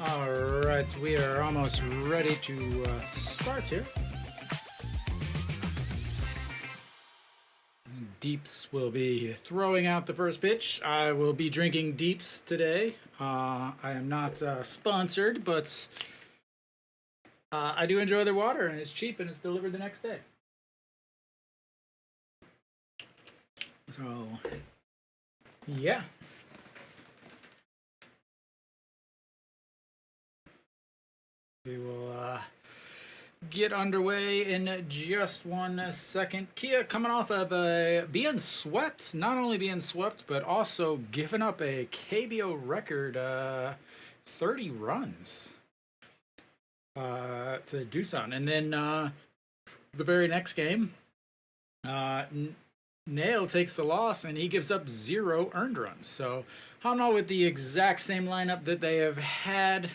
Alright, we are almost ready to start here. Deeps will be throwing out the first pitch. I will be drinking Deeps today. I am not sponsored, but I do enjoy their water, and it's cheap and it's delivered the next day. So, yeah. We will get underway in just 1 second. Kia coming off of being swept, not only being swept, but also giving up a KBO record 30 runs to Doosan. And then the very next game, Nail takes the loss and he gives up 0 earned runs. So Hanwha with the exact same lineup that they have had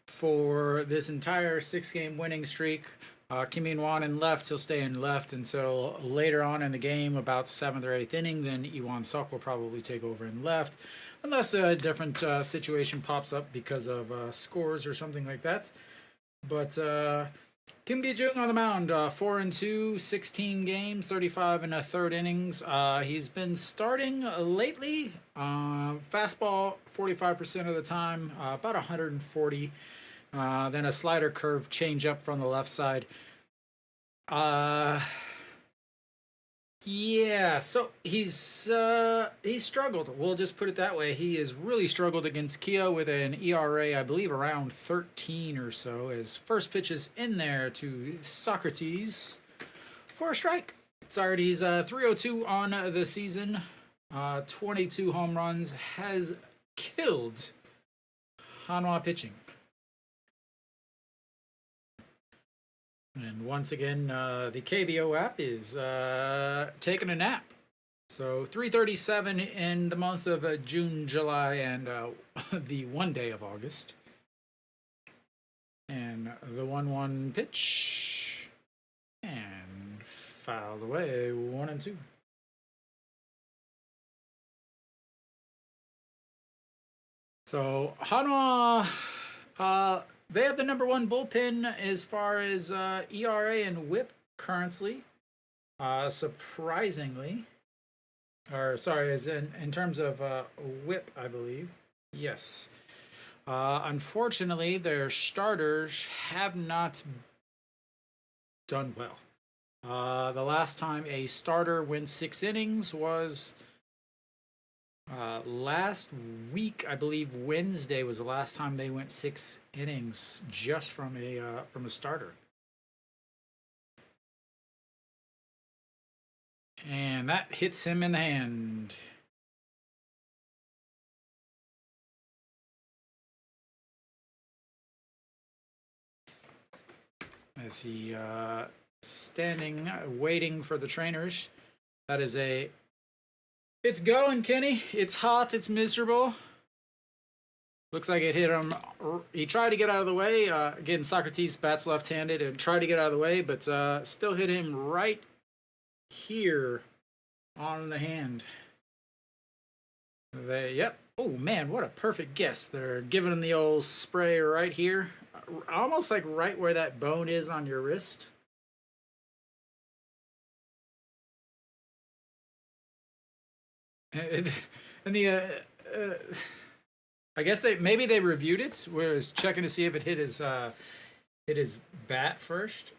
for this entire 6-game winning streak. Kim In-won in left. He'll stay in left until later on in the game, about 7th or 8th inning. Then Iwan Suk will probably take over in left, unless a different situation pops up because of scores or something like that. But Kim Bi-jung on the mound, 4-2, 16 games, 35 and a third innings. He's been starting lately. Fastball 45% of the time, about 140. Then a slider curve change up from the left side. Yeah, so he's struggled. We'll just put it that way. He has really struggled against Kia with an ERA, I believe, around 13 or so. His first pitch is in there to Socrates for a strike. Sorry, he's 302 on the season. 22 home runs, has killed Hanwha pitching. And once again, the KBO app is taking a nap. So 337 in the months of June, July, and the 1 day of August. And the 1-1 pitch. And fouled away, 1-2. So Hanwha, they have the #1 bullpen as far as ERA and WHIP currently. Surprisingly, or sorry, as in terms of WHIP, I believe. Yes. Unfortunately, their starters have not done well. The last time a starter went 6 innings was last week. I believe Wednesday was the last time they went 6 innings just from a starter. And that hits him in the hand. As he standing waiting for the trainers. That is a It's going, Kenny. It's hot. It's miserable. Looks like it hit him. He tried to get out of the way. Again, Socrates bats left-handed and tried to get out of the way, but still hit him right here on the hand. Yep. Oh, man, what a perfect guess. They're giving him the old spray right here. Almost like right where that bone is on your wrist. And I guess maybe they reviewed it. Was checking to see if it hit his bat first.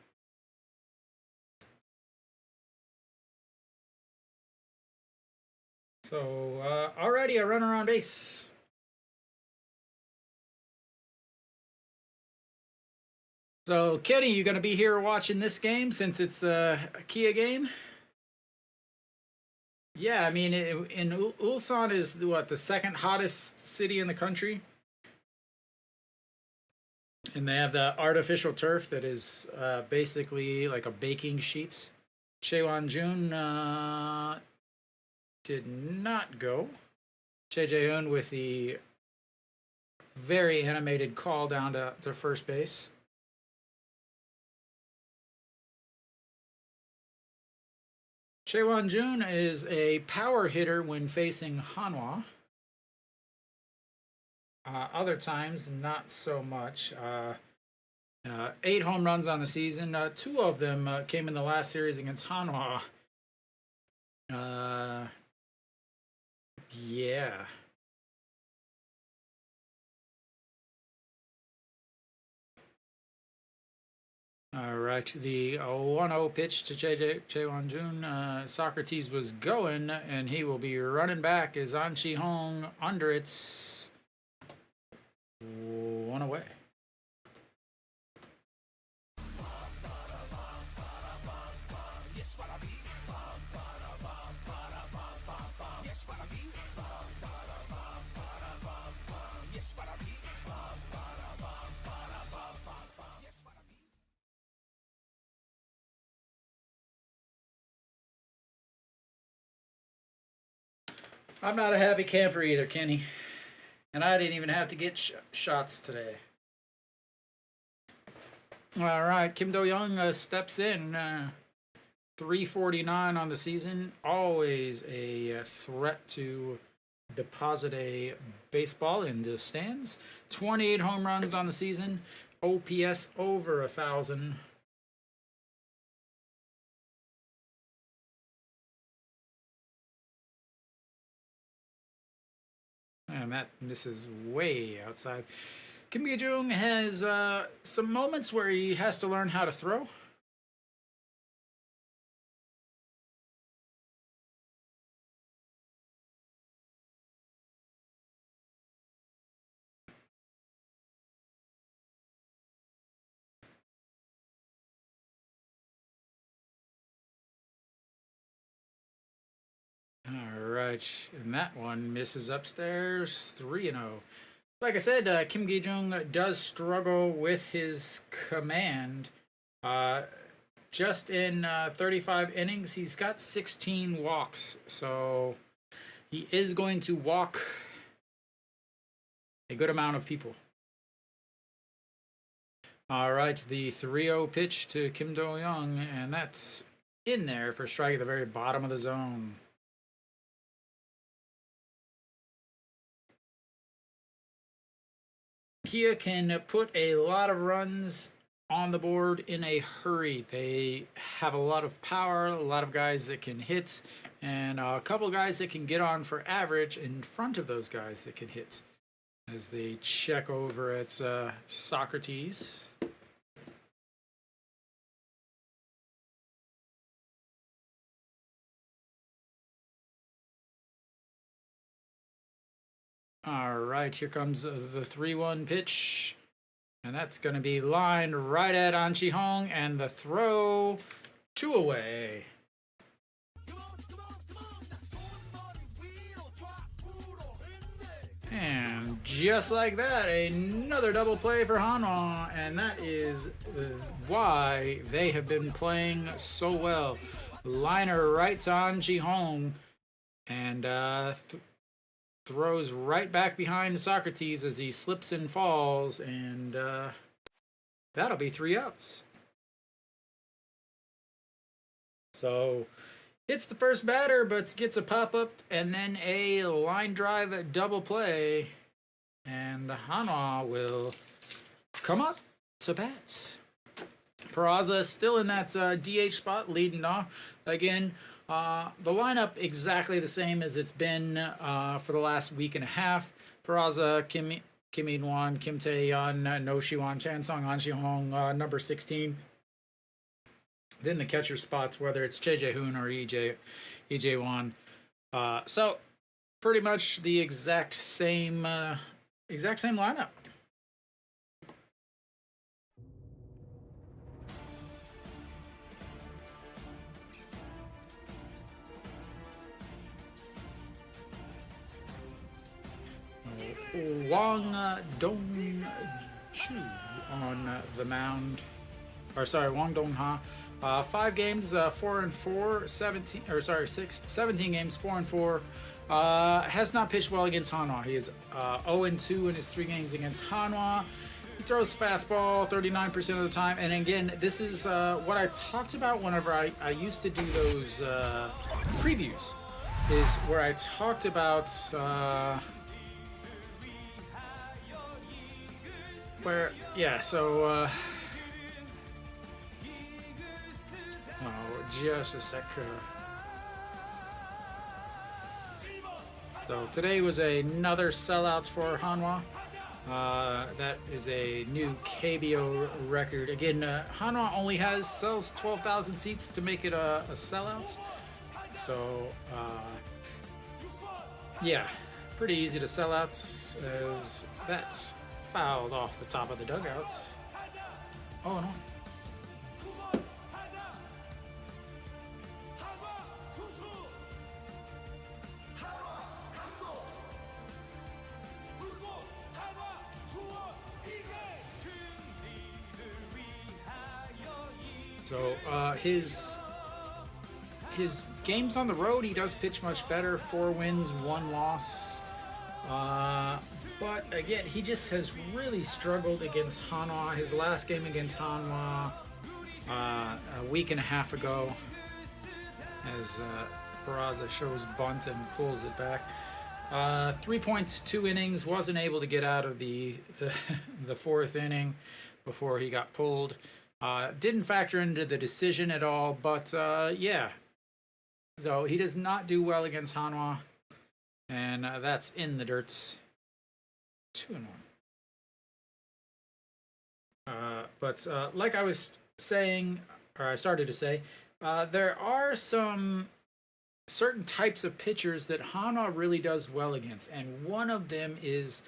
So already a runner on base. So Kenny, you gonna be here watching this game since it's a Kia game? Yeah, I mean, in Ulsan is what, the second hottest city in the country, and they have the artificial turf that is basically like a baking sheet. Daejeon did not go. Daejeon with the very animated call down to first base. Daejeon is a power hitter when facing Hanwha. Other times, not so much. 8 home runs on the season. 2 of them came in the last series against Hanwha. Yeah. All right, the 1-0 pitch to Daejeon Jun. Socrates was going, and he will be running back as An Chi-hong under its 1 away. I'm not a happy camper either, Kenny. And I didn't even have to get shots today. All right, Kim Do-young steps in. 349 on the season. Always a threat to deposit a baseball in the stands. 28 home runs on the season. OPS over 1,000. And that misses way outside. Kim Gi-jung has some moments where he has to learn how to throw. All right, and that one misses upstairs, 3-0. Like I said, Kim Gi-jung does struggle with his command. Just in 35 innings, he's got 16 walks, so he is going to walk a good amount of people. All right, the 3-0 pitch to Kim Do-young, and that's in there for a strike at the very bottom of the zone. Kia can put a lot of runs on the board in a hurry. They have a lot of power, a lot of guys that can hit, and a couple guys that can get on for average in front of those guys that can hit. As they check over at Socrates. All right, here comes the 3-1 pitch. And that's going to be lined right at An Chi-hong, and the throw 2 away. And just like that, another double play for Hanwha, and that is why they have been playing so well. Liner right to An Chi-hong, and throws right back behind Socrates as he slips and falls, and that'll be 3 outs. So hits the first batter, but gets a pop-up and then a line drive double play, and Hanwha will come up to bat. Peraza still in that DH spot, leading off. Again, the lineup exactly the same as it's been for the last week and a half. Peraza, Kim In-wan, Kim Tae-yeon, No Shi-wan, Chan-sung, An Chi-hong, number 16. Then the catcher spots, whether it's Jae-hoon or EJ Wan. So pretty much the exact same lineup. Wang Dong-chu on the mound. Or sorry, Wang Dong-ha. 5 games, 4-4, 17 games, 4-4. Has not pitched well against Hanwha. He is 0-2 in his 3 games against Hanwha. He throws fastball 39% of the time. And again, this is what I talked about whenever I used to do those previews. Is where I talked about where, yeah, so, oh, just a sec. So today was another sellout for Hanwha. That is a new KBO record. Again, Hanwha only sells 12,000 seats to make it a sellout. So, yeah, pretty easy to sell out as that's fouled off the top of the dugouts. Oh no. So his games on the road, he does pitch much better. 4 wins, 1 loss. But again, he just has really struggled against Hanwha. His last game against Hanwha a week and a half ago, as Peraza shows bunt and pulls it back. 3.2 innings, wasn't able to get out of the 4th inning before he got pulled. Didn't factor into the decision at all, but yeah. So he does not do well against Hanwha, and that's in the dirts. 2-1. But like I was saying, or I started to say, there are some certain types of pitchers that Hanwha really does well against, and one of them is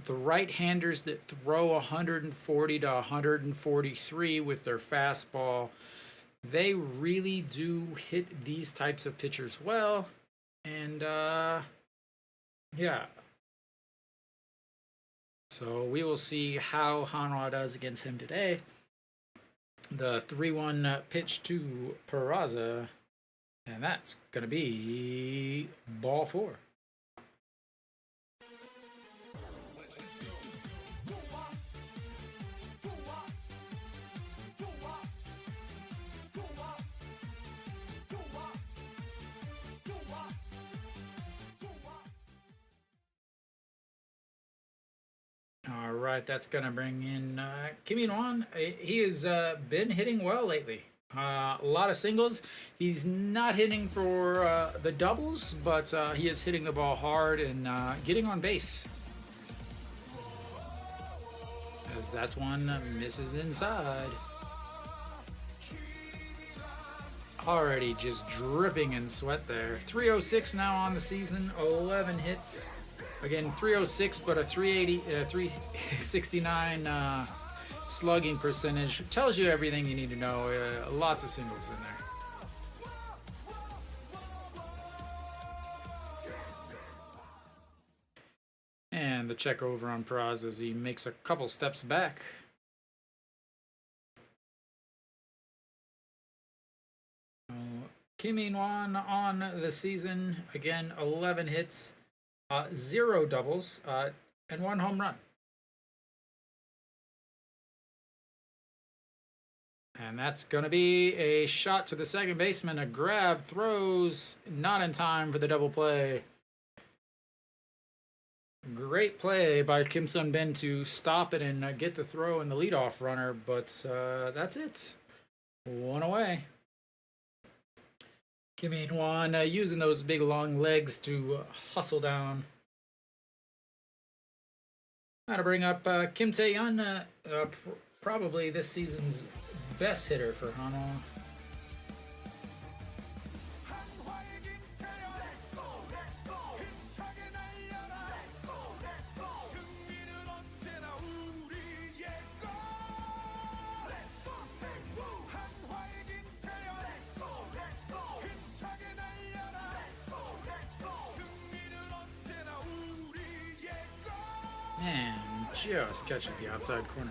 the right-handers that throw 140 to 143 with their fastball. They really do hit these types of pitchers well, and yeah. So we will see how Hanwha does against him today. The 3-1 pitch to Peraza, and that's going to be ball 4. All right, that's going to bring in Kim In-won. He has been hitting well lately. A lot of singles. He's not hitting for the doubles, but he is hitting the ball hard and getting on base. As that's one misses inside. Already just dripping in sweat there. 306 now on the season, 11 hits. Again, 306, but a 369 slugging percentage. Tells you everything you need to know. Lots of singles in there. And the check over on Peraza as he makes a couple steps back. Kim In-won on the season, again, 11 hits. 0 doubles, and 1 home run. And that's going to be a shot to the second baseman. A grab, throws, not in time for the double play. Great play by Kim Sun-bin to stop it and get the throw in the leadoff runner, but that's it. 1 away. Kim In-won using those big long legs to hustle down. Now to bring up Kim Daejeon, probably this season's best hitter for Hanwha. And just catches the outside corner.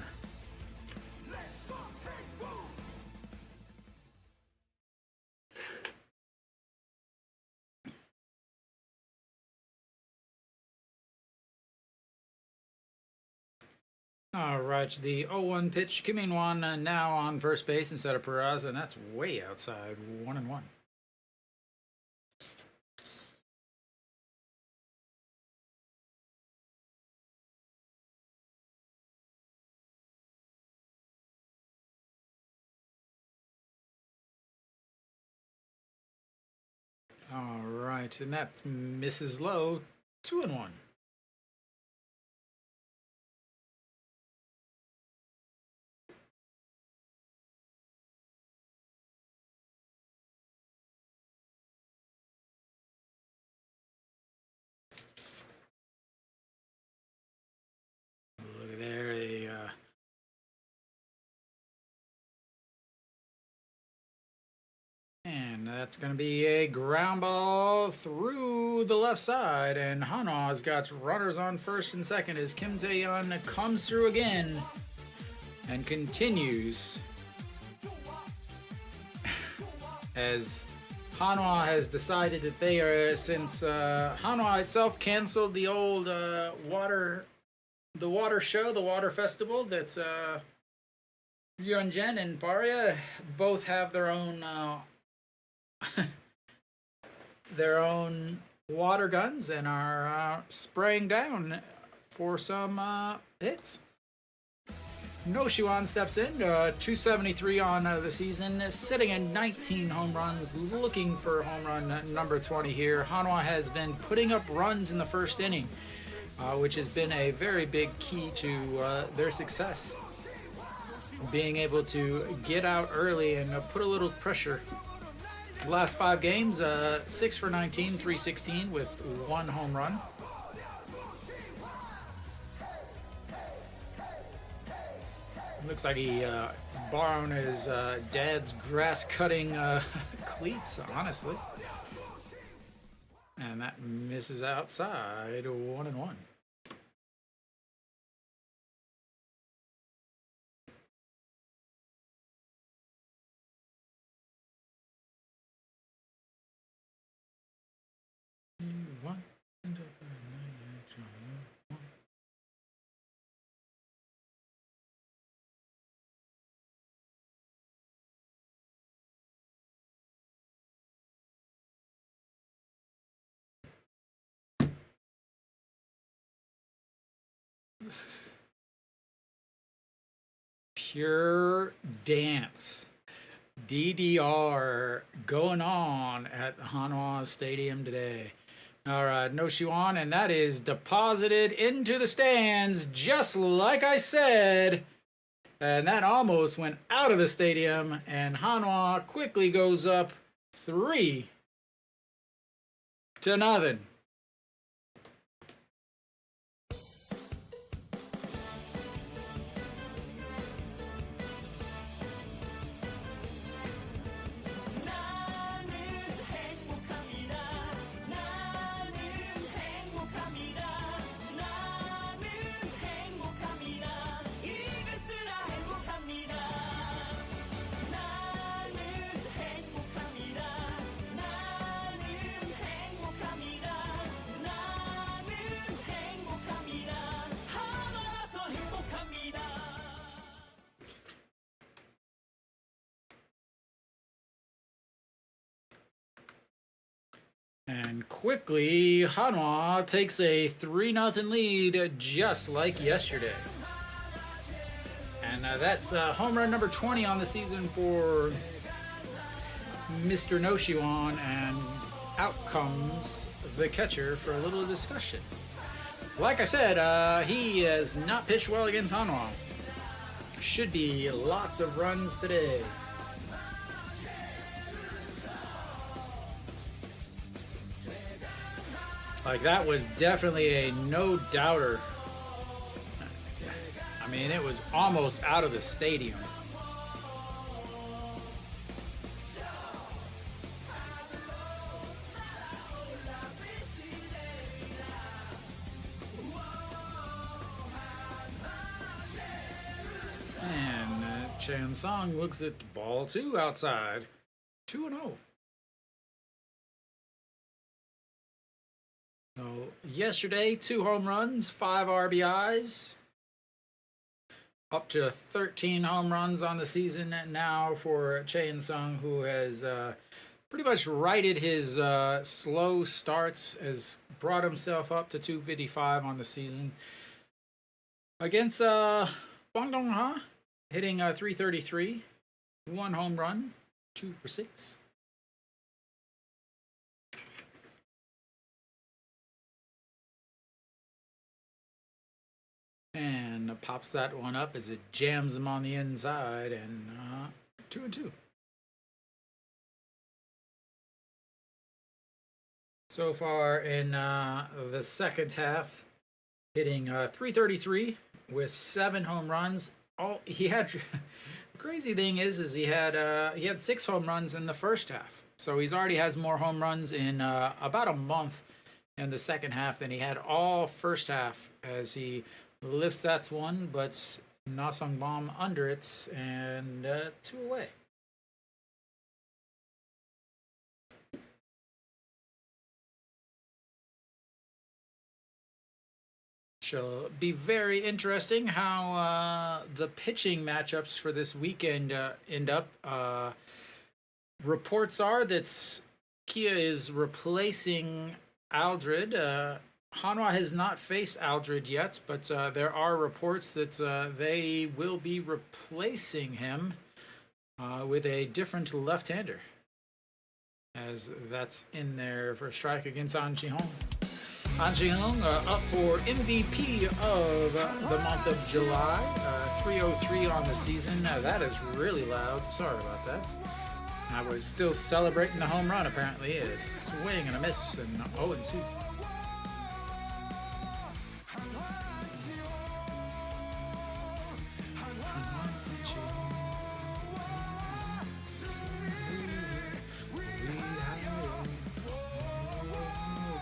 All right, the 0-1 pitch. Kim In-won now on first base instead of Peraza, and that's way outside. 1-1. All right, and that misses low. 2-1. Look at there, and that's going to be a ground ball through the left side, and Hanwha's got runners on first and second as Kim Daejeon comes through again and continues as Hanwha has decided that they are, since Hanwha itself canceled the old water show, the water festival that's Yeonjen and Paria both have their own their own water guns and are spraying down for some hits. No Shiwan steps in, 273 on the season, sitting at 19 home runs, looking for home run number 20 here. Hanwha has been putting up runs in the first inning, which has been a very big key to their success. Being able to get out early and put a little pressure. Last 5 games, 6 for 19, 316 with 1 home run. Looks like he's borrowing his dad's grass-cutting cleats, honestly. And that misses outside, 1-1. Pure dance. DDR going on at Hanwha Stadium today. All right, no Shiwan, and that is deposited into the stands just like I said. And that almost went out of the stadium, and Hanwha quickly goes up 3-0. And quickly, Hanwha takes a 3-0 lead just like yesterday. And that's home run number 20 on the season for Mr. Noshiwan, and out comes the catcher for a little discussion. Like I said, he has not pitched well against Hanwha. Should be lots of runs today. Like, that was definitely a no-doubter. I mean, it was almost out of the stadium. And Chan Song looks at ball 2 outside. 2-0. So yesterday, 2 home runs, 5 RBIs, up to 13 home runs on the season now for Chae Sung, who has pretty much righted his slow starts, has brought himself up to 255 on the season. Against Bong Dong-ha, hitting 333, 1 home run, 2 for 6. pops that one up as it jams him on the inside, and 2-2. So far in the second half, hitting .333 with 7 home runs. He had crazy thing is he had 6 home runs in the first half. So he's already has more home runs in about a month in the second half than he had all first half, as he lifts that one, but Nasong bomb under it, and 2 away. Shall be very interesting how the pitching matchups for this weekend end up. Reports are that Kia is replacing Aldred. Hanwha has not faced Aldred yet, but there are reports that they will be replacing him with a different left-hander, as that's in there for a strike against An Ji-hong. An Ji-hong up for MVP of the month of July, 303 on the season. That is really loud. Sorry about that. I was still celebrating the home run, apparently. A swing and a miss, and 0-2.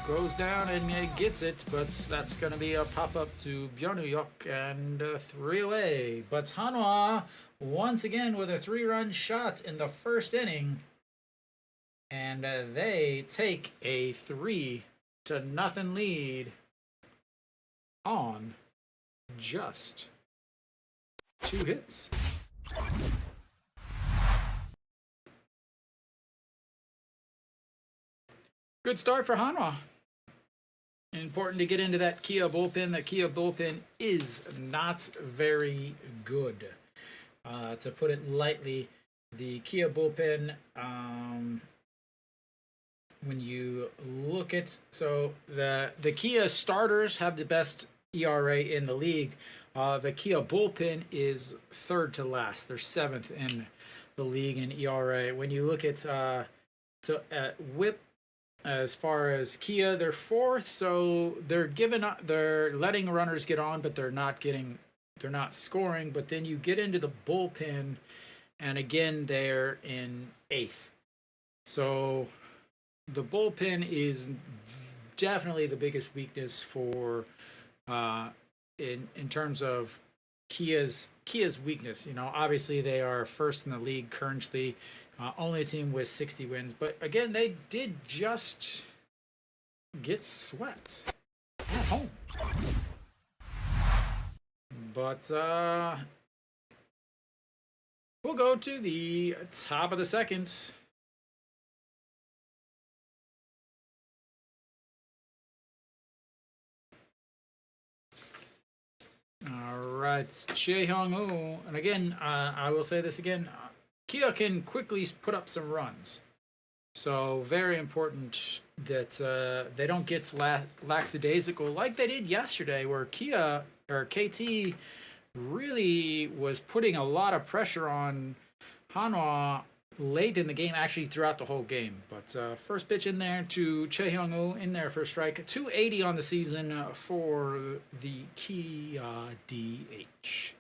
Goes down and gets it, but that's going to be a pop-up to Byeonuyok, and 3 away. But Hanwha, once again, with a 3-run shot in the first inning, and they take a 3-0 lead on just 2 hits. Good start for Hanwha. Important to get into that Kia bullpen. That Kia bullpen is not very good. To put it lightly, the Kia bullpen, when you look at, so the Kia starters have the best ERA in the league. The Kia bullpen is 3rd to last. They're 7th in the league in ERA. When you look at WHIP, as far as Kia, they're 4th, so they're letting runners get on, but they're not scoring. But then you get into the bullpen, and again they're in 8th. So the bullpen is definitely the biggest weakness for in terms of Kia's weakness. You know, obviously they are 1st in the league currently. Only a team with 60 wins. But again, they did just get swept at home. But we'll go to the top of the second. All right, Daejeon. And again, I will say this again. Kia can quickly put up some runs. So very important that they don't get lackadaisical like they did yesterday, where Kia or KT really was putting a lot of pressure on Hanwha late in the game, actually throughout the whole game. But first pitch in there to Daejeon in there for a strike. 280 on the season for the Kia DH.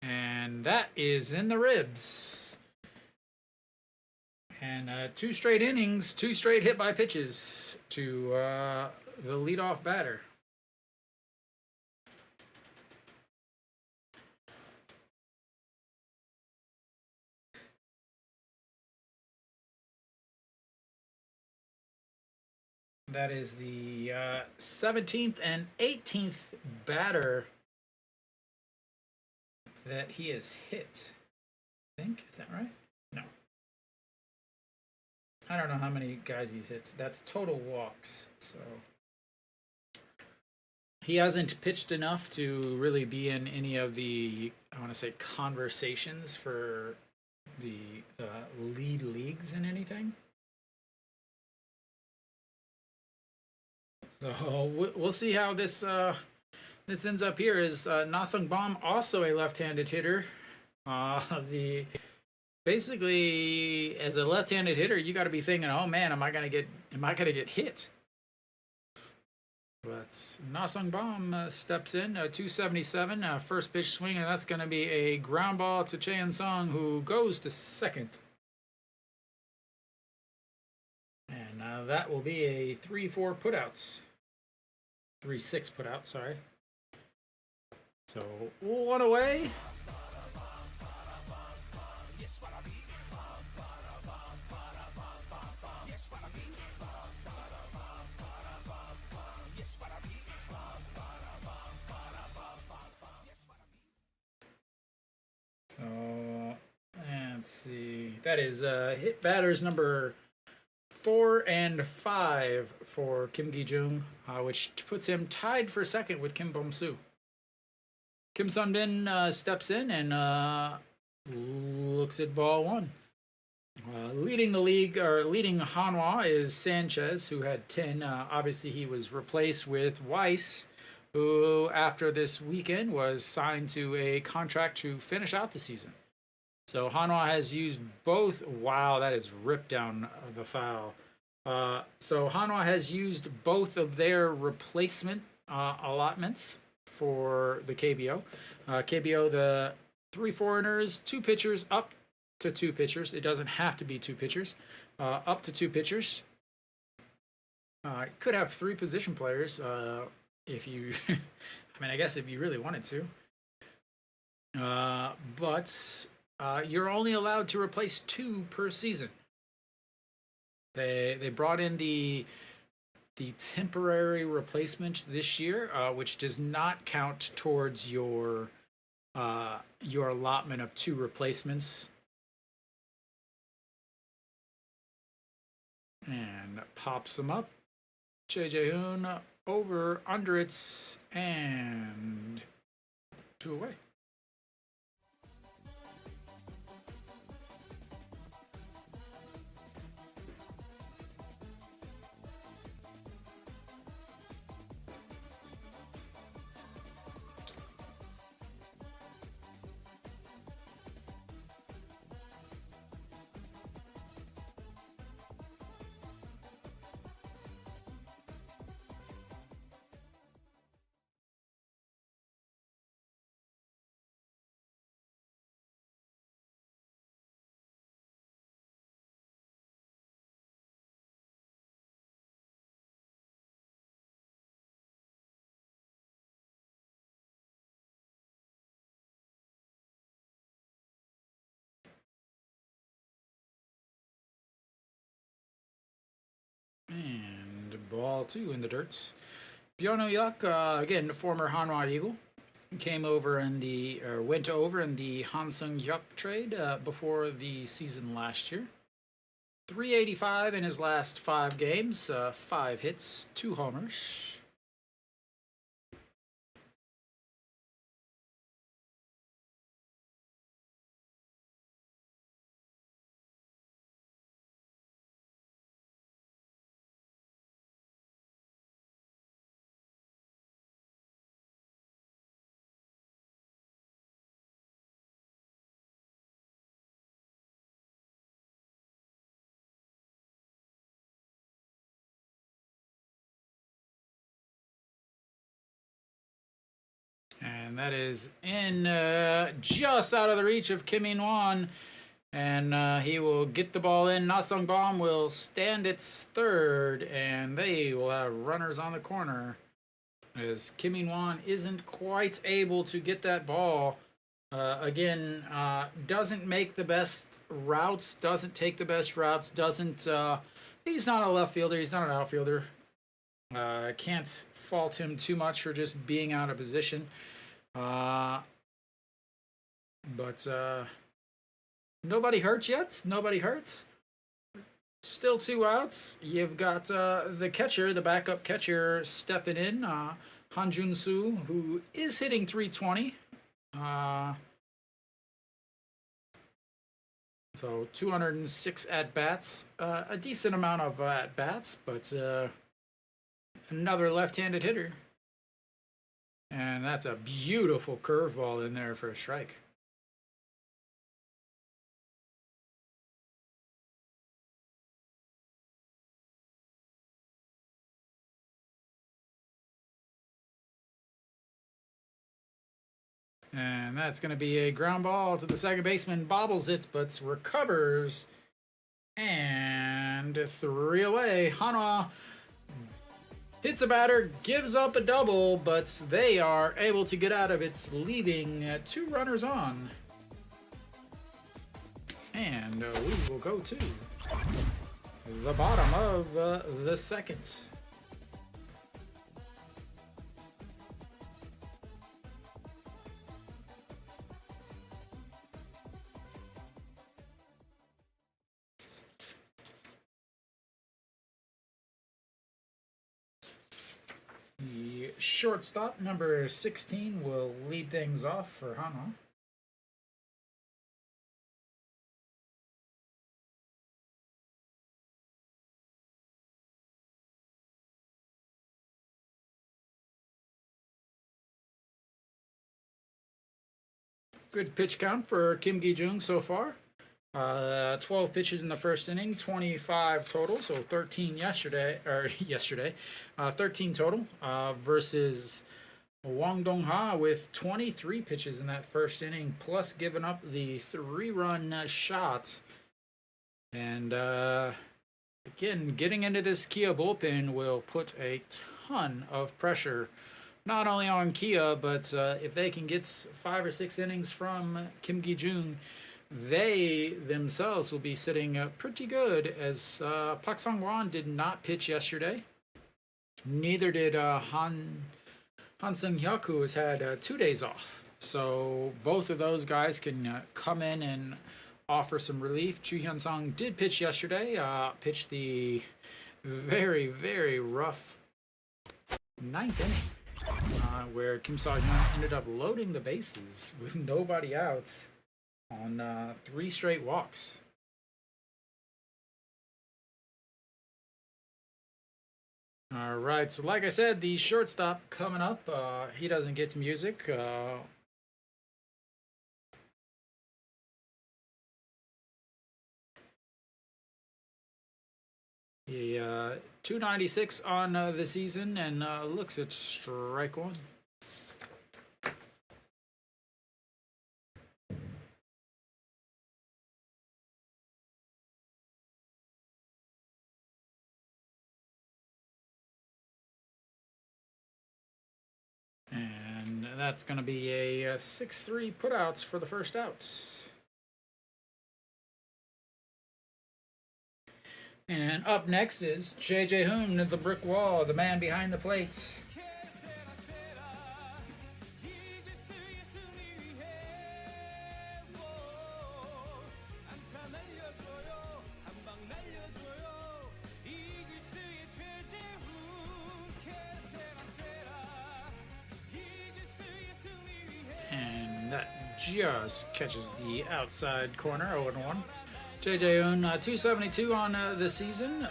And that is in the ribs. And 2 straight innings, 2 straight hit by pitches to the leadoff batter. That is the 17th and 18th batter that he has hit. I think, is that right? No. I don't know how many guys he's hit. That's total walks. So he hasn't pitched enough to really be in any of the, I want to say, conversations for the lead leagues and anything. So we'll see how this this ends up here is Nasung Bom, also a left-handed hitter. The basically as a left-handed hitter, you got to be thinking, oh man, am I gonna get hit? But Nasung Bom steps in, 277, first pitch swing, and that's going to be a ground ball to Cheon Sung, who goes to second. And that will be a 3-4 putouts. 3-6 putout, sorry. So, one away. So, let's see. That is hit batters number 4 and 5 for Kim Gi-jung, which puts him tied for second with Kim Bom-soo. Kim Sung-din steps in and looks at ball one. Leading the league, or leading Hanwha, is Sanchez, who had 10. Obviously, he was replaced with Weiss, who after this weekend was signed to a contract to finish out the season. So Hanwha has used both. Wow, that is ripped down the foul. So Hanwha has used both of their replacement allotments for the KBO. KBO, the 3 foreigners, 2 pitchers, up to 2 pitchers. It doesn't have to be 2 pitchers. Up to 2 pitchers. Could have 3 position players if you, I mean, I guess if you really wanted to. But you're only allowed to replace 2 per season. They brought in the temporary replacement this year, which does not count towards your allotment of 2 replacements. And pops them up. Daejeon over, under it, and 2 away. And ball 2 in the dirt. Byono Yuk, again, former Hanwha Eagle, came over in the, or went over in the Hansung Yuk trade before the season last year. 385 in his last 5 games, 5 hits, 2 homers. And that is in just out of the reach of Kim In-won. And he will get the ball in. Nasung Bom will stand its third. And they will have runners on the corner. As Kim In-won isn't quite able to get that ball. Again, doesn't make the best routes. Doesn't take the best routes. Doesn't... he's not a left fielder. He's not an outfielder. Can't fault him too much for just being out of position. But nobody hurts yet. Nobody hurts. Still 2 outs. You've got the catcher, the backup catcher, stepping in. Han Jun-soo, who is hitting 320. So 206 at-bats. A decent amount of at-bats, but... another left-handed hitter. And that's a beautiful curveball in there for a strike. And that's going to be a ground ball to the second baseman. Bobbles it, but recovers. And 3 away. Hanwha hits a batter, gives up a double, but they are able to get out of it, leaving 2 runners on. And we will go to the bottom of the second. The shortstop, number 16, will lead things off for Hanwha. Good pitch count for Kim Gi-jung so far. 12 pitches in the first inning, 25 total, so 13 yesterday, 13 total, versus Wang Dong-ha with 23 pitches in that first inning, plus giving up the 3-run shot. And again, getting into this Kia bullpen will put a ton of pressure, not only on Kia, but if they can get 5 or 6 innings from Kim Gi-jung, they themselves will be sitting pretty good, as Park Sang-hwan did not pitch yesterday. Neither did Han Seung-hyuk, who has had 2 days off. So both of those guys can come in and offer some relief. Chu Hyun-sung did pitch yesterday, pitched the very, very rough 9th inning, where Kim Seok-hyun ended up loading the bases with nobody out on 3 straight walks. All right, so like I said, the shortstop coming up, he doesn't get music. He 296 on the season, and looks at strike 1. And that's going to be a 6-3 putouts for the first outs. And up next is Daejeon at the brick wall, the man behind the plate. And that just catches the outside corner, 0-1. Daejeon, 272 on the season,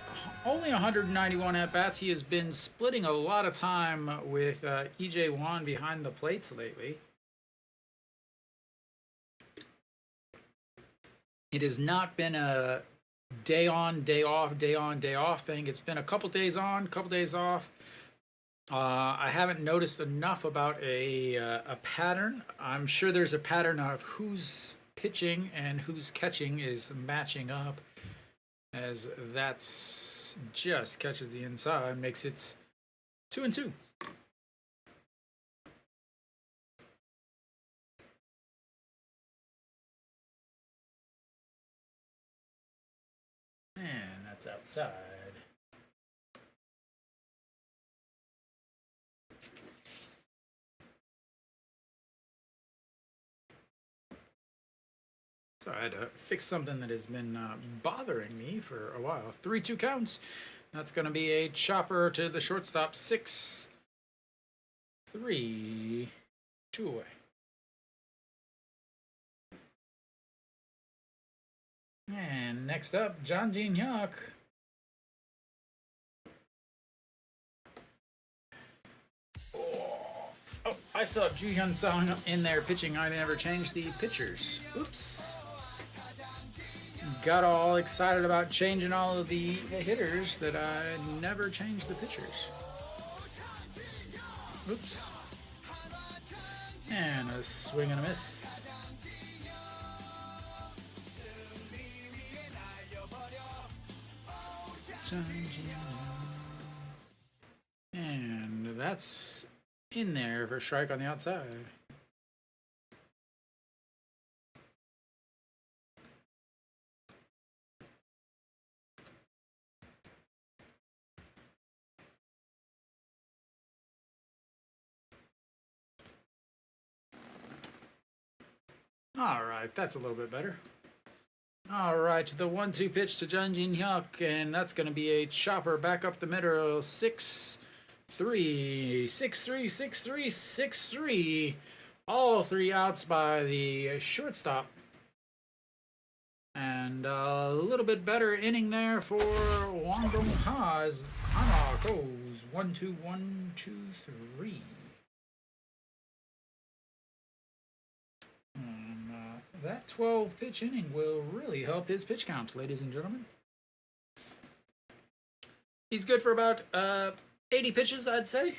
only 191 at-bats. He has been splitting a lot of time with E.J. Won behind the plates lately. It has not been a day on, day off, day on, day off thing. It's been a couple days on, couple days off. I haven't noticed enough about a pattern. I'm sure there's a pattern of who's pitching and who's catching is matching up, as that's just catches the inside, makes it 2-2. And that's outside. So I had to fix something that has been bothering me for a while. 3-2 counts. That's going to be a chopper to the shortstop. 6-3. 2 away. And next up, John Jin-hyuk. I still have Daejeon Song in there pitching. I never changed the pitchers. Oops. Got all excited about changing all of the hitters that I never changed the pitchers. Oops. And a swing and a miss. And that's in there for strike on the outside. All right, that's a little bit better. All right, the 1-2 pitch to Daejeon, and that's going to be a chopper back up the middle. 6-3, 6-3, 6-3, 6-3. All 3 outs by the shortstop. And a little bit better inning there for Wang Dong-ha as Hanwha goes 1-2, 1-2, 3. That 12 pitch inning will really help his pitch count, ladies and gentlemen. He's good for about 80 pitches, I'd say.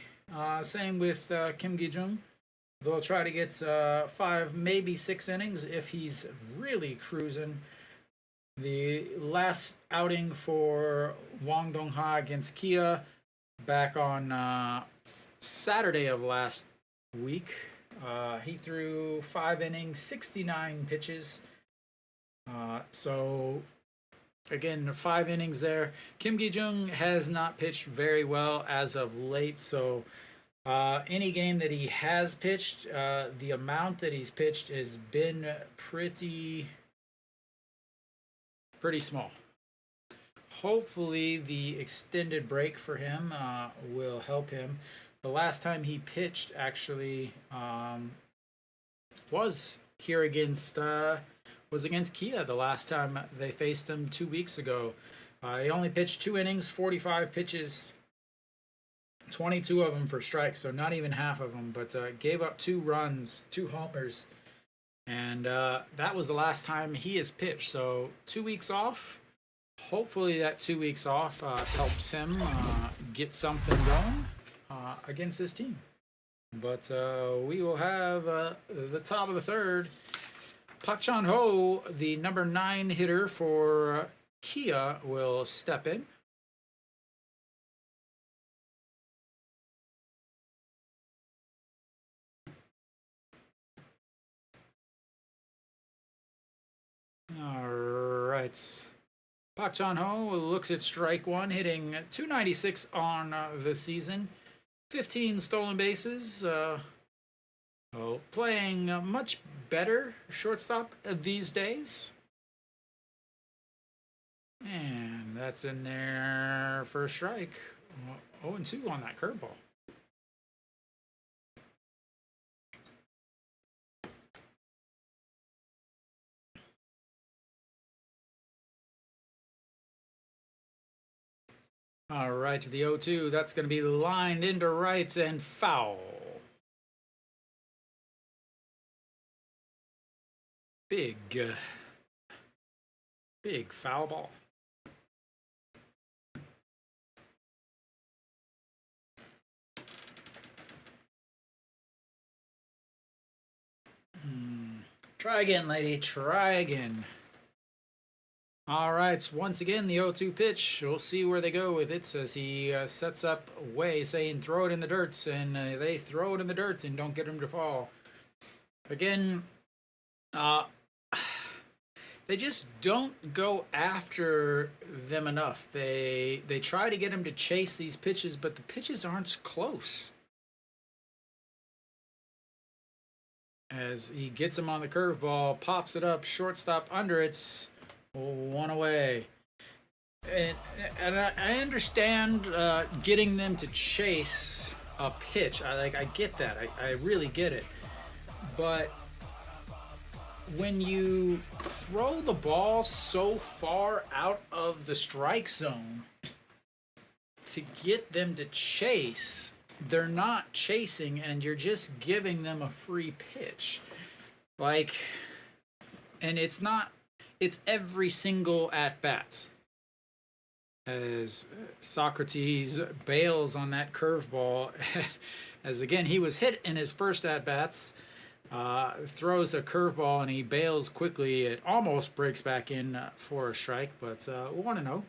Same with Kim Gi-jung. They'll try to get 5, maybe 6 innings if he's really cruising. The last outing for Wang Dong-ha against Kia back on Saturday of last week. He threw 5 innings, 69 pitches. So, again, 5 innings there. Kim Gi-jung has not pitched very well as of late. So, any game that he has pitched, the amount that he's pitched has been pretty small. Hopefully, the extended break for him will help him. The last time he pitched actually was here against Kia. The last time they faced him 2 weeks ago, he only pitched 2 innings, 45 pitches, 22 of them for strikes, so not even half of them. But gave up 2 runs, 2 homers, and that was the last time he has pitched. So 2 weeks off. Hopefully that 2 weeks off helps him get something going against this team. But we will have the top of the third. Park Chan-ho, the number 9 hitter for Kia, will step in. All right. Park Chan-ho looks at strike 1, hitting .296 on the season. 15 stolen bases. Playing much better shortstop these days. And that's in there for a strike. 0-2 on that curveball. All right, the 0-2. That's going to be lined into right and foul. Big foul ball. Try again, lady. Try again. All right, once again, the 0-2 pitch. We'll see where they go with it as he sets up Wei, saying throw it in the dirt, and they throw it in the dirt and don't get him to fall. Again, they just don't go after them enough. They try to get him to chase these pitches, but the pitches aren't close. As he gets him on the curveball, pops it up, shortstop under it. 1 away. And I understand getting them to chase a pitch. I get that. I really get it. But when you throw the ball so far out of the strike zone to get them to chase, they're not chasing and you're just giving them a free pitch. Like, and it's not, it's every single at bat. As Socrates bails on that curveball, as again, he was hit in his first at bats, throws a curveball and he bails quickly. It almost breaks back in for a strike, but 1-0.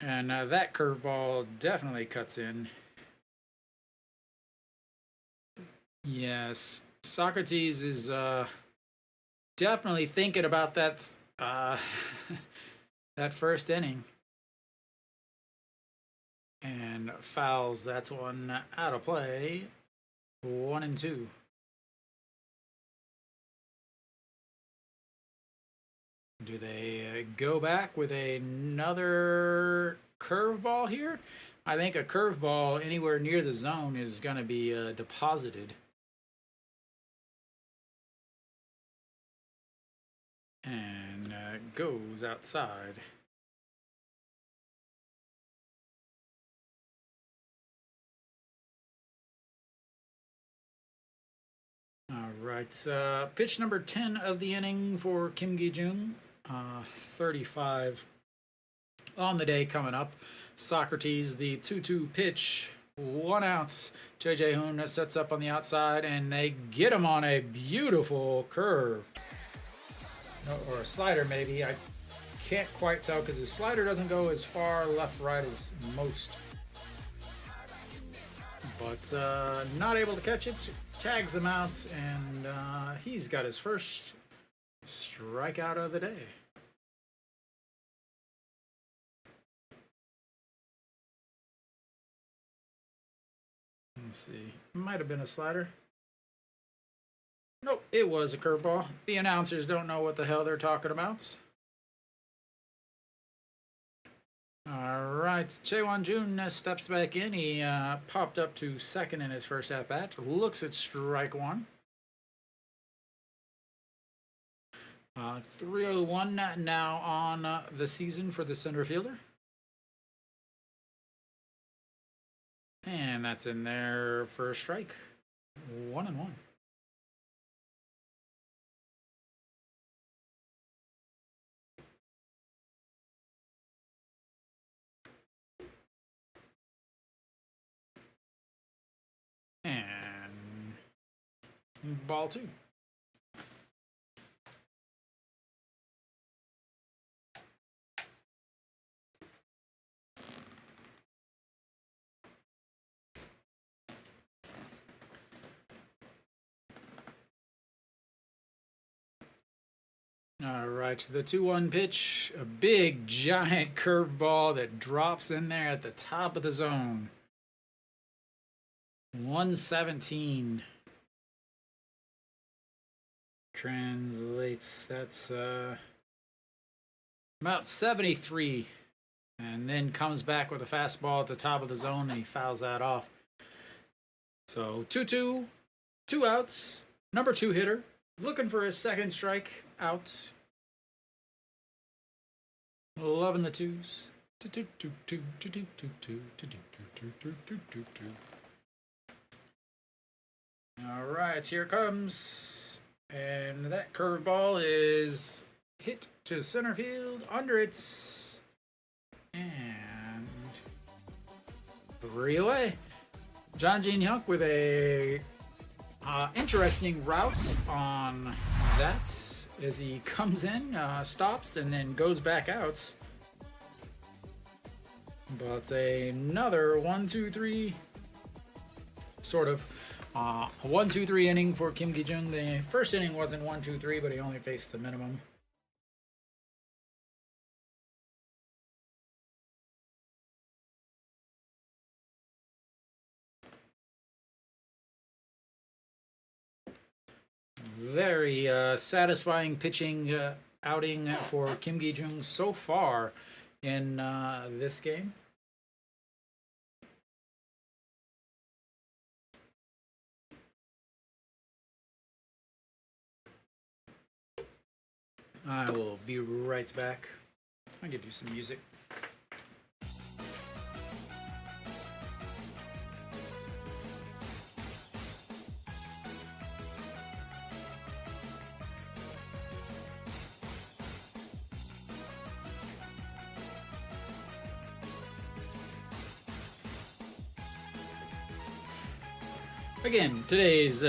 And that curveball definitely cuts in. Yes, Socrates is definitely thinking about that that first inning. And fouls that one out of play. 1-2. Do they go back with another curveball here? I think a curveball anywhere near the zone is going to be deposited. And goes outside. All right, pitch number 10 of the inning for Kim Gi-jung. 35 on the day coming up. Socrates, the 2-2 pitch, 1 out. Daejeon sets up on the outside, and they get him on a beautiful curve. Or a slider, maybe. I can't quite tell because his slider doesn't go as far left-right as most. But not able to catch it. Tags him out, and he's got his first strikeout of the day. Let's see. Might have been a slider. Nope, it was a curveball. The announcers don't know what the hell they're talking about. All right, Daejeon steps back in. He popped up to second in his first at-bat. Looks at strike one. 301 now on the season for the center fielder. And that's in there for a strike. 1-1. And ball 2. All right, the 2-1 pitch, a big giant curveball that drops in there at the top of the zone. 117 translates, that's about 73, and then comes back with a fastball at the top of the zone and he fouls that off. So 2-2, 2 outs, number 2 hitter, looking for his second strike out. Loving the twos. All right, here it comes. And that curveball is hit to center field under it. And 3 away. John Jin-hyuk with a interesting route on that as he comes in, stops, and then goes back out. But another 1-2-3 sort of 1-2-3 inning for Kim Gi-jung. The first inning wasn't 1-2-3, but he only faced the minimum. Very satisfying pitching outing for Kim Gi-jung so far in this game. I will be right back. I'll give you some music. Again, today's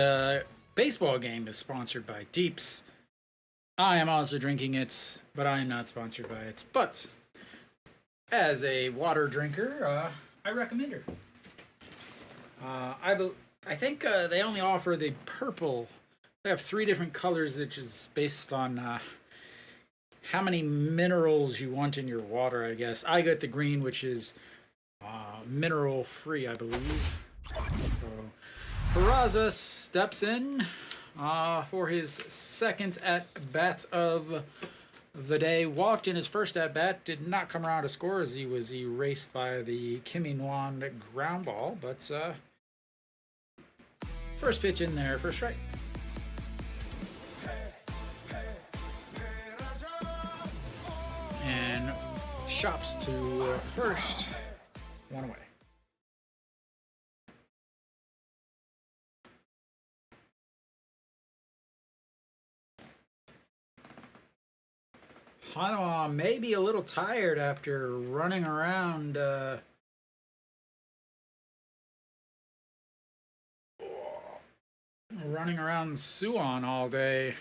baseball game is sponsored by Deeps. I am also drinking it, but I am not sponsored by it. But as a water drinker, I recommend her. I think they only offer the purple. They have 3 different colors, which is based on how many minerals you want in your water, I guess. I got the green, which is mineral free, I believe. So Peraza steps in for his second at-bat of the day. Walked in his first at-bat, did not come around to score as he was erased by the Kim In-won ground ball, but first pitch in there for a strike. And chops to first, 1 away. Hanwha may be a little tired after running around Suwon all day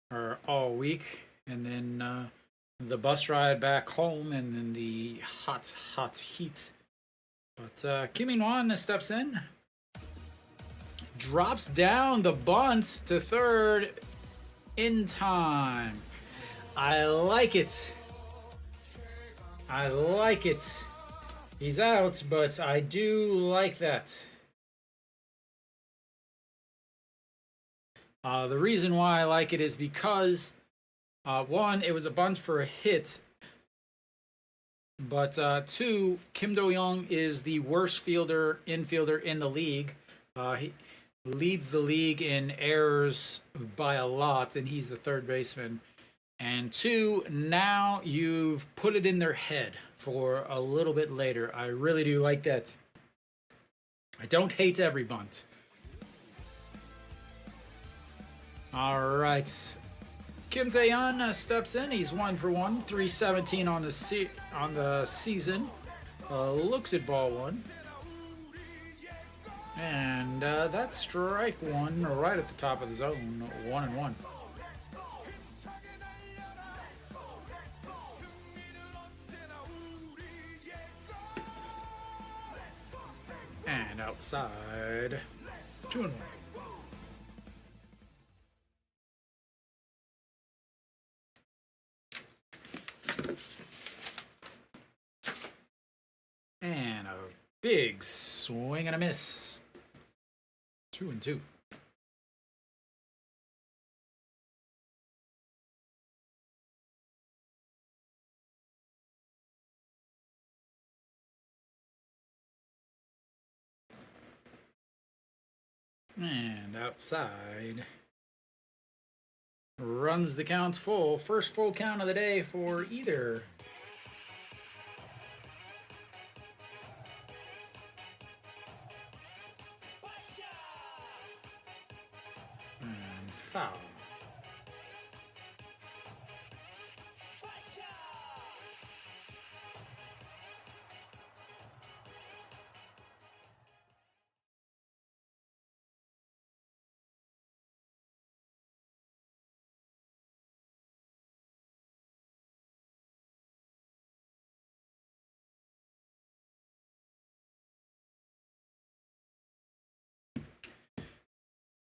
or all week, and then the bus ride back home, and then the hot heat. But Kim In-won steps in, drops down the bunts to third in time. I like it. I like it. He's out, but I do like that. The reason why I like it is because, 1, it was a bunt for a hit, but 2, Kim Do-young is the worst infielder in the league. He leads the league in errors by a lot, and he's the third baseman. And 2, now you've put it in their head for a little bit later. I really do like that. I don't hate every bunt. All right. Kim Daejeon steps in. He's 1 for 1, 317 on the season. Looks at ball 1. And that's strike 1 right at the top of the zone, 1-1. And outside, 2-1. And a big swing and a miss. 2-2. And outside. Runs the count full. First full count of the day for either. And foul.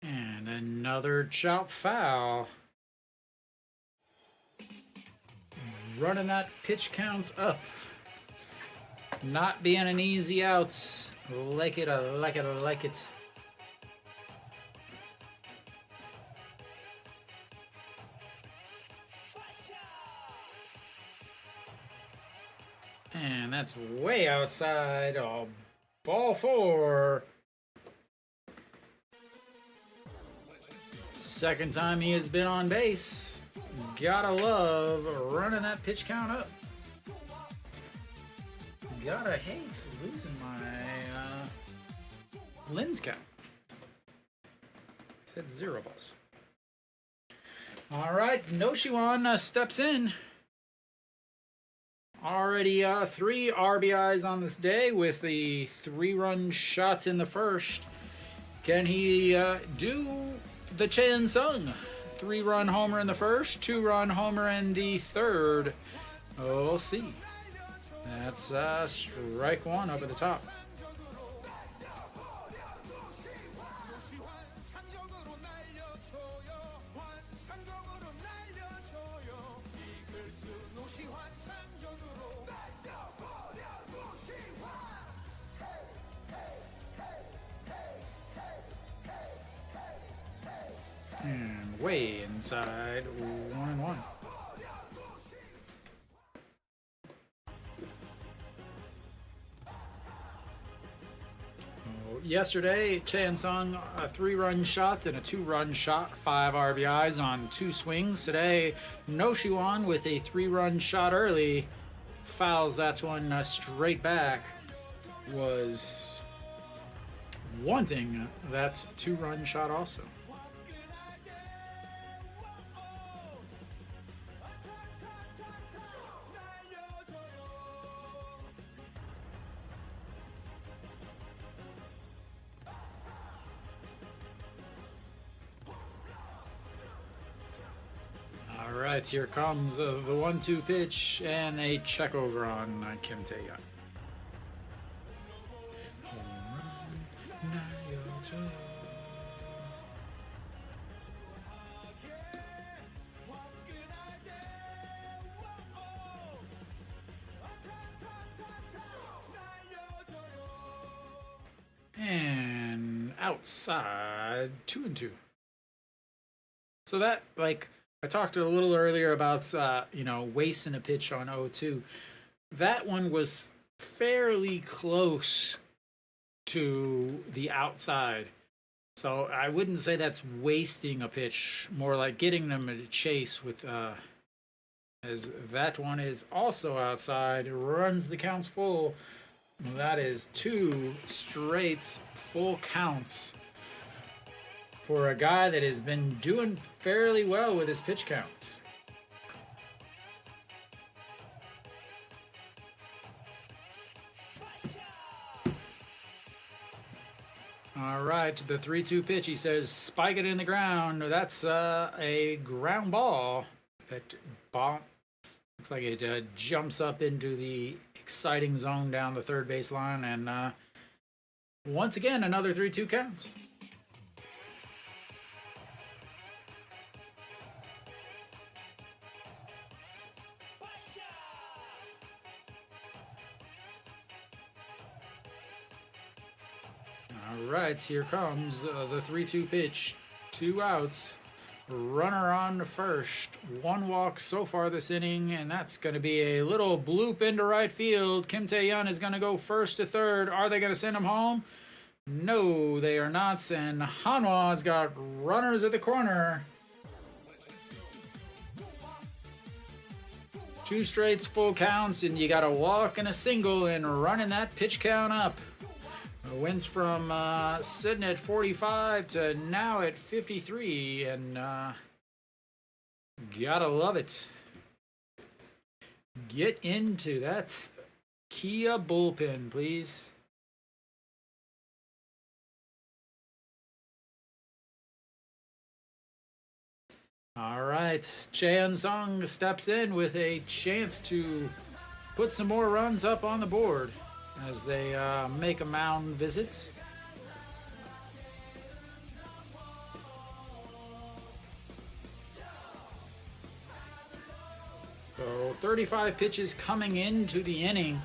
And another chop foul. Running that pitch count up. Not being an easy out. Like it, I like it, I like it. And that's way outside. Oh, ball 4. Second time he has been on base. Gotta love running that pitch count up. Gotta hate losing my lens count. Said 0 balls. All right, Noshiwan steps in. Already 3 RBIs on this day with the 3-run shot in the first. Can he do the Chan Sung? 3-run homer in the first, 2-run homer in the third. We'll see. That's strike one up at the top. And way inside, 1-1. Yesterday, Chan Sung, a 3-run shot and a 2-run shot, 5 RBIs on 2 swings. Today, No Shiwan with a 3-run shot early, fouls that one straight back. Was wanting that 2-run shot also. All right, here comes the 1-2 pitch and a check over on Kim Daejeon. And outside, 2-2. So that, like, I talked a little earlier about, wasting a pitch on 0-2. That one was fairly close to the outside. So I wouldn't say that's wasting a pitch, more like getting them to chase with, as that one is also outside, runs the counts full. That is 2 straight full counts for a guy that has been doing fairly well with his pitch counts. All right, the 3-2 pitch. He says, spike it in the ground. That's a ground ball. That ball looks like it jumps up into the exciting zone down the third base line. And once again, another 3-2 count. All right, here comes the 3-2 pitch. 2 outs. Runner on first. 1 walk so far this inning, and that's going to be a little bloop into right field. Kim Tae-yeon is going to go first to third. Are they going to send him home? No, they are not. And Hanwha's got runners at the corner. 2 straight full counts, and you got a walk and a single, and running that pitch count up. Went from sitting at 45 to now at 53, and gotta love it. Get into that Kia bullpen, please. All right, Chan Sung steps in with a chance to put some more runs up on the board as they make a mound visit. So 35 pitches coming into the inning.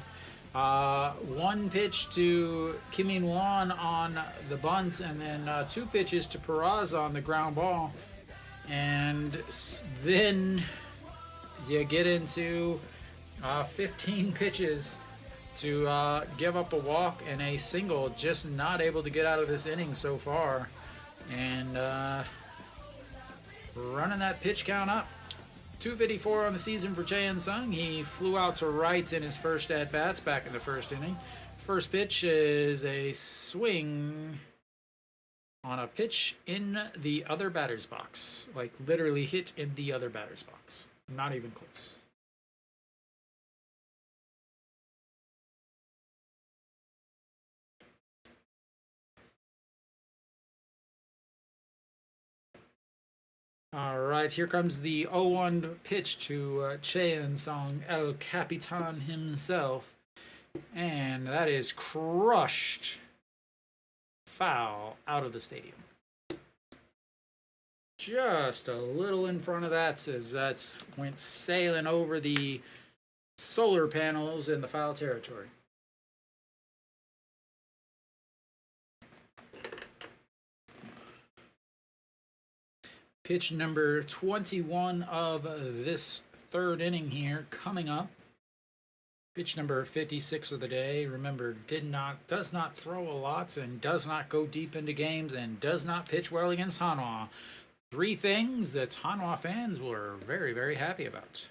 1 pitch to Kim In-won on the bunts, and then 2 pitches to Peraza on the ground ball. And then you get into 15 pitches to give up a walk and a single, just not able to get out of this inning so far. And running that pitch count up. 254 on the season for Chan Sung. He flew out to right in his first at-bats back in the first inning. First pitch is a swing on a pitch in the other batter's box. Like, literally hit in the other batter's box. Not even close. All right, here comes the 0-1 pitch to Cheon Song, El Capitan himself. And that is crushed. Foul out of the stadium. Just a little in front of that as that went sailing over the solar panels in the foul territory. Pitch number 21 of this third inning here coming up. Pitch number 56 of the day. Remember, does not throw a lot and does not go deep into games and does not pitch well against Hanwha. 3 things that Hanwha fans were very, very happy about.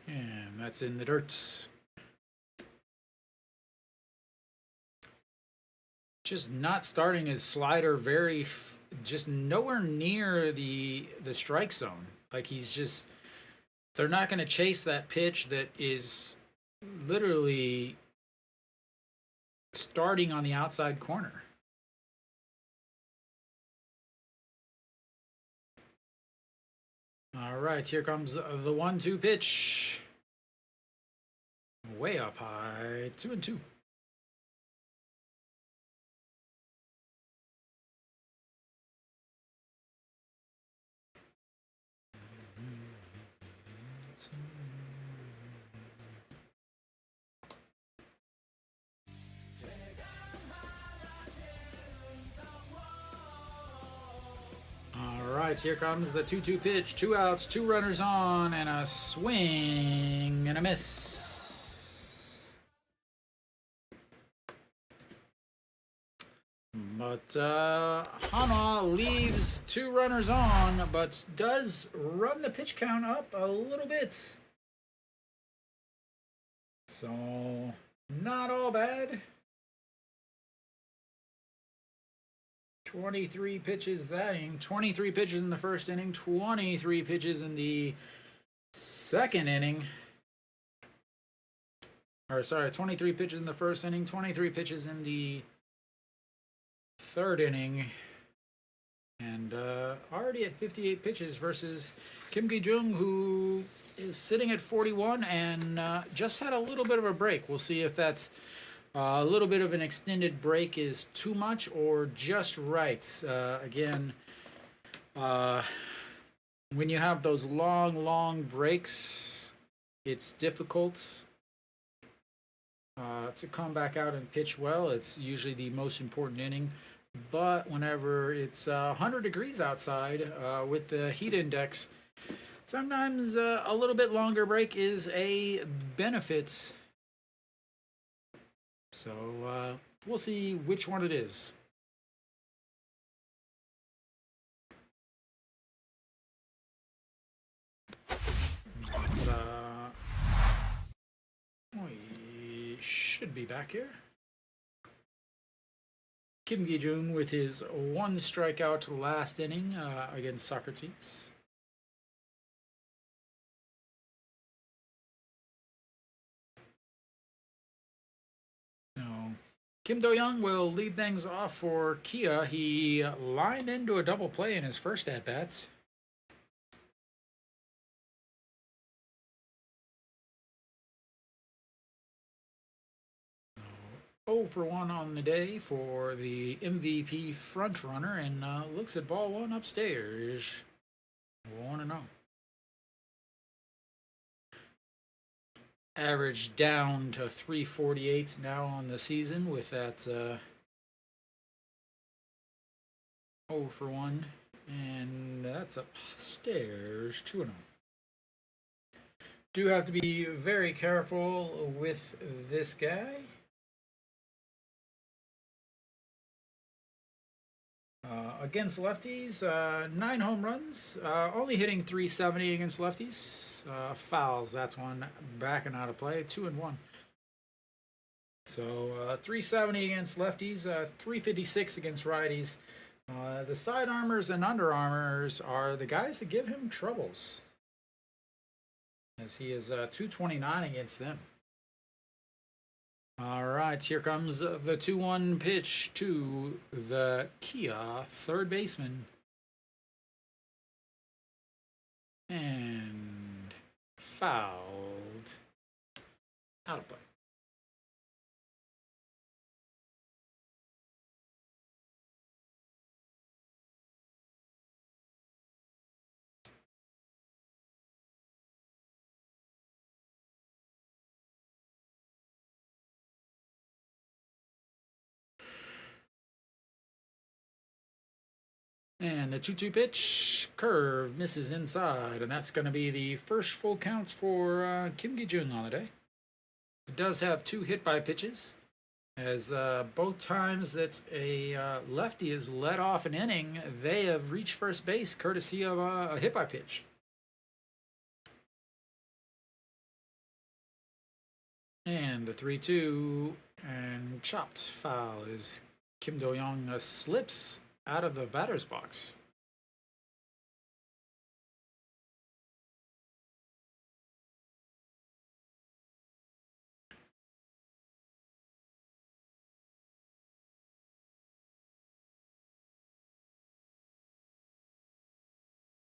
And that's in the dirt. Just not starting his slider just nowhere near the strike zone. Like they're not going to chase that pitch that is literally starting on the outside corner. All right, here comes the 1-2 pitch. Way up high, 2-2. Here comes the 2-2 pitch. 2 outs, 2 runners on, and a swing and a miss. But Hanwha leaves 2 runners on, but does run the pitch count up a little bit. So, not all bad. 23 pitches that inning, 23 pitches in the first inning, 23 pitches in the second inning. Or sorry, 23 pitches in the first inning, 23 pitches in the third inning. And already at 58 pitches versus Kim Ki-jung, who is sitting at 41 and just had a little bit of a break. We'll see if that's a little bit of an extended break is too much or just right. Again, when you have those long breaks, it's difficult to come back out and pitch well. It's usually the most important inning. But whenever it's 100 degrees outside with the heat index, sometimes a little bit longer break is a benefit. So we'll see which one it is. But, we should be back here. Kim Ki-jung with his 1 strikeout last inning against Socrates. Kim Do-young will lead things off for Kia. He lined into a double play in his first at-bats. Oh for 1 on the day for the MVP front runner, and looks at ball 1 upstairs. 1-0. Average down to 348 now on the season with that 0 for 1, and that's upstairs 2-0. Do have to be very careful with this guy. Against lefties, 9 home runs, only hitting .370 against lefties. Fouls, that's one backing out of play, 2-1. So .370 against lefties, .356 against righties. The side armors and under armors are the guys that give him troubles, as he is .229 against them. All right, here comes the 2-1 pitch to the Kia third baseman. And fouled. Out of play. And the 2-2 pitch, curve, misses inside, and that's going to be the first full count for Kim Gi-jung on the day. It does have 2 hit-by pitches, as both times that a lefty is led off an inning, they have reached first base courtesy of a hit-by pitch. And the 3-2 and chopped foul is Kim Do-young slips out of the batter's box.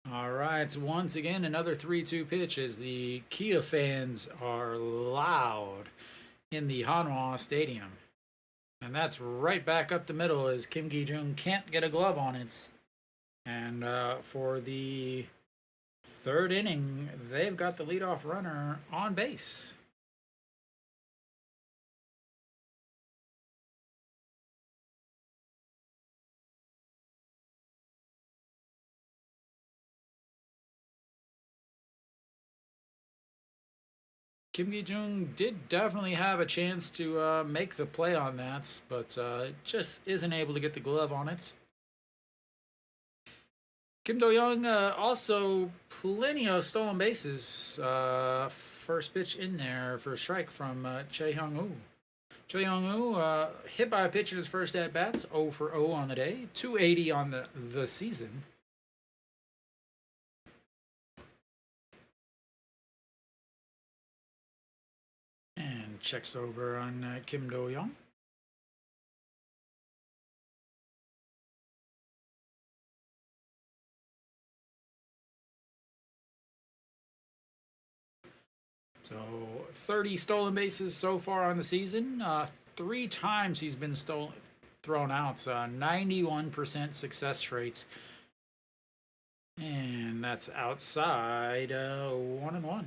All right, once again, another 3-2 pitch as the Kia fans are loud in the Hanwha Stadium. And that's right back up the middle as Kim Gi-jung can't get a glove on it. And for the third inning, they've got the leadoff runner on base. Kim Gi-jung did definitely have a chance to make the play on that, but just isn't able to get the glove on it. Kim Do-young also plenty of stolen bases. First pitch in there for a strike from Chae Hyung-woo. Chae Hyung-woo hit by a pitch in his first at-bats, 0 for 0 on the day, 280 on the season. Checks over on Kim Do-young. So 30 stolen bases so far on the season. 3 times he's been thrown out. 91% success rates. And that's outside 1-1.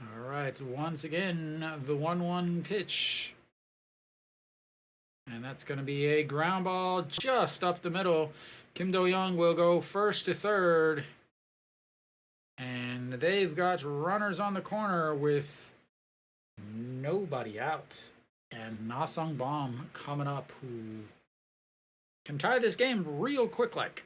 All right, once again, the 1-1 pitch. And that's going to be a ground ball just up the middle. Kim Do-young will go first to third. And they've got runners on the corner with nobody out. And Na Sung-bom coming up, who can tie this game real quick like.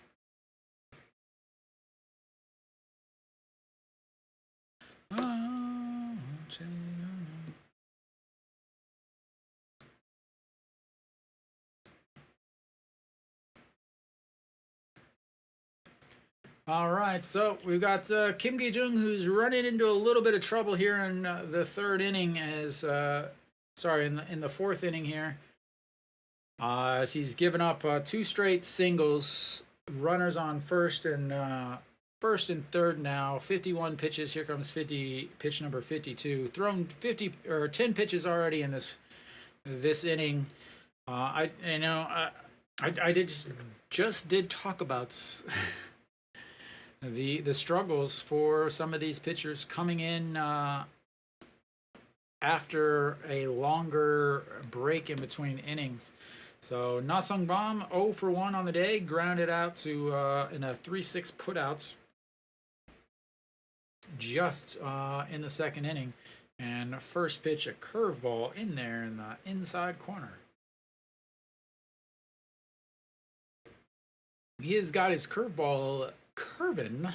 All right, so we've got Kim Gi-jung, who's running into a little bit of trouble here in the third inning, as in the fourth inning here, as he's given up 2 straight singles, runners on first and third now, 51 pitches. Here comes pitch number 52. Thrown 10 pitches already in this inning. I did talk about the struggles for some of these pitchers coming in after a longer break in between innings. So Na Sung-bom 0 for 1 on the day, grounded out to in a 3-6 putouts just in the second inning. And first pitch, a curveball in there in the inside corner. He has got his curveball curving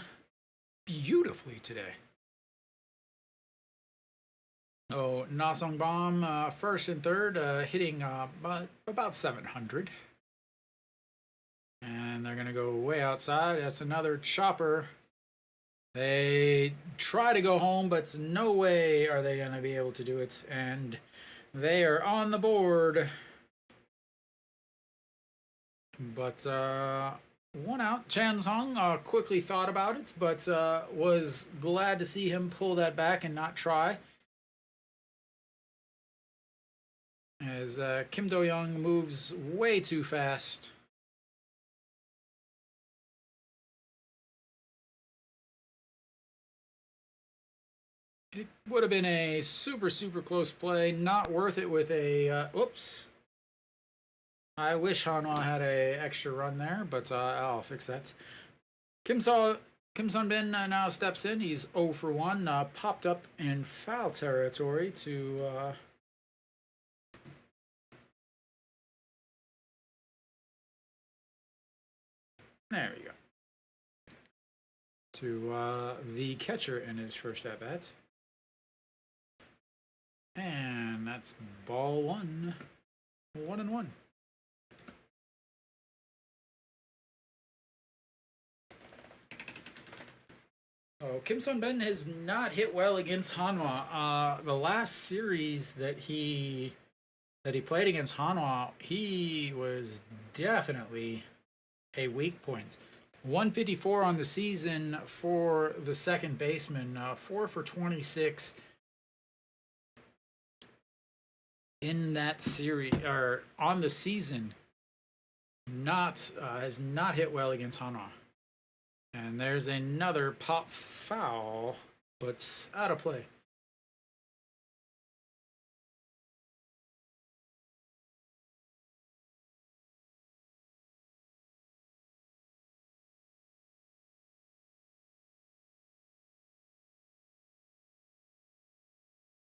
beautifully today. Oh, Na Sung-bom first and third, hitting about 700. going to go way outside. That's another chopper. They try to go home, but no way are they going to be able to do it. And they are on the board. But one out. Chan Sung quickly thought about it, but was glad to see him pull that back and not try. As Kim Do-young moves way too fast. It would have been a super close play. Not worth it with a... oops. I wish Hanwha had a extra run there, but I'll fix that. Kim Sun-bin now steps in. He's 0 for 1. Popped up in foul territory to... there we go. To the catcher in his first at-bat. And that's ball 1. 1-1. Oh, Kim Sun-bin has not hit well against Hanwha. The last series that he played against Hanwha, he was definitely a weak point. 154 on the season for the second baseman. 4 for 26 in that series, or on the season. Has not hit well against Hanwha. And there's another pop foul, but out of play.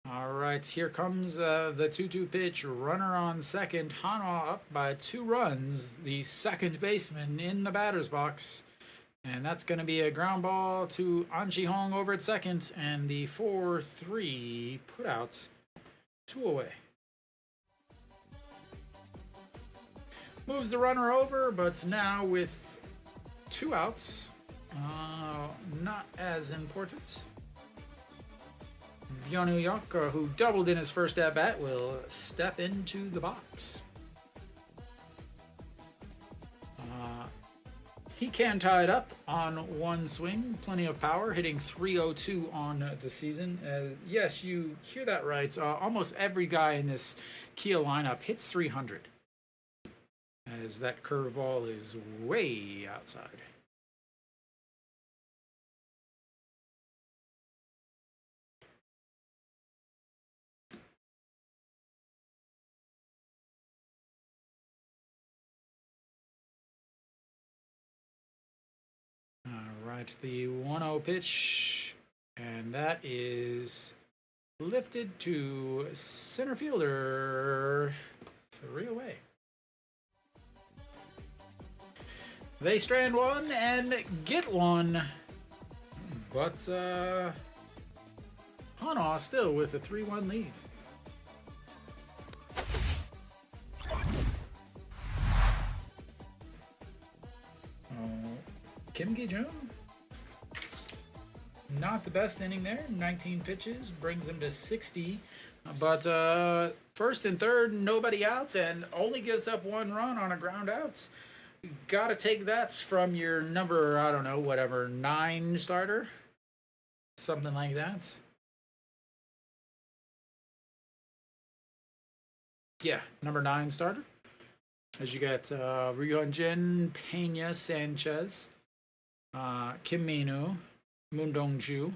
All right, here comes the 2-2 pitch. Runner on second. Hanwha up by 2 runs. The second baseman in the batter's box. And that's going to be a ground ball to An Chi-hong over at second. And the 4-3 putouts, 2 away. Moves the runner over, but now with 2 outs. Not as important. Byung Hyuk, who doubled in his first at-bat, will step into the box. He can tie it up on 1 swing. Plenty of power, hitting .302 on the season. Yes, you hear that right. Almost every guy in this Kia lineup hits 300. As that curveball is way outside. Right, the 1-0 pitch, and that is lifted to center fielder, 3 away. They strand 1 and get 1, but Hanwha still with a 3-1 lead. Kim Gi-jun, not the best inning there. 19 pitches brings him to 60, but first and third, nobody out, and only gives up 1 run on a ground out. Got to take that from your number, I don't know, whatever, 9 starter, something like that. Yeah, number 9 starter. As you got Ryunjin, Pena, Sanchez, Kim Min-woo, Moon Dong-ju,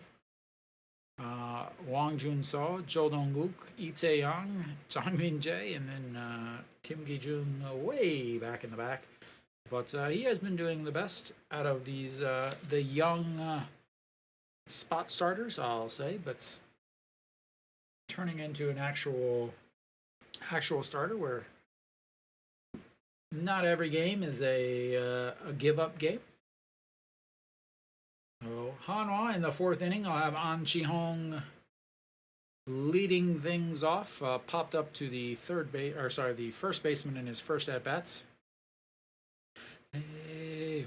Wang Jun-so, Jo Dong-guk, Lee Tae-young, Jang Min-jae, and then Kim Gi-jun way back in the back. But he has been doing the best out of these the young spot starters, I'll say, but turning into an actual starter where not every game is a give-up game. So Hanwha in the 4th inning, I'll have An Chi-hong leading things off. Popped up to the the first baseman in his first at bats. Hey,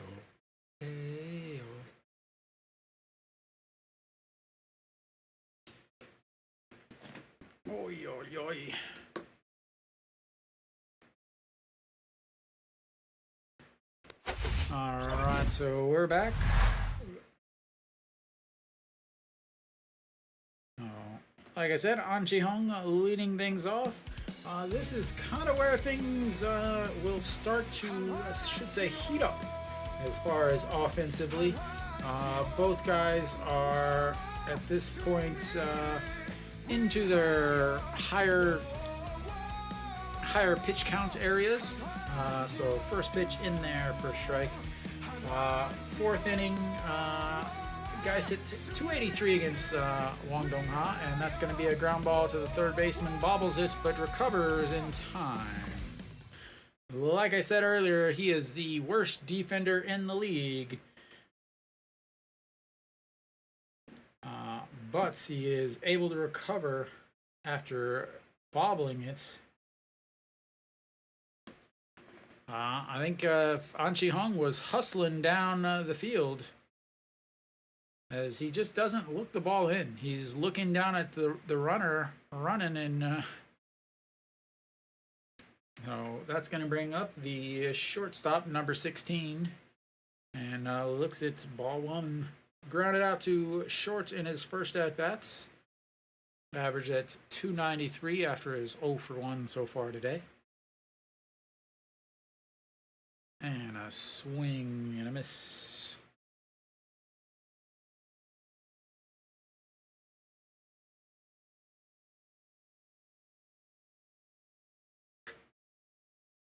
Oi, oi, oi. All right, so we're back. Like I said, An Ji-hung leading things off. This is kind of where things will start to, I should say, heat up as far as offensively. Both guys are at this point into their higher pitch count areas. So first pitch in there for a strike. Fourth inning, guys hit 283 against Wang Dong-ha, and that's going to be a ground ball to the third baseman. Bobbles it, but recovers in time. Like I said earlier, he is the worst defender in the league. But he is able to recover after bobbling it. I think An Ji-hung was hustling down the field, as he just doesn't look the ball in. He's looking down at the runner running, and so that's going to bring up the shortstop, number 16, and looks it's ball one. Grounded out to short in his first at-bats. Average at 293 after his 0 for 1 so far today. And a swing and a miss.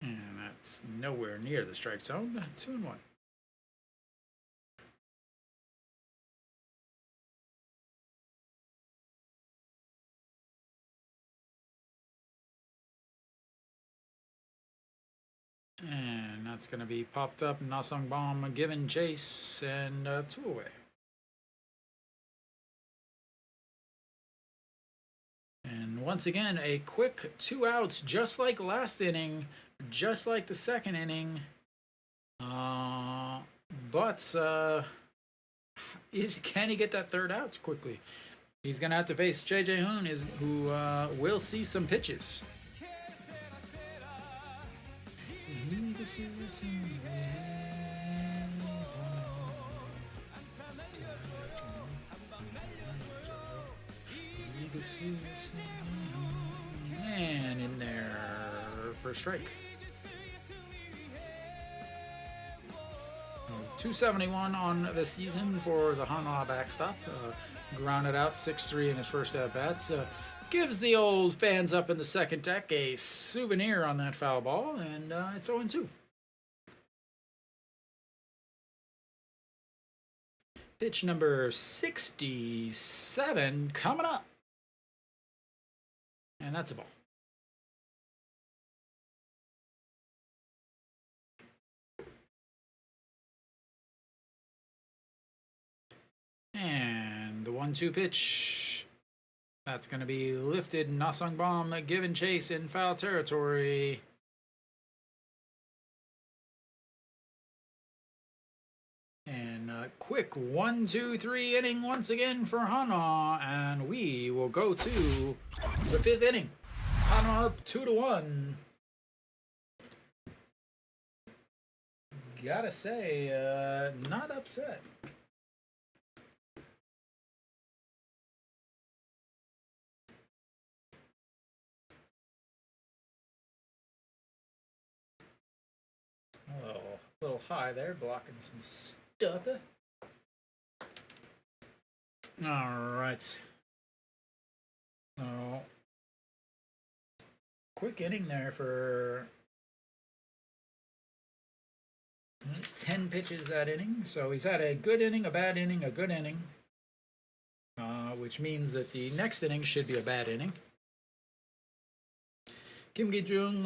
And that's nowhere near the strike zone. 2-1. And that's going to be popped up. Na-sung Bam given chase, and 2 away. And once again, a quick 2 outs, just like last inning, just like the second inning. But can he get that third out quickly? He's going to have to face Daejeon, who will see some pitches. And in there for a strike. 271 on the season for the Hanwha backstop. Grounded out 6-3 in his first at-bats. Gives the old fans up in the second deck a souvenir on that foul ball, and it's 0-2. Pitch number 67 coming up. And that's a ball. And the 1-2 pitch. That's going to be lifted. Na-sung Bam given chase in foul territory. And a quick 1-2-3 inning once again for Hanwha, and we will go to the 5th inning. Hanwha up 2-1. Gotta say, not upset. A little high there, blocking some stuff. All right. Oh, quick inning there for 10 pitches that inning. So he's had a good inning, a bad inning, a good inning, which means that the next inning should be a bad inning. Kim Gi-jung,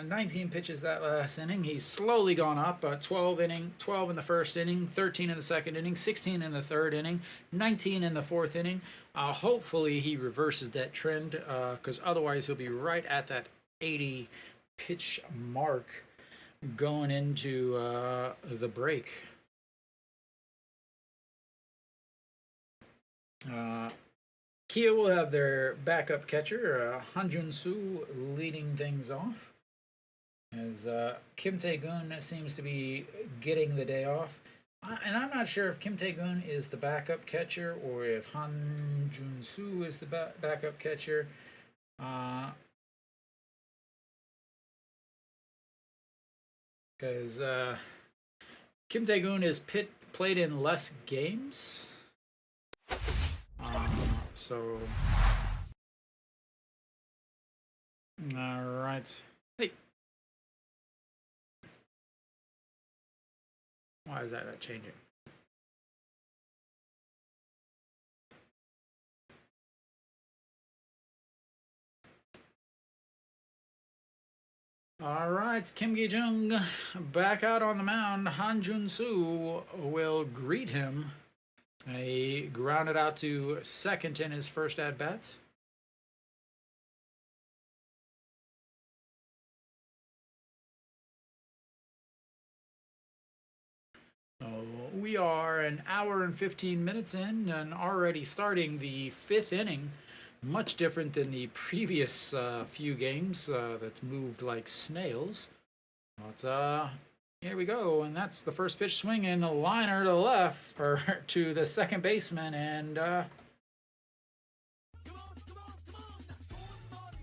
19 pitches that last inning. He's slowly gone up. 12 in the first inning, 13 in the second inning, 16 in the third inning, 19 in the fourth inning. Hopefully he reverses that trend, because otherwise he'll be right at that 80 pitch mark going into the break. Kia will have their backup catcher, Han Soo, leading things off. As Kim Tae-gun seems to be getting the day off. And I'm not sure if Kim Tae-gun is the backup catcher or if Han Soo is the backup catcher. Because Kim Tae-gun is played in less games. So... Alright. Hey! Why is that not changing? All right, Kim Gi-jung back out on the mound. Han Soo will greet him. He grounded out to second in his first at-bats. We are an hour and 15 minutes in and already starting the fifth inning. Much different than the previous few games that moved like snails. But here we go, and that's the first pitch swinging, a liner to the left, or to the second baseman, and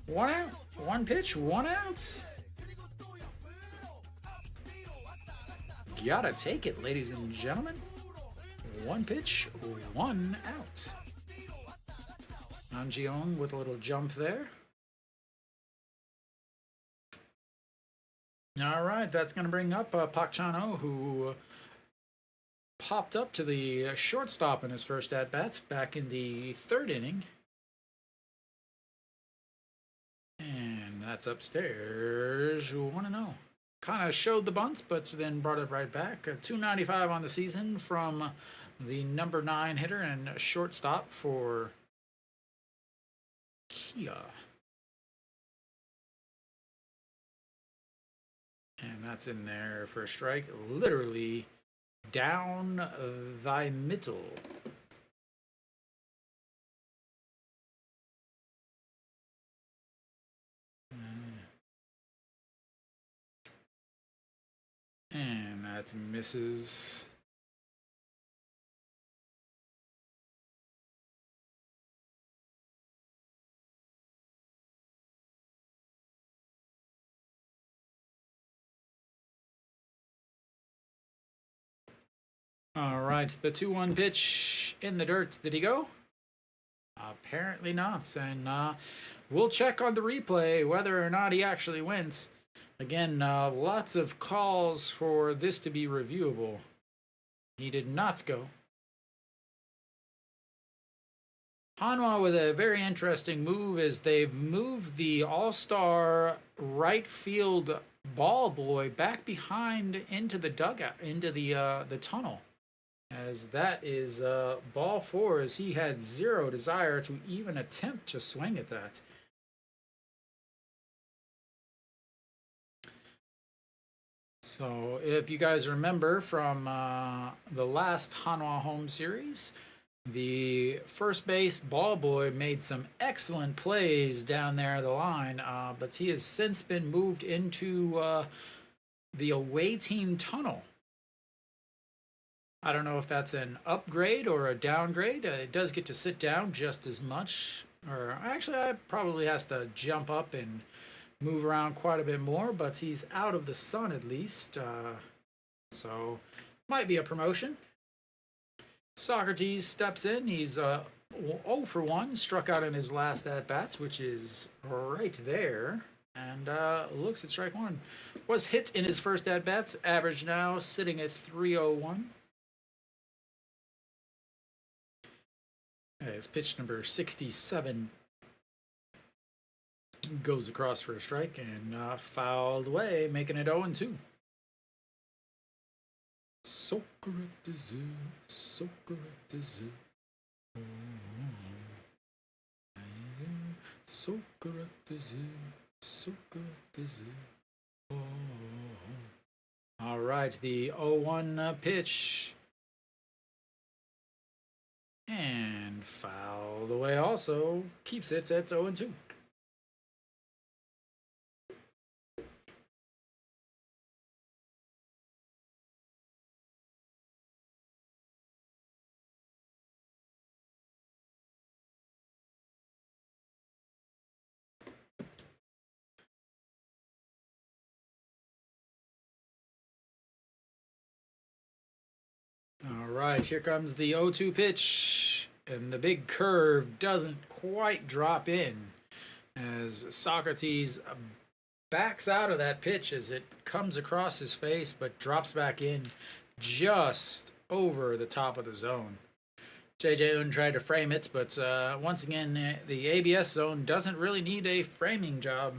one out. One pitch, one out. Gotta take it, ladies and gentlemen. One pitch, one out. Daejeon with a little jump there. All right, that's going to bring up Park Chan-ho, who popped up to the shortstop in his first at-bats back in the third inning. And that's upstairs, 1-0. Kind of showed the bunts, but then brought it right back. .295 on the season from the number 9 hitter and shortstop for Kia. And that's in there for a strike. Literally down thy middle. And that misses. All right, the 2-1 pitch in the dirt. Did he go? Apparently not. And we'll check on the replay whether or not he actually went. Again, lots of calls for this to be reviewable. He did not go. Hanwha with a very interesting move is they've moved the all-star right field ball boy back behind into the dugout, into the tunnel. As that is ball 4, as he had zero desire to even attempt to swing at that. So if you guys remember from the last Hanwha home series, the first base ball boy made some excellent plays down there the line, but he has since been moved into the away team tunnel. I don't know if that's an upgrade or a downgrade. It does get to sit down just as much, or actually I probably has to jump up and move around quite a bit more, but he's out of the sun at least, so might be a promotion. Socrates steps in. He's 0 for 1, struck out in his last at-bats, which is right there, and looks at strike 1. Was hit in his first at-bats, average now sitting at 301. It's pitch number 67. Goes across for a strike and fouled away, making it 0-2. Socrates, Socrates, Socrates, Socrates. All right, the 0-1 pitch. And fouled away also. Keeps it at 0-2. All right, here comes the 0-2 pitch, and the big curve doesn't quite drop in as Socrates backs out of that pitch as it comes across his face but drops back in just over the top of the zone. Daejeon tried to frame it, but once again, the ABS zone doesn't really need a framing job.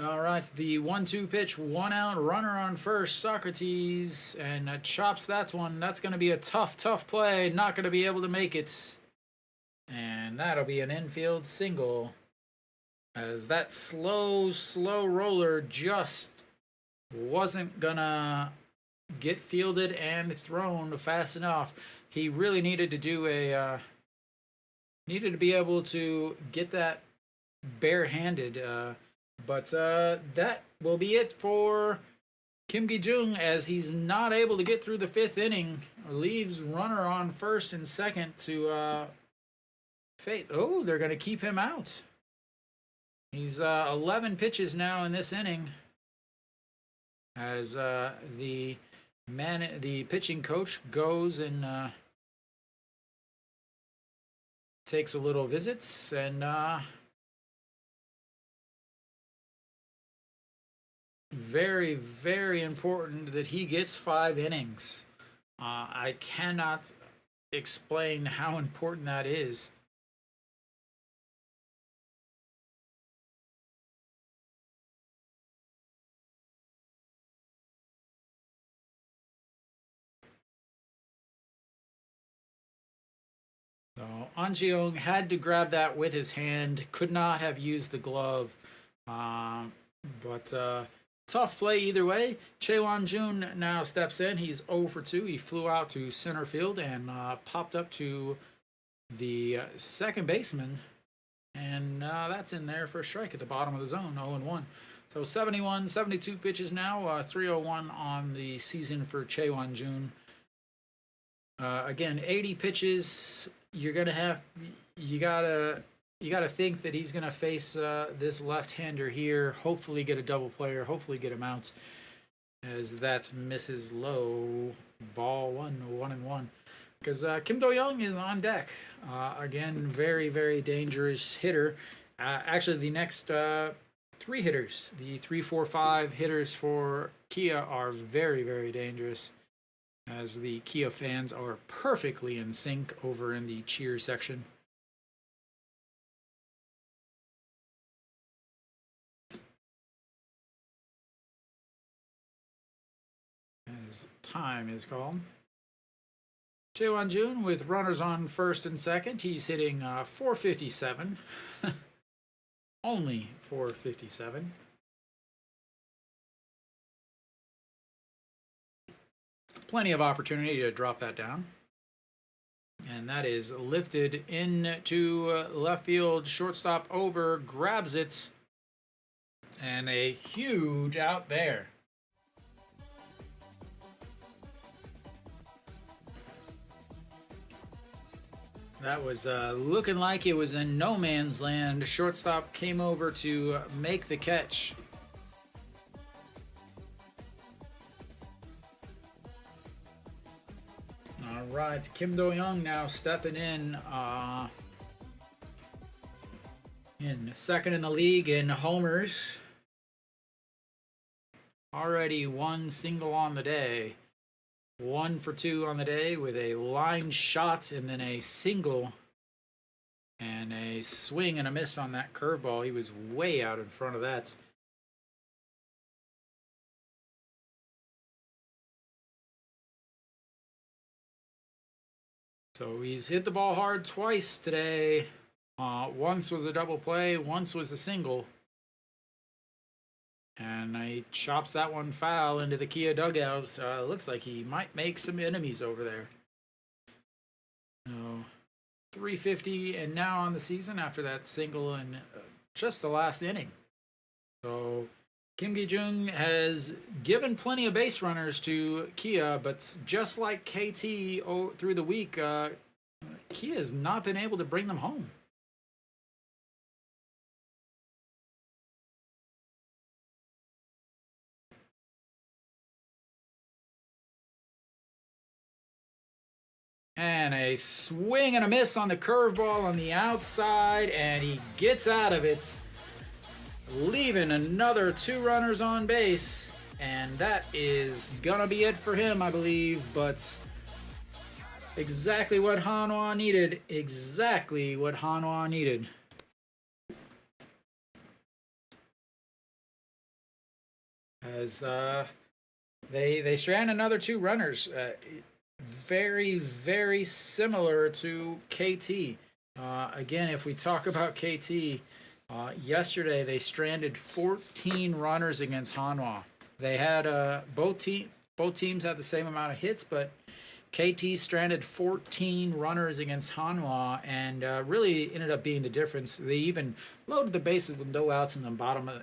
All right, the 1-2 pitch, 1 out, runner on first, Socrates, and chops that one. That's going to be a tough play. Not going to be able to make it. And that'll be an infield single. As that slow roller just wasn't going to get fielded and thrown fast enough. He really needed to do a, needed to be able to get that barehanded, but that will be it for Kim Gi-jung as he's not able to get through the 5th inning. Leaves runner on first and second to fate. Oh, they're going to keep him out. He's 11 pitches now in this inning as the pitching coach goes and takes a little visits and very important that he gets 5 innings. I cannot explain how important that is. So An Ji-young had to grab that with his hand, could not have used the glove, but tough play either way. Chae-won-jun now steps in. He's 0 for 2. He flew out to center field and popped up to the second baseman, and that's in there for a strike at the bottom of the zone, 0-1. So 72 pitches now, 301 on the season for Chae-won-jun. Again, 80 pitches. You're gonna have, you gotta think that he's gonna face this left-hander here. Hopefully get a double player. Hopefully get him out, as that's misses low. Ball 1-1. Because Kim Do-young is on deck. Again, very dangerous hitter. Actually, the next 3 hitters, the 3, 4, 5 hitters for Kia are very dangerous, as the Kia fans are perfectly in sync over in the cheer section. As time is called. Chae-won-jun with runners on first and second. He's hitting 457. Only 457. Plenty of opportunity to drop that down. And that is lifted into left field. Shortstop over, grabs it. And a huge out there. That was looking like it was in no man's land. Shortstop came over to make the catch. All right, Kim Do-young now stepping in second in the league in homers. Already 1 single on the day. 1 for 2 on the day with a line shot and then a single and a swing and a miss on that curveball. He was way out in front of that. So he's hit the ball hard twice today. Once was a double play, once was a single. And he chops that one foul into the Kia dugout. Looks like he might make some enemies over there. 350 and now on the season after that single in just the last inning. So Kim Gi-jung has given plenty of base runners to Kia, but just like KT through the week, Kia has not been able to bring them home. And a swing and a miss on the curveball on the outside, and he gets out of it, leaving another 2 runners on base. And that is gonna be it for him, I believe, but exactly what Hanwha needed. Exactly what Hanwha needed. As they strand another 2 runners. Very, very similar to KT. Again, if we talk about KT, yesterday they stranded 14 runners against Hanwha. They had both teams had the same amount of hits, but KT stranded 14 runners against Hanwha, and really ended up being the difference. They even loaded the bases with no outs in the bottom of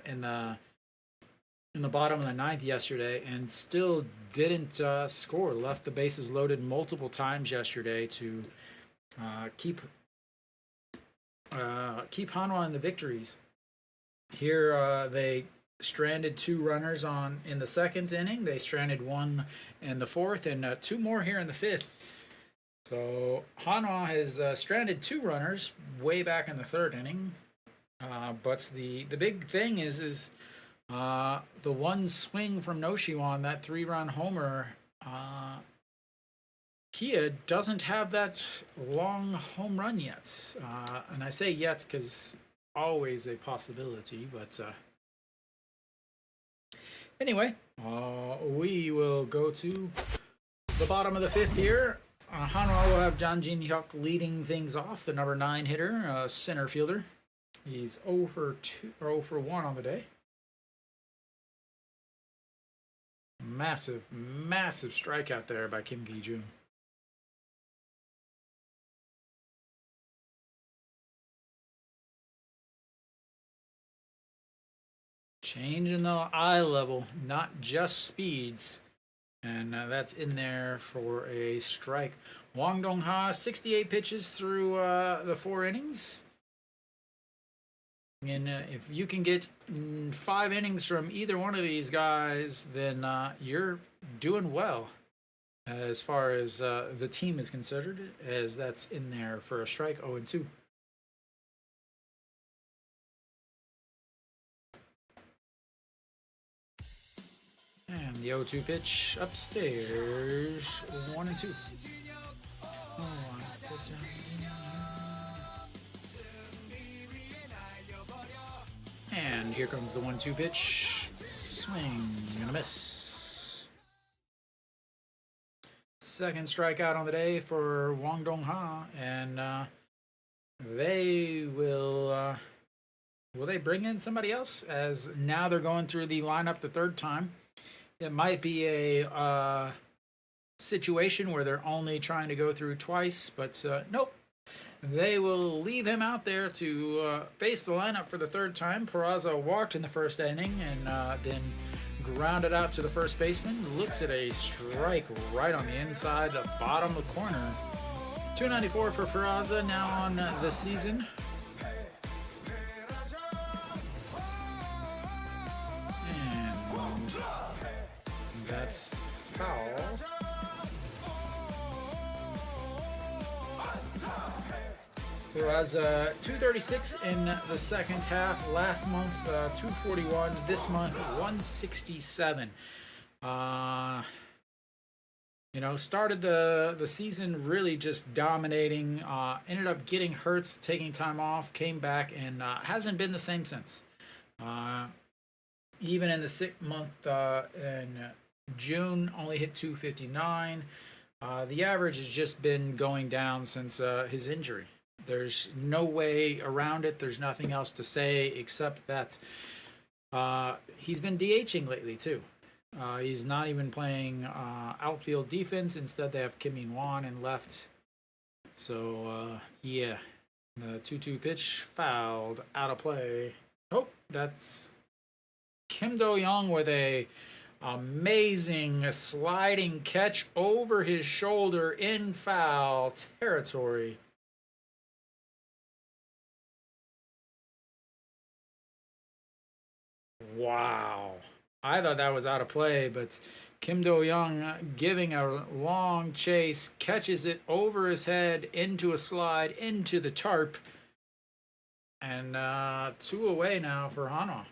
the ninth yesterday, and still didn't score. Left the bases loaded multiple times yesterday to keep Hanwha in the victories. Here they stranded 2 runners in the 2nd inning. They stranded 1 in the 4th, and 2 more here in the 5th. So Hanwha has stranded 2 runners way back in the 3rd inning. But the big thing is the one swing from Noshiwan, that 3-run homer. Kia doesn't have that long home run yet. And I say yet because always a possibility. But anyway, we will go to the bottom of the 5th here. Hanwha will have Jang Jin-hyuk leading things off, the number 9 hitter, center fielder. He's 0 for 1 on the day. Massive, massive strikeout there by Kim Gi-jung. Changing the eye level, not just speeds. And that's in there for a strike. Wang Dong-ha, 68 pitches through the 4 innings. And if you can get 5 innings from either one of these guys, then you're doing well as far as the team is considered, as that's in there for a strike. 0-2. And the 0-2 pitch upstairs. 1-2. And here comes the 1-2 pitch. Swing and a miss. 2nd strikeout on the day for Wang Dong-ha, and they will they bring in somebody else? As now they're going through the lineup the 3rd time. It might be a situation where they're only trying to go through twice, but nope. They will leave him out there to face the lineup for the 3rd time. Peraza walked in the 1st inning and then grounded out to the first baseman. Looks at a strike right on the inside, the bottom of the corner. 294 for Peraza now on the season. And that's foul. There was 236 in the 2nd half. Last month, 241. This month, 167. Started the season really just dominating. Ended up getting hurt, taking time off, came back, and hasn't been the same since. Even in the 6th month in June, only hit 259. The average has just been going down since his injury. There's no way around it. There's nothing else to say except that he's been DHing lately too. He's not even playing outfield defense. Instead, they have Kim Min-won in left So, yeah, the 2-2 pitch fouled, out of play. Oh, that's Kim Do-young with a amazing sliding catch over his shoulder in foul territory. Wow. I thought that was out of play, but Kim Do-young giving a long chase, catches it over his head into a slide into the tarp. And 2 away now for Hanwha.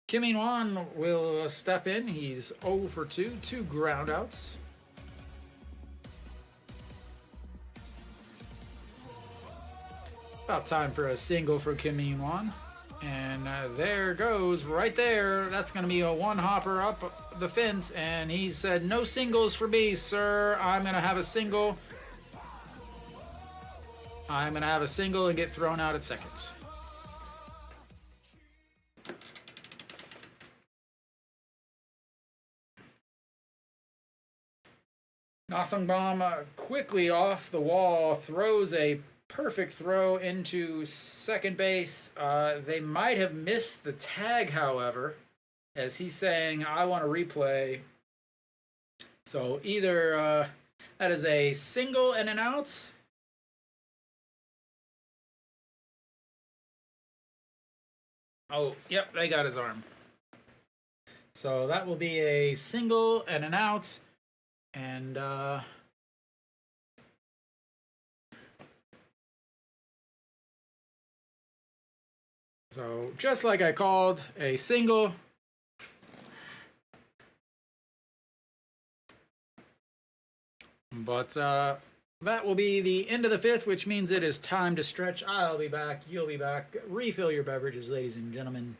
Kim In-won will step in. He's 0 for 2, 2 groundouts. About time for a single for Kim In-won. And there goes, right there. That's going to be a one-hopper up the fence. And he said, no singles for me, sir. I'm going to have a single. I'm going to have a single and get thrown out at seconds. Nasongbom quickly off the wall, throws a perfect throw into second base. They might have missed the tag, however, as he's saying, I want to replay. So either that is a single and an out. Oh, yep, they got his arm. So that will be a single and an out. And so just like I called, a single. But that will be the end of the 5th, which means it is time to stretch. I'll be back. You'll be back. Refill your beverages, ladies and gentlemen.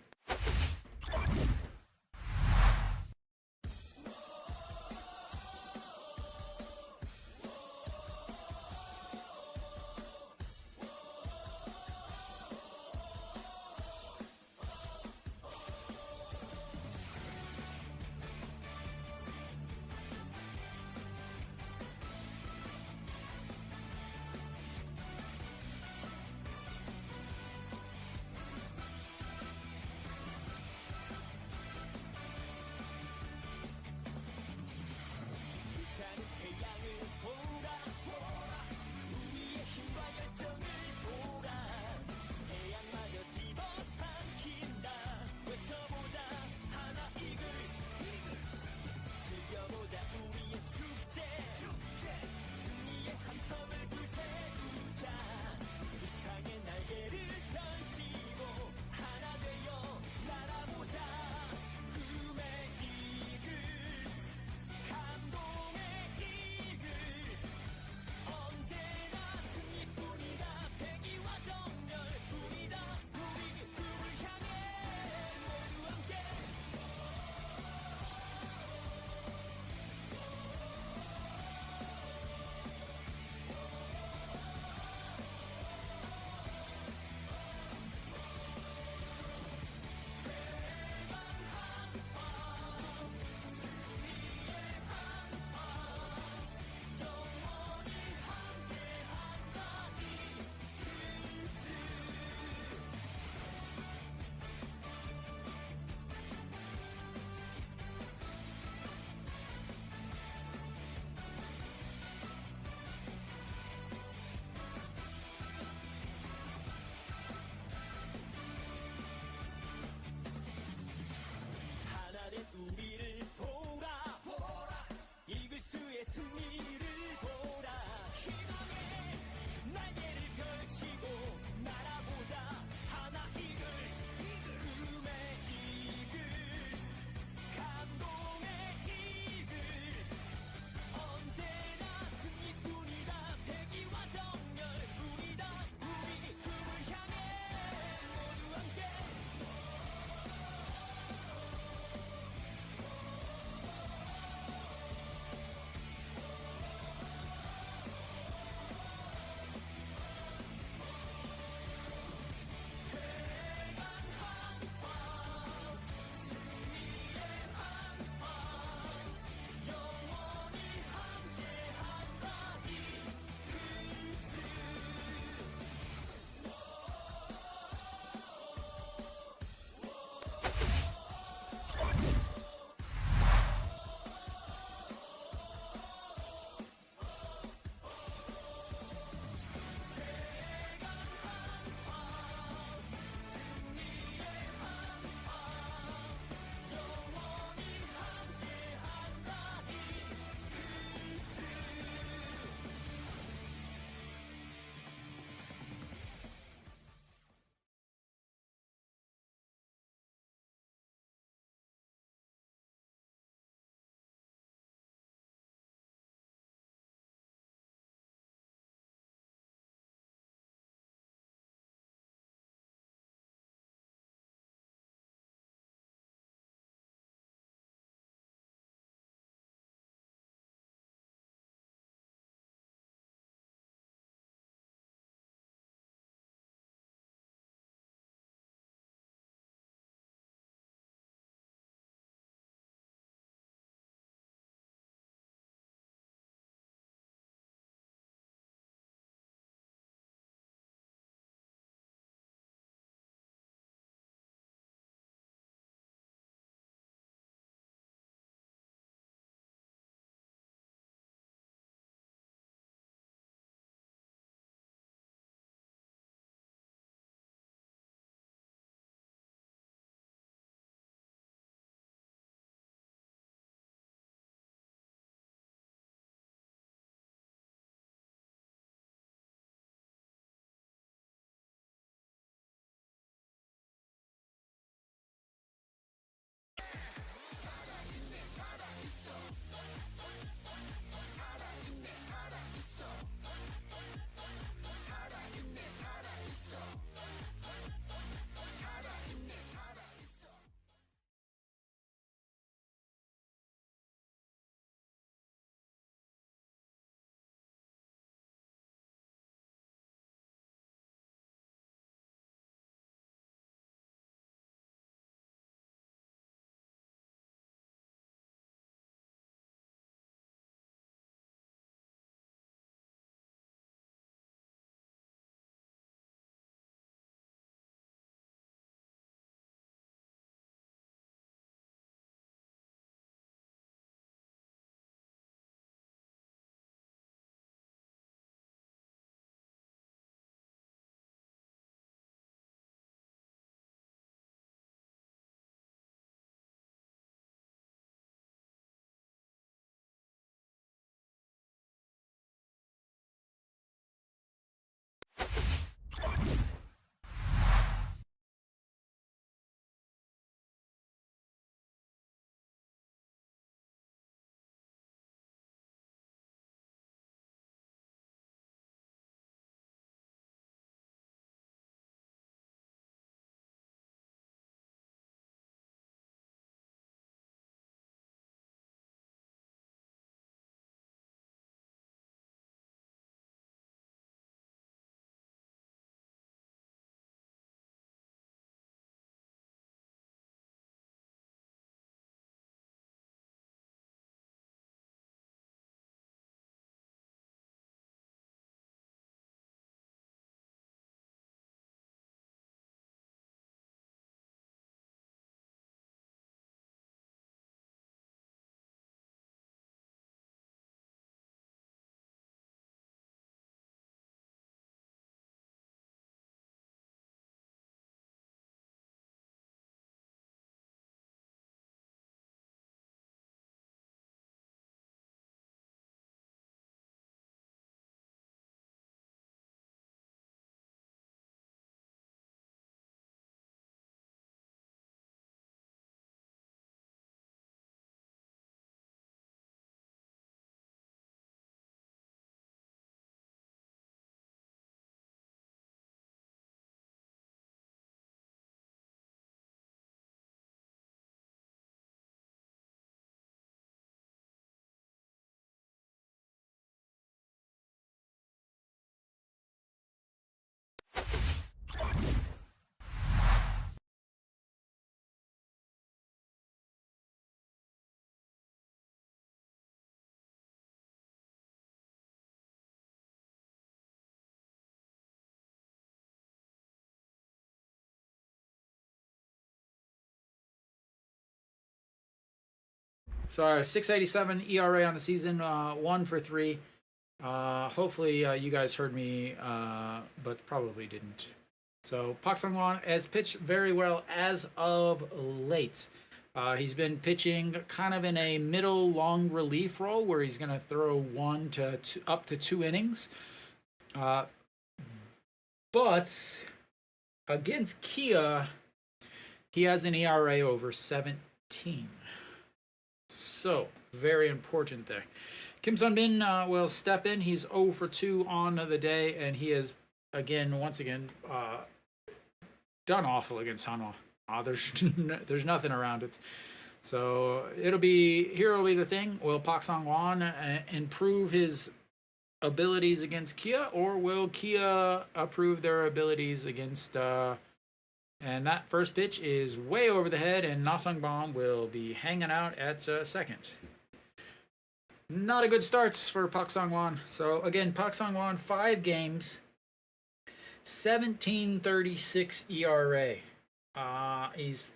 Sorry, 6.87 ERA on the season, 1 for 3. Hopefully you guys heard me, but probably didn't. So Park Sang-won has pitched very well as of late. He's been pitching kind of in a middle long relief role where he's going to throw 1 to 2, up to 2 innings. But against Kia, he has an ERA over 17. So, very important there. Kim Sun-bin will step in. He's 0 for 2 on the day, and he has, once again, done awful against Hanwha. There's nothing around it. So, here will be the thing. Will Park Sang-won improve his abilities against Kia, or will Kia improve their abilities against... and that first pitch is way over the head, and Na Sung-bom will be hanging out at second. Not a good start for Park Sang-won. So again, Park Sang-won, 5 games, 17.36 ERA. He's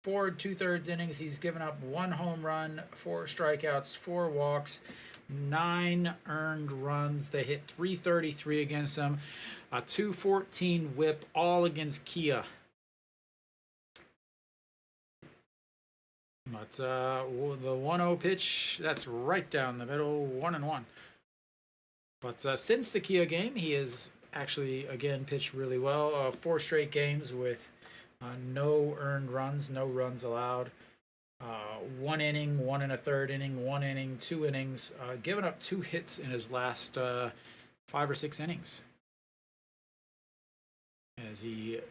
4 2/3 innings. He's given up 1 home run, 4 strikeouts, 4 walks, 9 earned runs. They hit .333 against him, a .214 whip, all against Kia. But the 1-0 pitch, that's right down the middle, 1-1. But since the Kia game, he has actually, again, pitched really well. 4 straight games with no earned runs, no runs allowed. 1 inning, 1 1/3 inning, 1 inning, 2 innings. Given up 2 hits in his last 5 or 6 innings. As he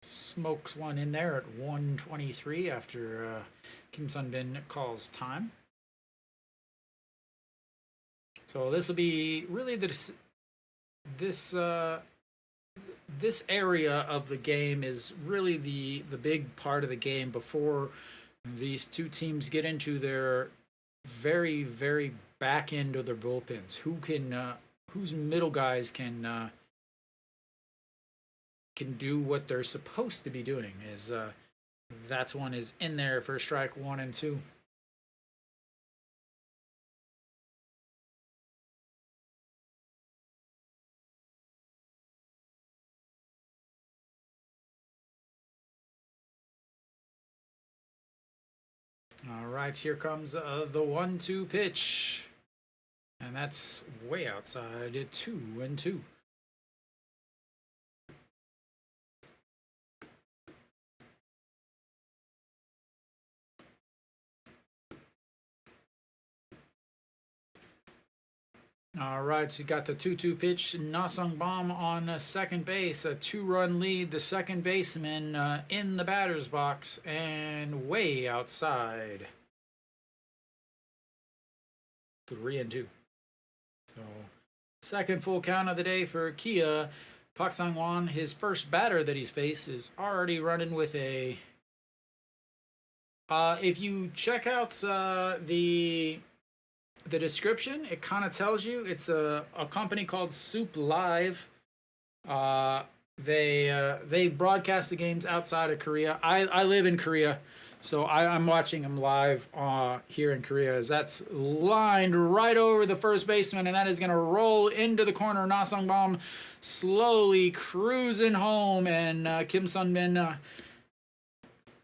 smokes one in there at 1:23 after Kim Sun-bin calls time. So this will be really this area of the game is really the big part of the game before these two teams get into their very, very back end of their bullpens. Whose middle guys can do what they're supposed to be doing. Is that's one is in there for strike 1 and 2. All right, here comes the 1-2 pitch, and that's way outside. 2-2. All right, so you got the 2-2 pitch. Na Sung-bom on second base, a 2-run lead. The second baseman in the batter's box and way outside. 3-2. So, second full count of the day for Kia. Park Sang-won, his first batter that he's faced, is already running with a... if you check out the description, it kind of tells you it's a company called SOOP Live. They broadcast the games outside of Korea. I live in Korea, so I'm watching them live here in Korea. As that's lined right over the first baseman, and that is going to roll into the corner. Na Sung-bom slowly cruising home, and Kim Sun-bin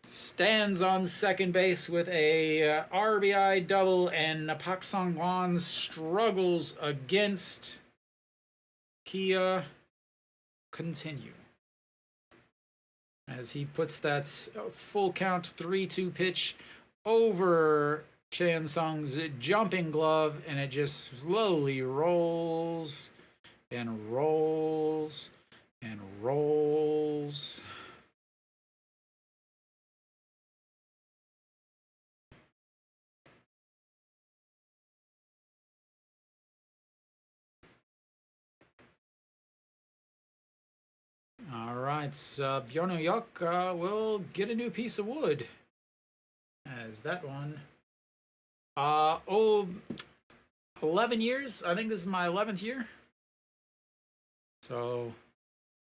stands on second base with a RBI double, and Park Sang-won struggles against Kia continue as he puts that full count 3-2 pitch over Chan Sung's jumping glove, and it just slowly rolls and rolls and rolls. All right, Byeonho-yeok will get a new piece of wood. As that one, 11 years. I think this is my 11th year. So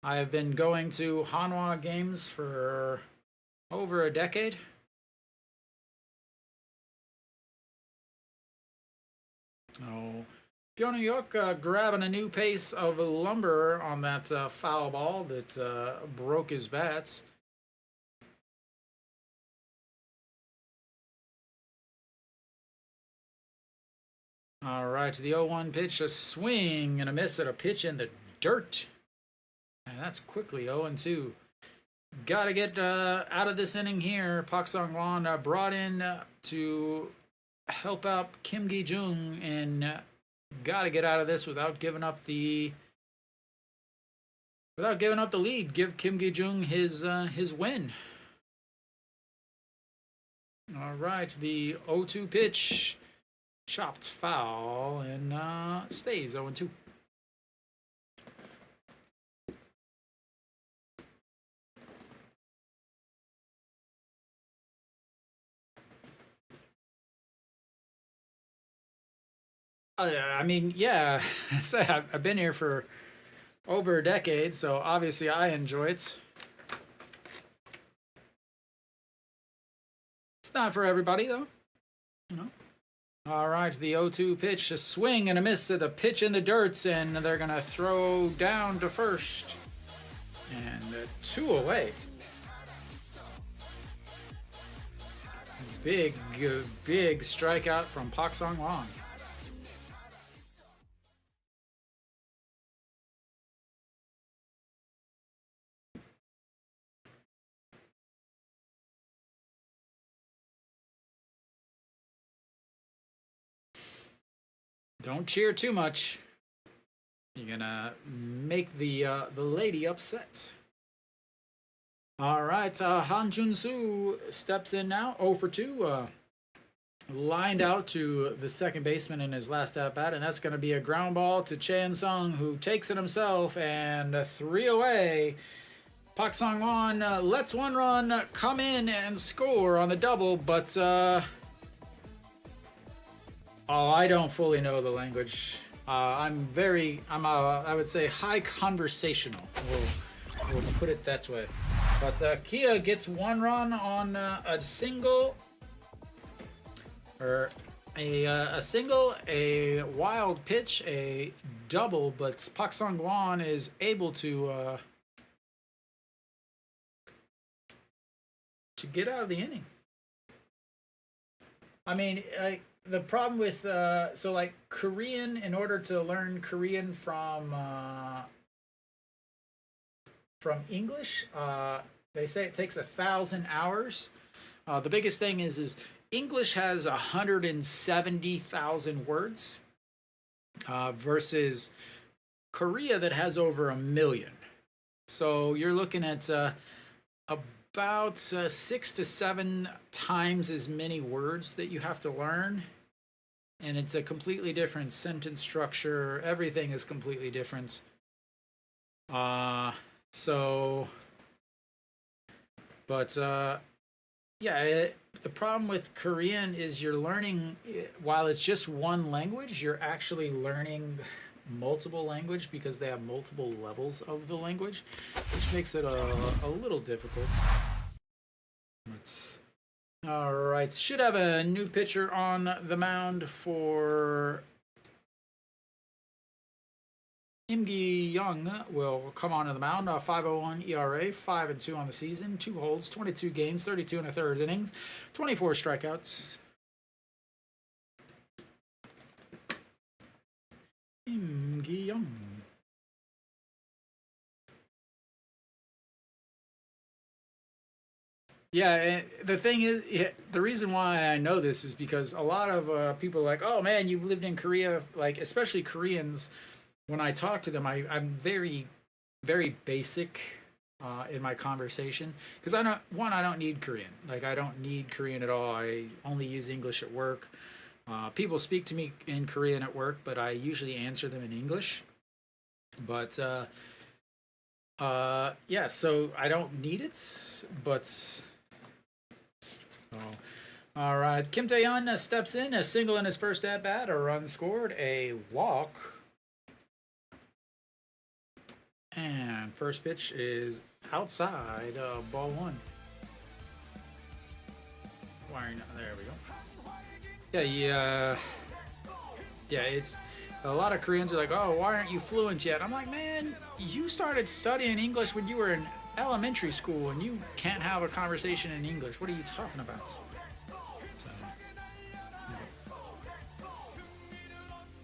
I have been going to Hanwha games for over a decade. Oh, Pyongyuk grabbing a new pace of lumber on that foul ball that broke his bats. All right, the 0-1 pitch, a swing and a miss at a pitch in the dirt. And that's quickly 0-2. Got to get out of this inning here. Pak Song-won brought in to help out Kim Gi-jung, and got to get out of this without giving up the lead. Give Kim Gi-jung his win. All right, the 0-2 pitch, chopped foul, and stays 0-2. I mean, yeah, I've been here for over a decade, so obviously I enjoy it. It's not for everybody, though. You know. All right, the 0-2 pitch, a swing and a miss at the pitch in the dirt, and they're going to throw down to first. And 2 away. Big strikeout from Pak Song-won. Don't cheer too much. You're gonna make the lady upset. All right, Han Jun-soo steps in now, 0 for 2. Lined out to the second baseman in his last at bat, and that's going to be a ground ball to Chan Sung, who takes it himself, and 3 away. Pak Song-won lets 1 run come in and score on the double, but I don't fully know the language. I would say high conversational. We'll put it that way. But Kia gets 1 run on a single, or a single, a wild pitch, a double. But Pak Song-won is able to get out of the inning. I mean, the problem with so like Korean, in order to learn Korean from English, they say it takes 1,000 hours. The biggest thing is English has 170,000 words versus Korea that has over 1 million. So you're looking at about 6 to 7 times as many words that you have to learn. And it's a completely different sentence structure. Everything is completely different. Yeah, the problem with Korean is you're learning, while it's just one language, you're actually learning multiple language because they have multiple levels of the language, which makes it a little difficult. All right, should have a new pitcher on the mound for Im Gi-young. Will come onto the mound. 5.01 ERA, 5-2 on the season, 2 holds, 22 games, 32 1/3 innings, 24 strikeouts. Im Gi-young. Yeah, the thing is, the reason why I know this is because a lot of people are like, oh man, you've lived in Korea, like especially Koreans. When I talk to them, I'm very, very basic in my conversation because I don't need Korean. Like I don't need Korean at all. I only use English at work. People speak to me in Korean at work, but I usually answer them in English. But yeah, so I don't need it, but. Oh. All right, Kim Daejeon steps in, a single in his first at bat, a run scored, a walk, and first pitch is outside, ball 1. Why not? There we go. Yeah, Yeah, it's a lot of Koreans are like, oh, why aren't you fluent yet? I'm like, man, you started studying English when you were in elementary school and you can't have a conversation in English. What are you talking about?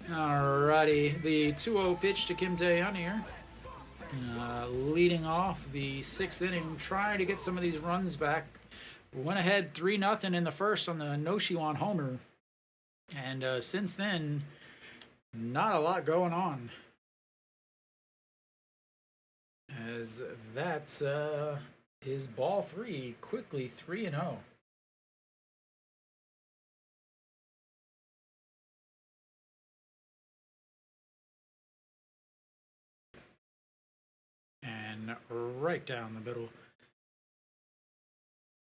Alrighty, the 2-0 pitch to Kim Daejeon here. Leading off the 6th inning, trying to get some of these runs back. Went ahead 3-0 in the first on the Noshiwan homer. And since then, not a lot going on. As that is ball 3, quickly 3-0. And right down the middle.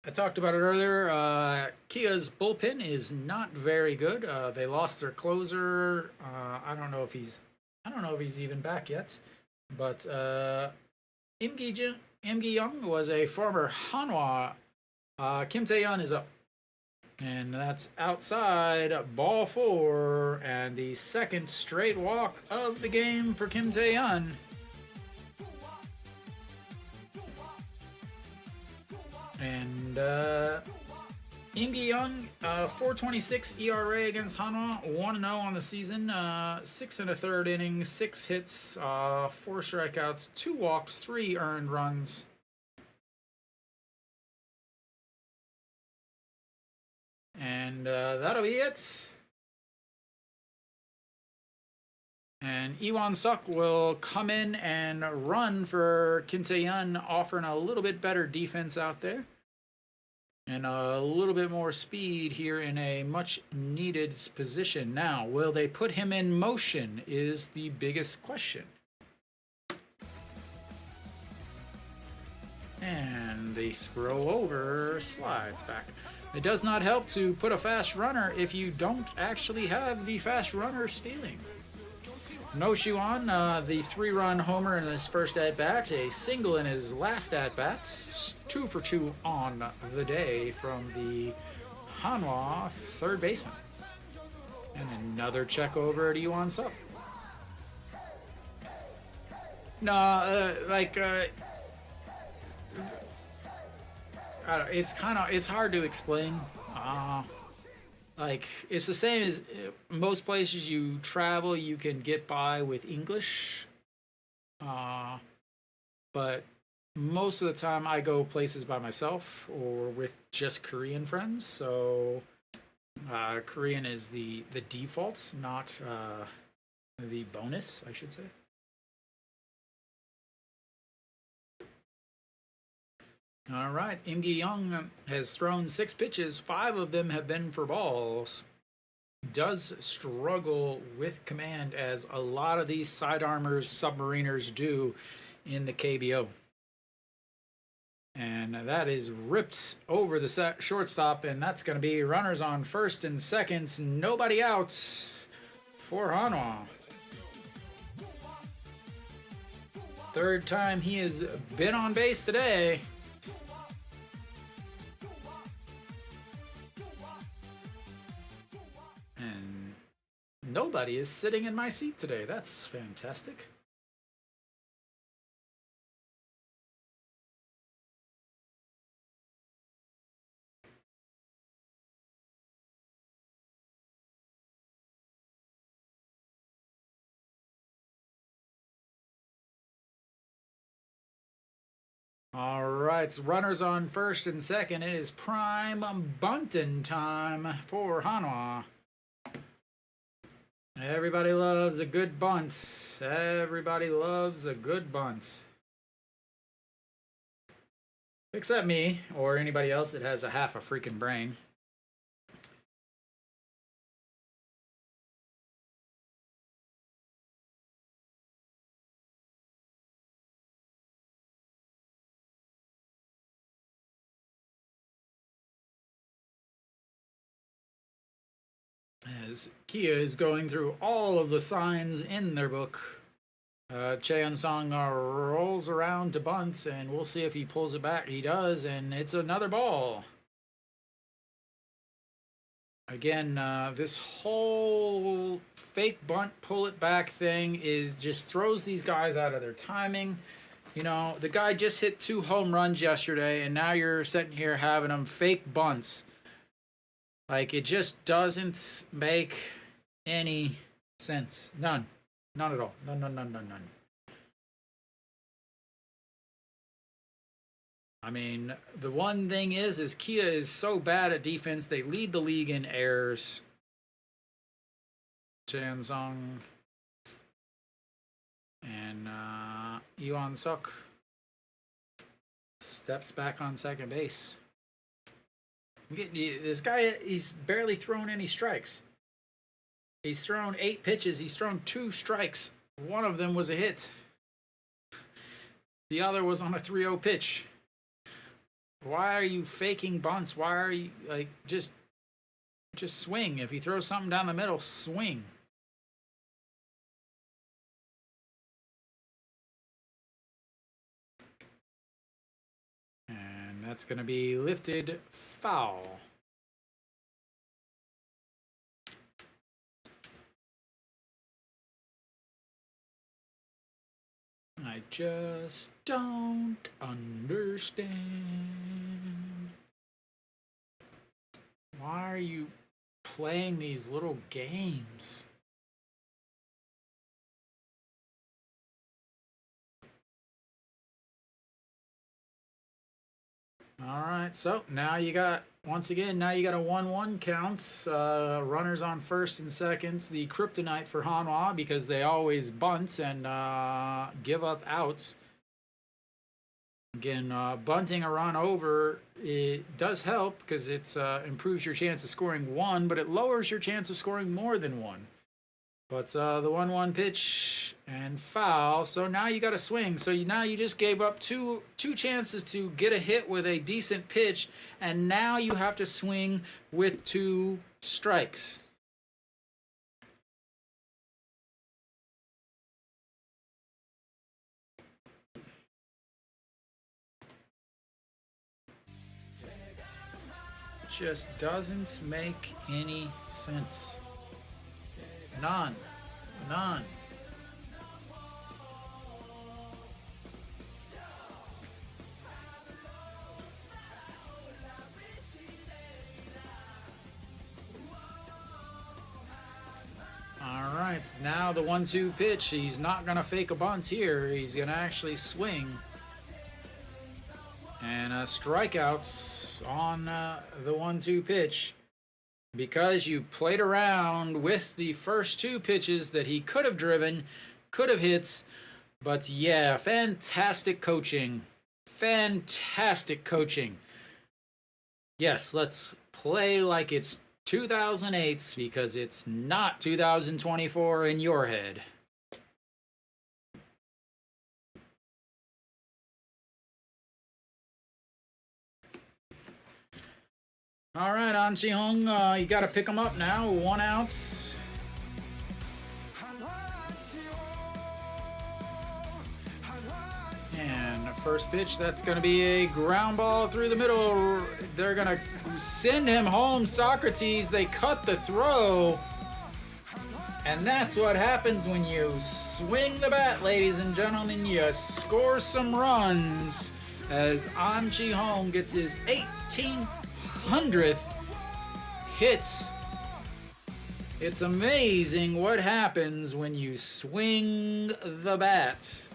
I talked about it earlier. Kia's bullpen is not very good. They lost their closer. I don't know if he's even back yet. But Im Gi-young was a former Hanwha. Kim Tae-yeon is up. And that's outside, ball 4, and the second straight walk of the game for Kim Tae-yeon. And Im Gi-young, 4.26 ERA against Hanwha, 1-0 on the season, 6 1/3 innings, 6 hits, 4 strikeouts, 2 walks, 3 earned runs. And that'll be it. And Iwan Suk will come in and run for Kim Tae-yeon, offering a little bit better defense out there. And a little bit more speed here in a much needed position. Now, will they put him in motion is the biggest question. And the throw over slides back. It does not help to put a fast runner if you don't actually have the fast runner stealing. Noshiwan, the 3-run homer in his first at-bat, a single in his last at-bats, 2 for 2 on the day from the Hanwha third baseman. And another check over to Iwan Suk. It's hard to explain. Like, it's the same as most places you travel, you can get by with English. But most of the time I go places by myself or with just Korean friends. So Korean is the default, not the bonus, I should say. All right, Im Gi-young has thrown 6 pitches. 5 of them have been for balls. Does struggle with command, as a lot of these sidearmers, submariners do in the KBO. And that is ripped over the shortstop, and that's going to be runners on first and second. Nobody out for Hanwha. Third time he has been on base today. Nobody is sitting in my seat today. That's fantastic. All right, runners on first and second. It is prime bunting time for Hanwha. Everybody loves a good bunt. Everybody loves a good bunt. Except me, or anybody else that has a half a freaking brain. As Kia is going through all of the signs in their book, Cheon Song rolls around to bunt, and we'll see if he pulls it back. He does, and it's another ball. Again, this whole fake bunt, pull it back thing is just throws these guys out of their timing. You know, the guy just hit 2 home runs yesterday, and now you're sitting here having him fake bunts. Like, it just doesn't make any sense. None. None at all. None, none, none, none, none. I mean, the one thing is Kia is so bad at defense. They lead the league in errors. Jansung and Yuan Suk steps back on second base. This guy, he's barely thrown any strikes. He's thrown 8 pitches. He's thrown 2 strikes. One of them was a hit. The other was on a 3-0 pitch. Why are you faking bunts? Why are you, like, just swing. If he throws something down the middle, swing. And that's going to be lifted foul. I just don't understand. Why are you playing these little games? All right, so now you got, once again, now you got a 1-1 counts. Runners on first and second. The kryptonite for Hanwha because they always bunt and give up outs. Again, bunting a run over, it does help because it improves your chance of scoring 1, but it lowers your chance of scoring more than 1. But the 1-1 pitch and foul. So now you got to swing. So now you just gave up two chances to get a hit with a decent pitch, and now you have to swing with 2 strikes. Just doesn't make any sense. None. None. All right, now the 1-2 pitch. He's not going to fake a bunt here. He's going to actually swing. And strikeouts on the 1-2 pitch. Because you played around with the first 2 pitches that he could have driven, could have hit. But yeah, fantastic coaching. Fantastic coaching. Yes, let's play like it's 2008 because it's not 2024 in your head. All right, An Chi-hung, you got to pick him up now. 1 out. And first pitch, that's going to be a ground ball through the middle. They're going to send him home, Socrates. They cut the throw. And that's what happens when you swing the bat, ladies and gentlemen. You score some runs as An Chi-hung gets his 1800th hit. It's amazing what happens when you swing the bat.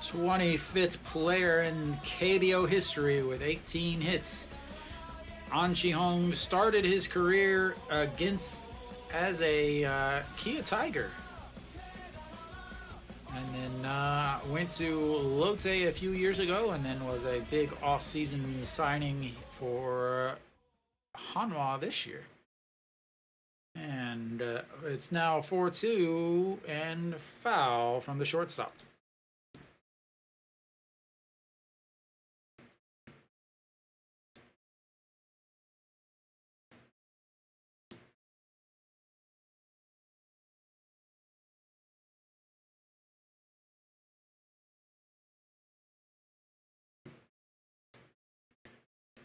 '25th player in KBO history with 18 hits. An Chi-hung started his career as a Kia Tiger, and then went to Lotte a few years ago, and then was a big off-season signing for Hanwha this year. And it's now 4-2 and foul from the shortstop.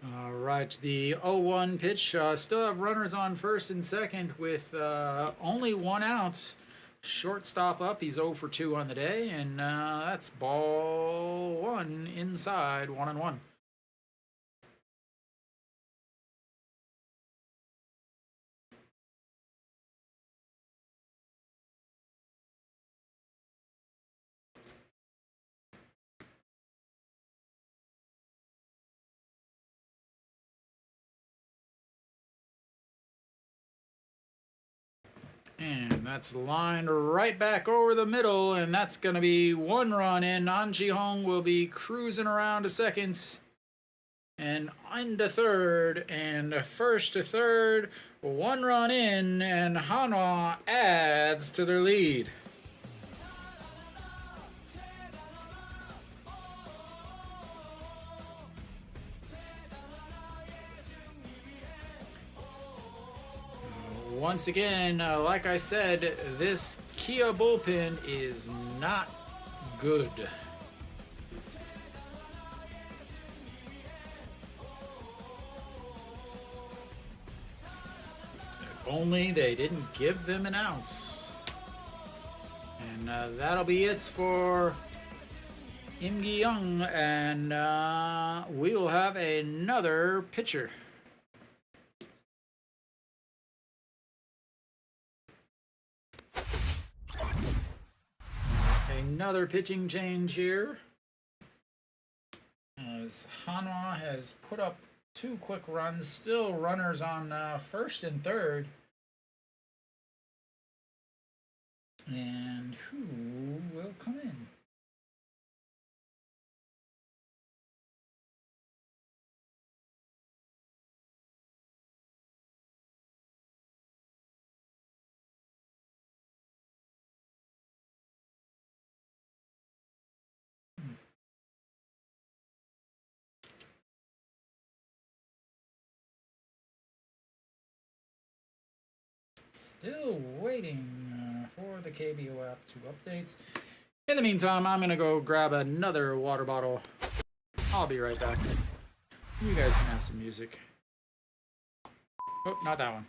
All right, the 0-1 pitch. Still have runners on first and second with only 1 out. Shortstop up. He's 0 for 2 on the day, and that's ball 1 inside, 1-1. And that's lined right back over the middle, and that's going to be 1 run in. An Ji-hong will be cruising around to second and into third, and first to third, 1 run in, and Hanwha adds to their lead. Once again, like I said, this Kia bullpen is not good. If only they didn't give them an ounce. And that'll be it for Im Gi-young, and we will have another pitcher. Another pitching change here, as Hanwha has put up 2 quick runs, still runners on first and third. And who will come in? Still waiting for the KBO app to update. In the meantime, I'm gonna go grab another water bottle. I'll be right back. You guys can have some music. Oh, not that one.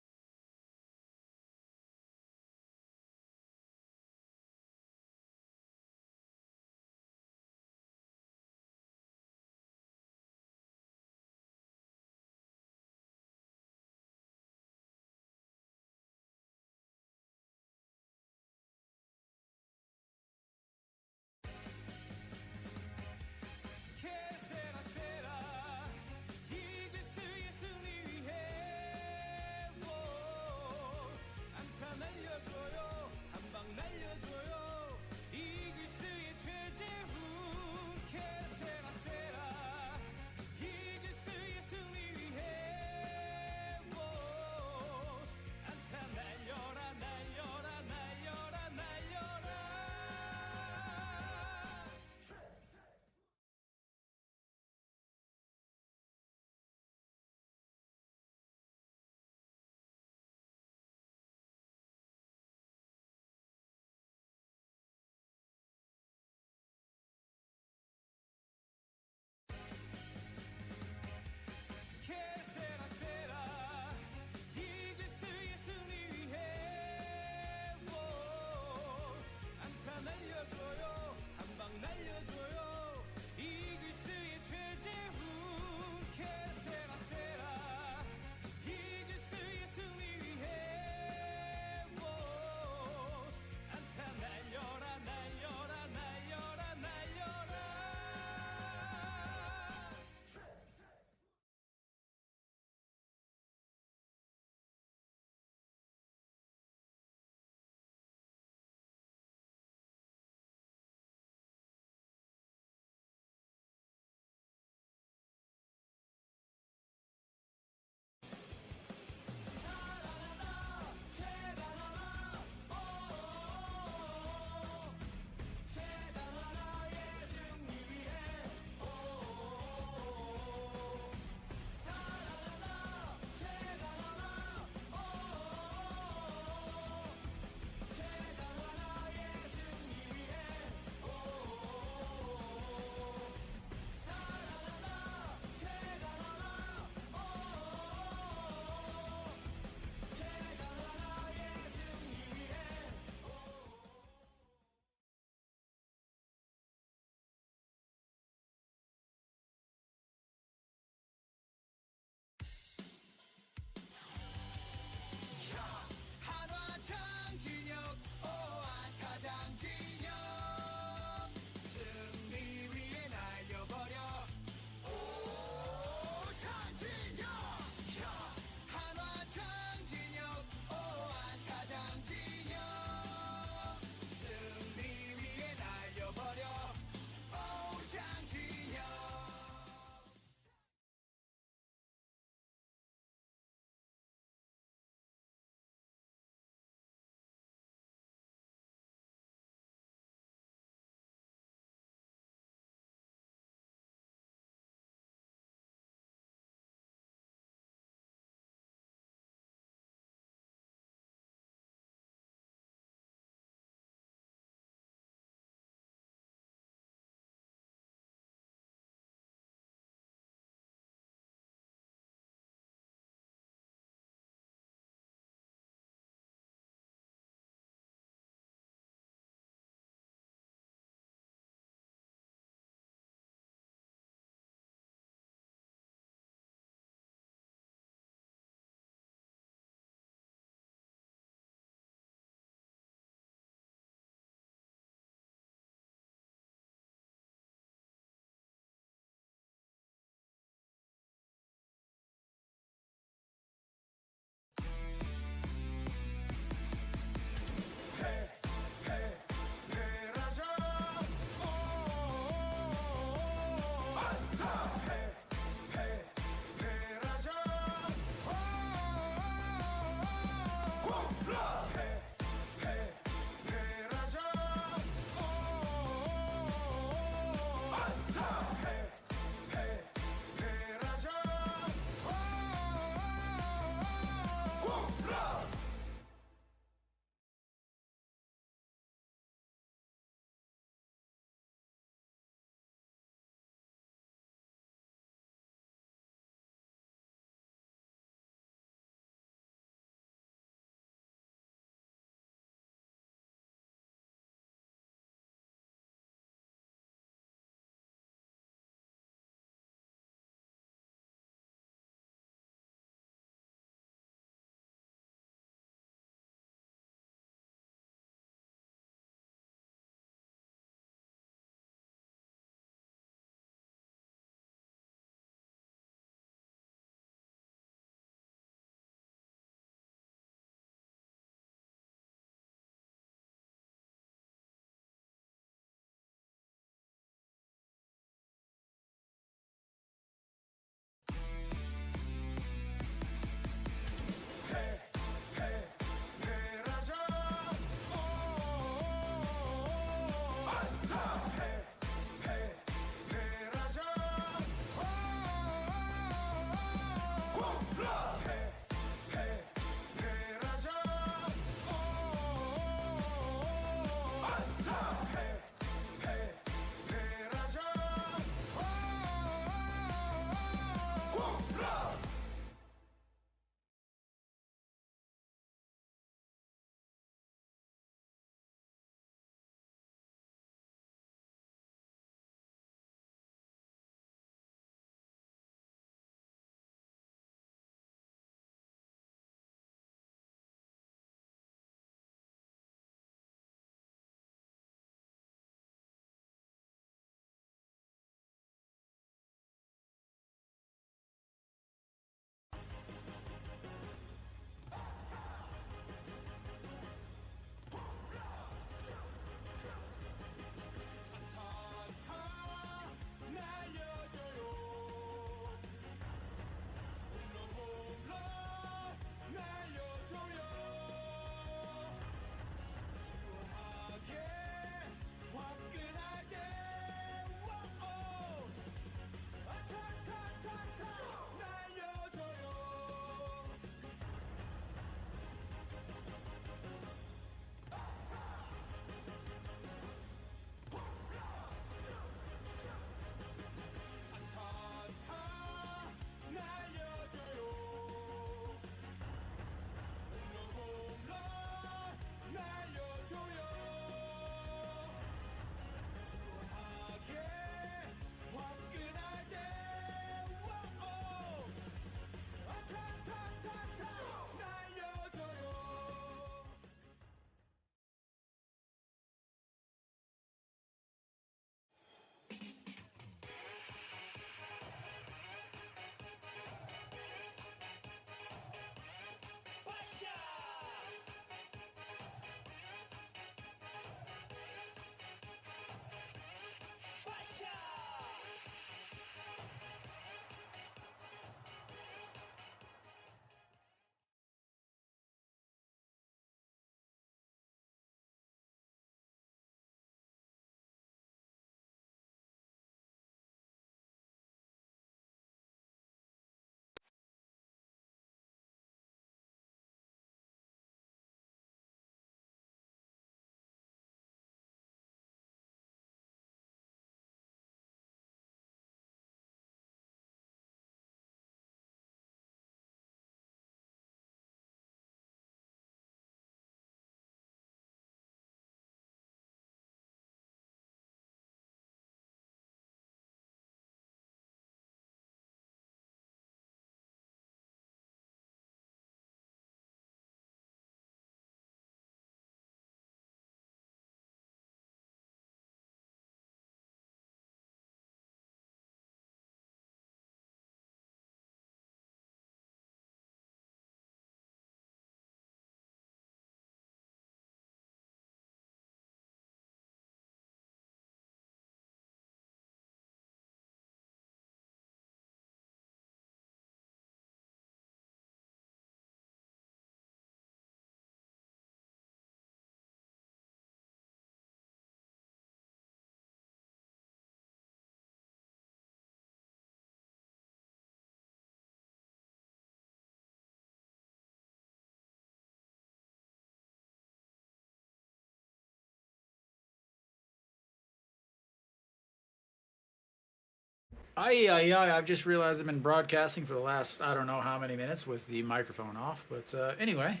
I've just realized I've been broadcasting for the last, I don't know how many minutes with the microphone off. But anyway.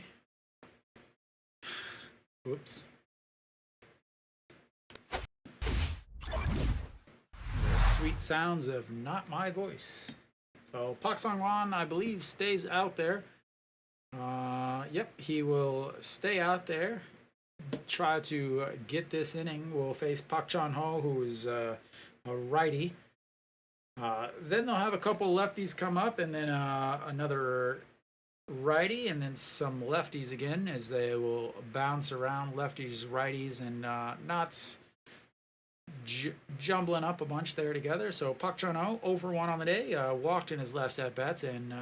Whoops. The sweet sounds of not my voice. So Pak Song-wan, I believe, stays out there. Yep, he will stay out there. Try to get this inning. We'll face Pak Chan-ho, who is a righty. Then they'll have a couple lefties come up, and then another righty, and then some lefties again, as they will bounce around lefties, righties, and not jumbling up a bunch there together. So Pak Chan-ho, 0 for 1 on the day, walked in his last at bats, and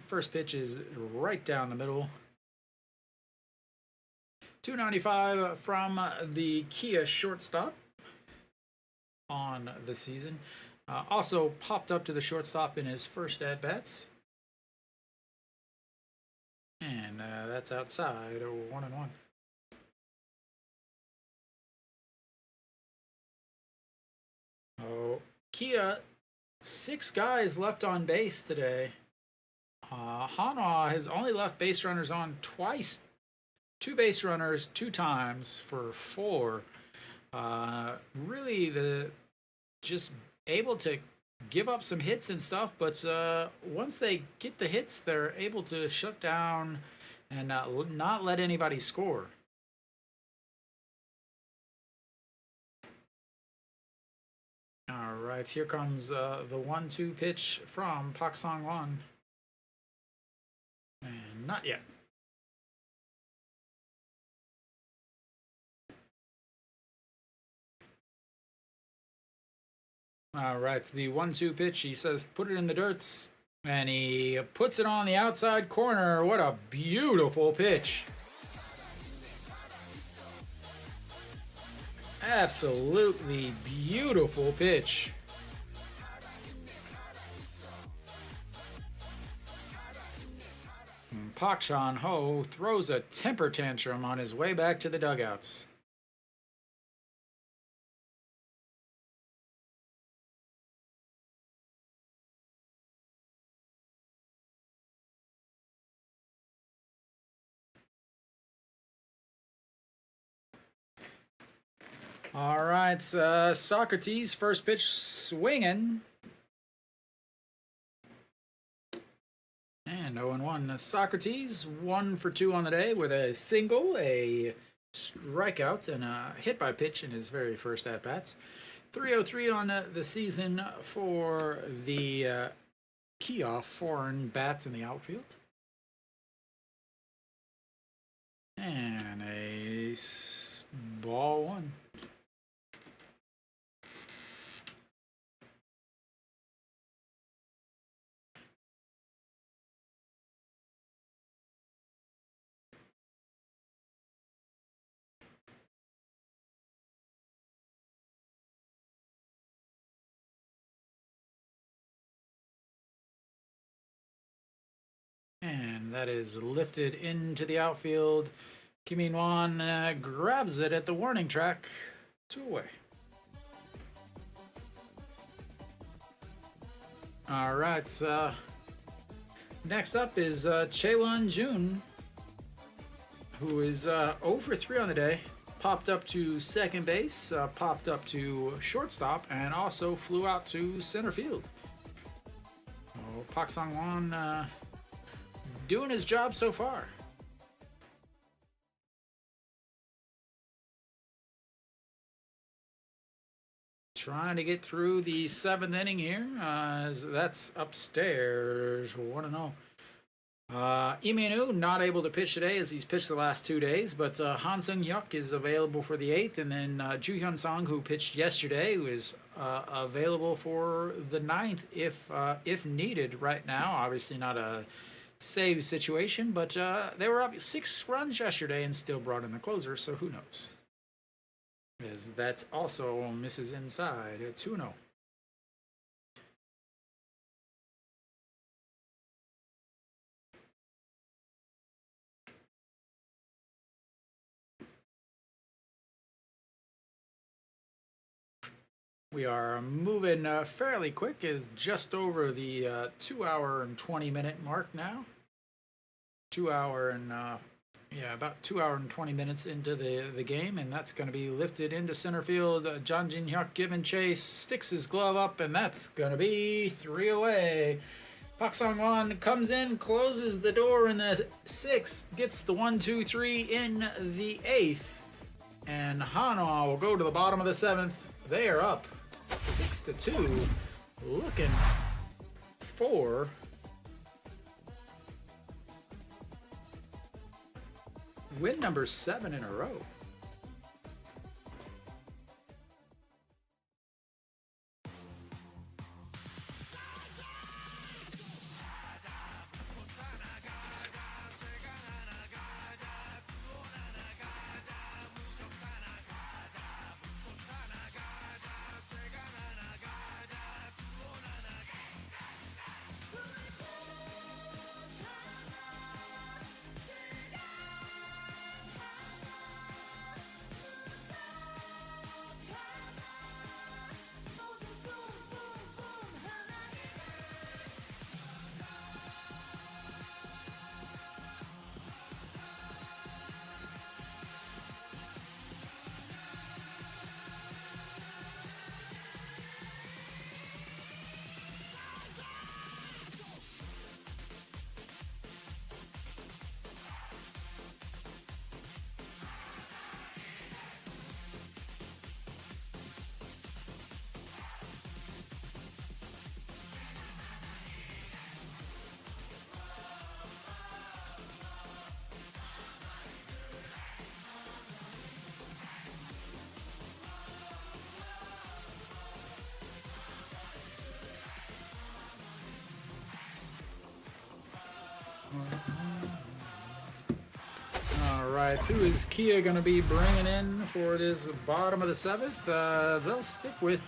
first pitch is right down the middle. 295 from the Kia shortstop on the season. Also popped up to the shortstop in his first at bats. And that's outside, 1-1. Oh, Kia, 6 guys left on base today. Hanwha has only left base runners on twice. 2 base runners 2 times for 4. Really, just able to give up some hits and stuff, but once they get the hits, they're able to shut down and not let anybody score. All right, here comes the 1-2 pitch from Pak Song-wan. And not yet. All right, the 1-2 pitch. He says, put it in the dirts. And he puts it on the outside corner. What a beautiful pitch. Absolutely beautiful pitch. Pak Chan-ho throws a temper tantrum on his way back to the dugouts. All right, Socrates, first pitch swinging. And 0-1. Socrates, 1 for 2 on the day with a single, a strikeout, and a hit by pitch in his very first at-bats. 303 on the season for the Kia foreign bats in the outfield. And a ball 1. And that is lifted into the outfield. Kim In-won grabs it at the warning track. 2 away. All right. Next up is Chaewon-jun, who is 0 for 3 on the day. Popped up to second base, popped up to shortstop, and also flew out to center field. Oh, Pak Song-wan doing his job so far. Trying to get through the 7th inning here. That's upstairs, 1-0. Lee Min-woo not able to pitch today as he's pitched the last 2 days, but Han Sung-hyuk is available for the 8th, and then Ju Hyun-sung, who pitched yesterday, who is available for the 9th if needed right now. Obviously not a save situation, but they were up 6 runs yesterday and still brought in the closer, so who knows? As that also misses inside at 2-0. We are moving fairly quick. Is just over the 2 hour and 20 minute mark now. 2 hour and about 2 hour and 20 minutes into the game, and that's going to be lifted into center field. John Jin Hyuk giving chase, sticks his glove up, and that's going to be 3 away. Park Sang-won comes in, closes the door in the 6th, gets the 1-2-3 in the 8th, and Hanwha will go to the bottom of the 7th. They are up 6-2, looking for win number 7 in a row. All right, who is Kia going to be bringing in for this bottom of the 7th? They'll stick with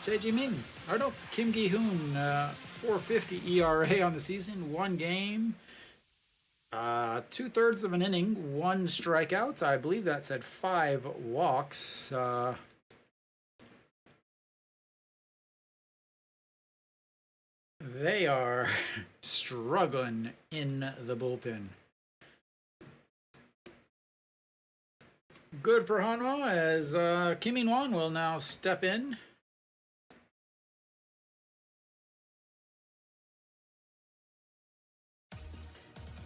Daejeon. Or no, Kim Gi-hoon, 4.50 ERA on the season, 1 game, 2/3 of an inning, 1 strikeout. I believe that's at 5 walks. They are struggling in the bullpen. Good for Hanwha as Kim In-won will now step in.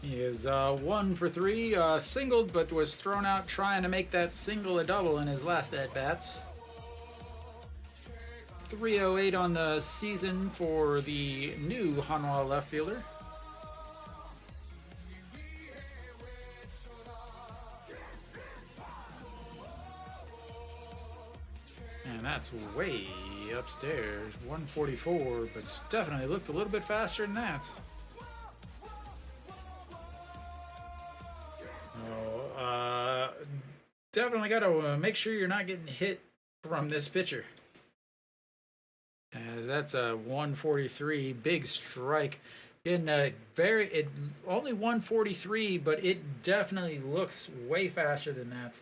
He is 1 for 3, singled, but was thrown out trying to make that single a double in his last at-bats. 308 on the season for the new Hanwha left fielder. And that's way upstairs, 144, but it's definitely looked a little bit faster than that. Oh, definitely got to make sure you're not getting hit from this pitcher. As that's a 143, big strike. In only 143, but it definitely looks way faster than that.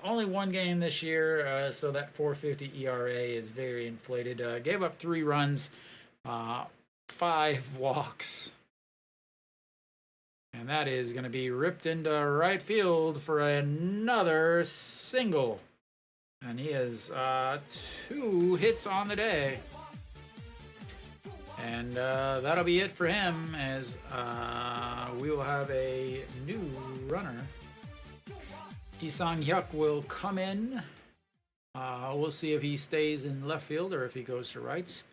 Only 1 game this year, so that 4.50 ERA is very inflated. Gave up 3 runs, 5 walks. And that is going to be ripped into right field for another single. And he has 2 hits on the day. And that'll be it for him as we will have a new runner. Isang Hyuk will come in. We'll see if he stays in left field or if he goes to right.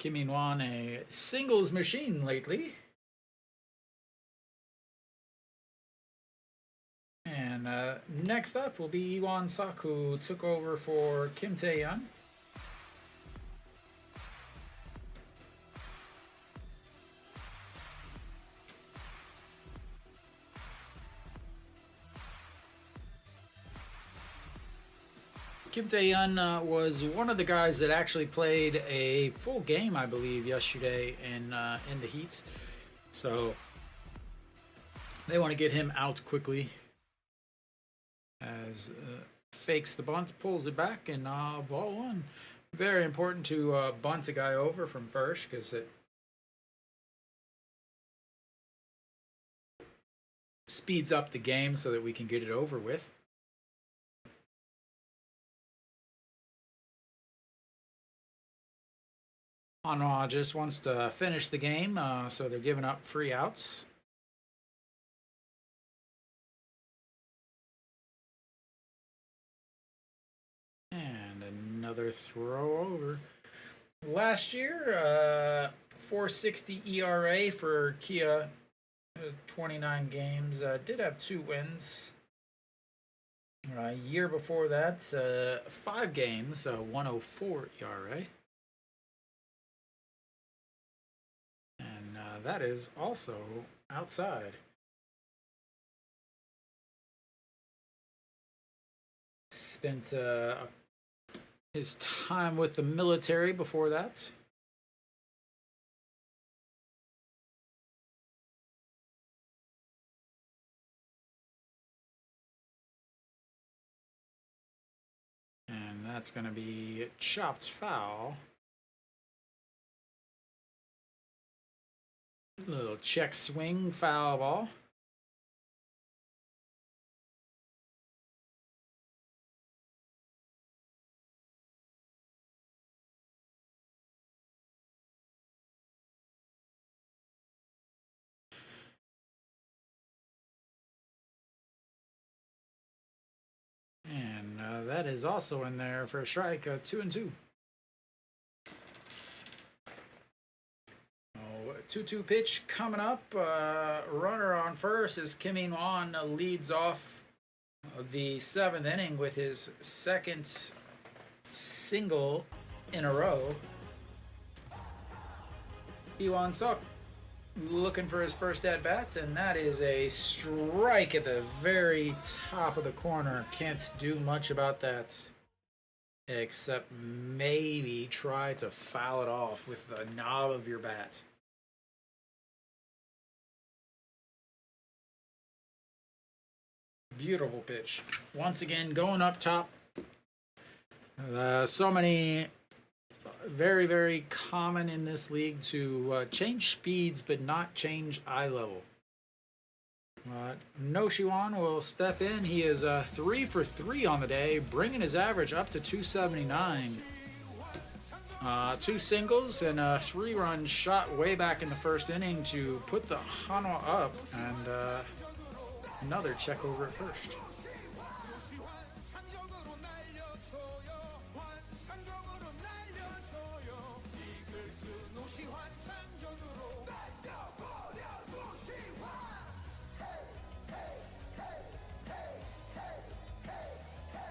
Kim In-won, a singles machine lately. And next up will be Iwan Sak, who took over for Kim Daejeon. Kim Daejeon was one of the guys that actually played a full game, I believe, yesterday in the heats. So they want to get him out quickly. As fakes the bunt, pulls it back, and ball one. Very important to bunt a guy over from first because it speeds up the game so that we can get it over with. Hanwha just wants to finish the game, so they're giving up free outs. And another throw over. Last year, 4.60 ERA for Kia, 29 games. Did have 2 wins. Year before that, 5 games, 1.04 ERA. And that is also outside. Spent his time with the military before that. And that's going to be chopped foul. Little check swing, foul ball. And that is also in there for a strike, 2-2. 2-2 pitch coming up. Runner on first as Kim In-won leads off the 7th inning with his 2nd single in a row. Hee-won Suk looking for his first at-bat, and that is a strike at the very top of the corner. Can't do much about that except maybe try to foul it off with the knob of your bat. Beautiful pitch. Once again, going up top. So many very, very common in this league to change speeds but not change eye level. No Shiwan will step in. He is 3 for 3 on the day, bringing his average up to 279. 2 singles and a 3-run shot way back in the 1st inning to put the Hanwha up, and another check over at first.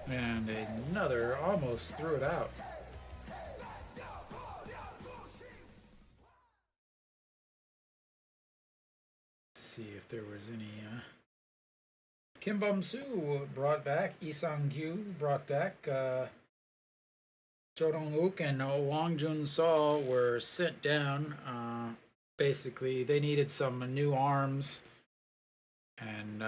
And another almost threw it out. See if there was any Kim Bum-soo brought back, Lee Sang-gyu brought back, Cho Dong-wook and Wang Jun-seo were sent down. Basically, they needed some new arms, and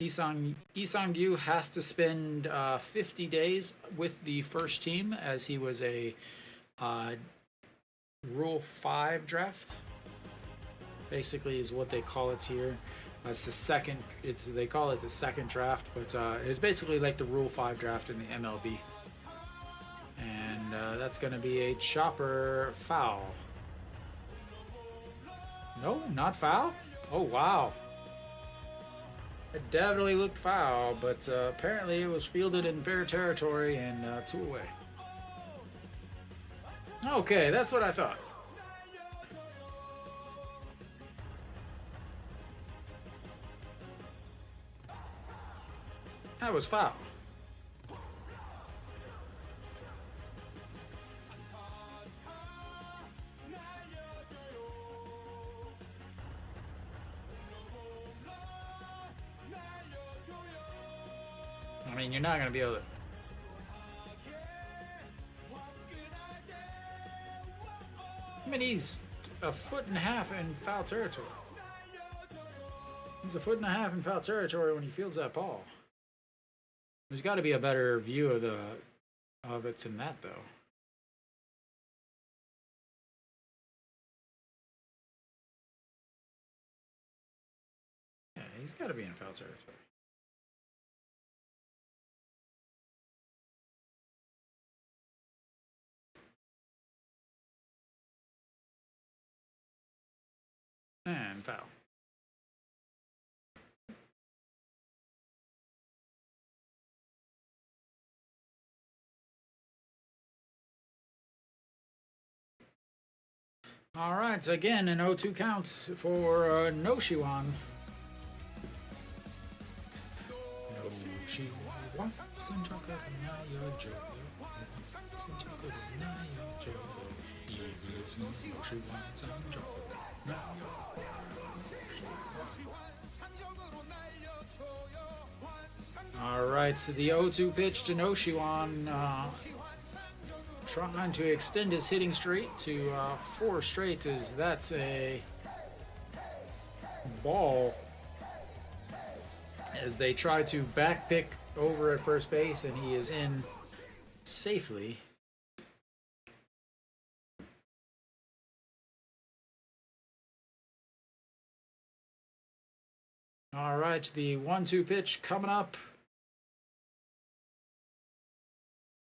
Lee Sang-gyu has to spend 50 days with the first team, as he was a Rule 5 draft. Basically, is what they call it here. It's the second. They call it the second draft, but it's basically like the Rule 5 draft in the MLB. And that's going to be a chopper foul. No, not foul. Oh wow. It definitely looked foul, but apparently it was fielded in fair territory and 2 away. Okay, that's what I thought. That was foul. I mean, you're not going to be able to. I mean, he's a foot and a half in foul territory. He's a foot and a half in foul territory when he feels that ball. There's got to be a better view of it than that, though. Yeah, he's got to be in foul territory. And foul. All right, so again, an 0-2 counts for Noshiwan. All right, so the 0-2 pitch to Noshiwan. Trying to extend his hitting streak to 4 straight, as that's a ball as they try to back pick over at first base, and he is in safely. All right, the 1-2 pitch coming up.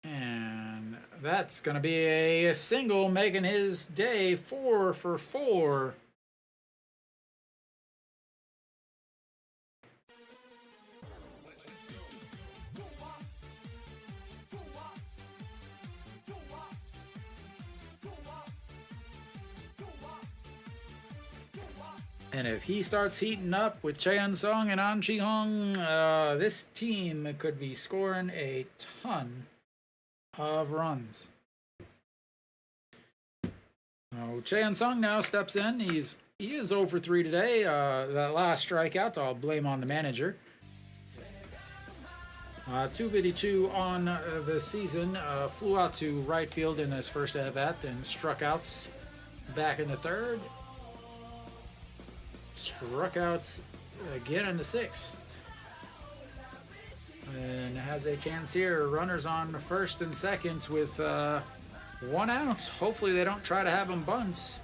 And that's going to be a single, making his day 4 for 4. And if he starts heating up with Cheon Sung and An Chi-hung, this team could be scoring a ton of runs. Cheon Sung now steps in. He is 0 for 3 today. That last strikeout, I'll blame on the manager. 252 on the season. Flew out to right field in his first at bat, then struck outs back in the third. Struck outs again in the 6th. And has a chance here. Runners on first and second with 1 out. Hopefully they don't try to have him bunt.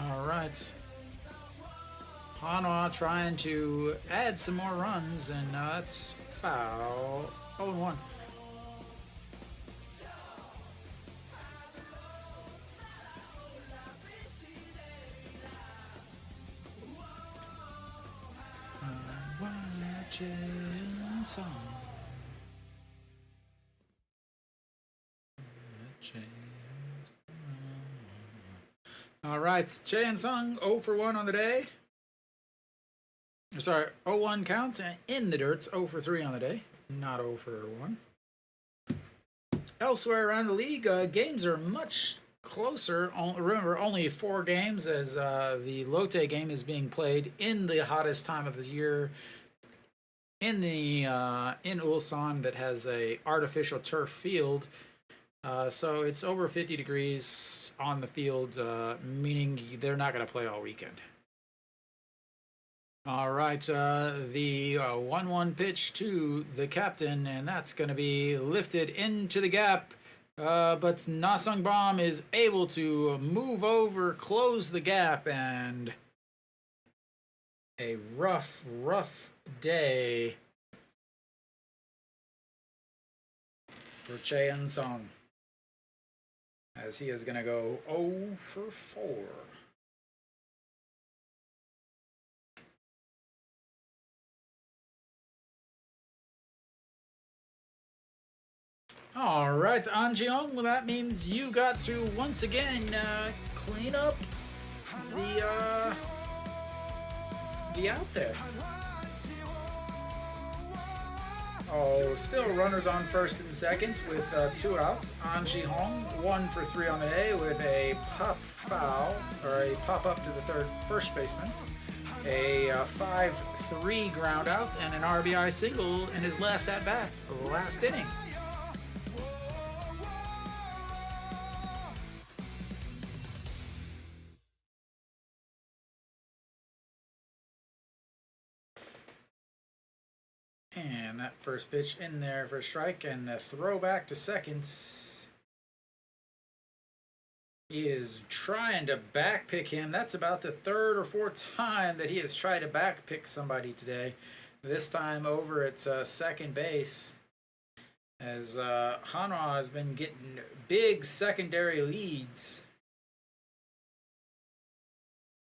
All right. Hanwha trying to add some more runs, and that's foul. 0-1. All right, Cheon Sung 0 for 1 on the day. Sorry, 0-1 counts, and in the dirt's 0 for 3 on the day. Not 0 for 1. Elsewhere around the league, games are much closer. Remember, only 4 games, as the Lotte game is being played in the hottest time of the year in Ulsan, that has a artificial turf field. So it's over 50 degrees on the field, meaning they're not going to play all weekend. All right, the 1-1 pitch to the captain, and that's going to be lifted into the gap. But Na Sung-bom is able to move over, close the gap, and a rough day for Cheon Sung, as he is going to go 0 for 4. All right, An Chi-hung, well, that means you got to once again clean up the out there. Oh, still runners on first and second with 2 outs. An Chi-hung 1 for 3 on the day with a pop foul, or a pop up to the first baseman. a 5-3 ground out and an RBI single in his last at bat, last inning. And that first pitch in there for a strike, and the throw back to second. He is trying to backpick him. That's about the third or fourth time that he has tried to backpick somebody today. This time over at second base, as Hanwha has been getting big secondary leads.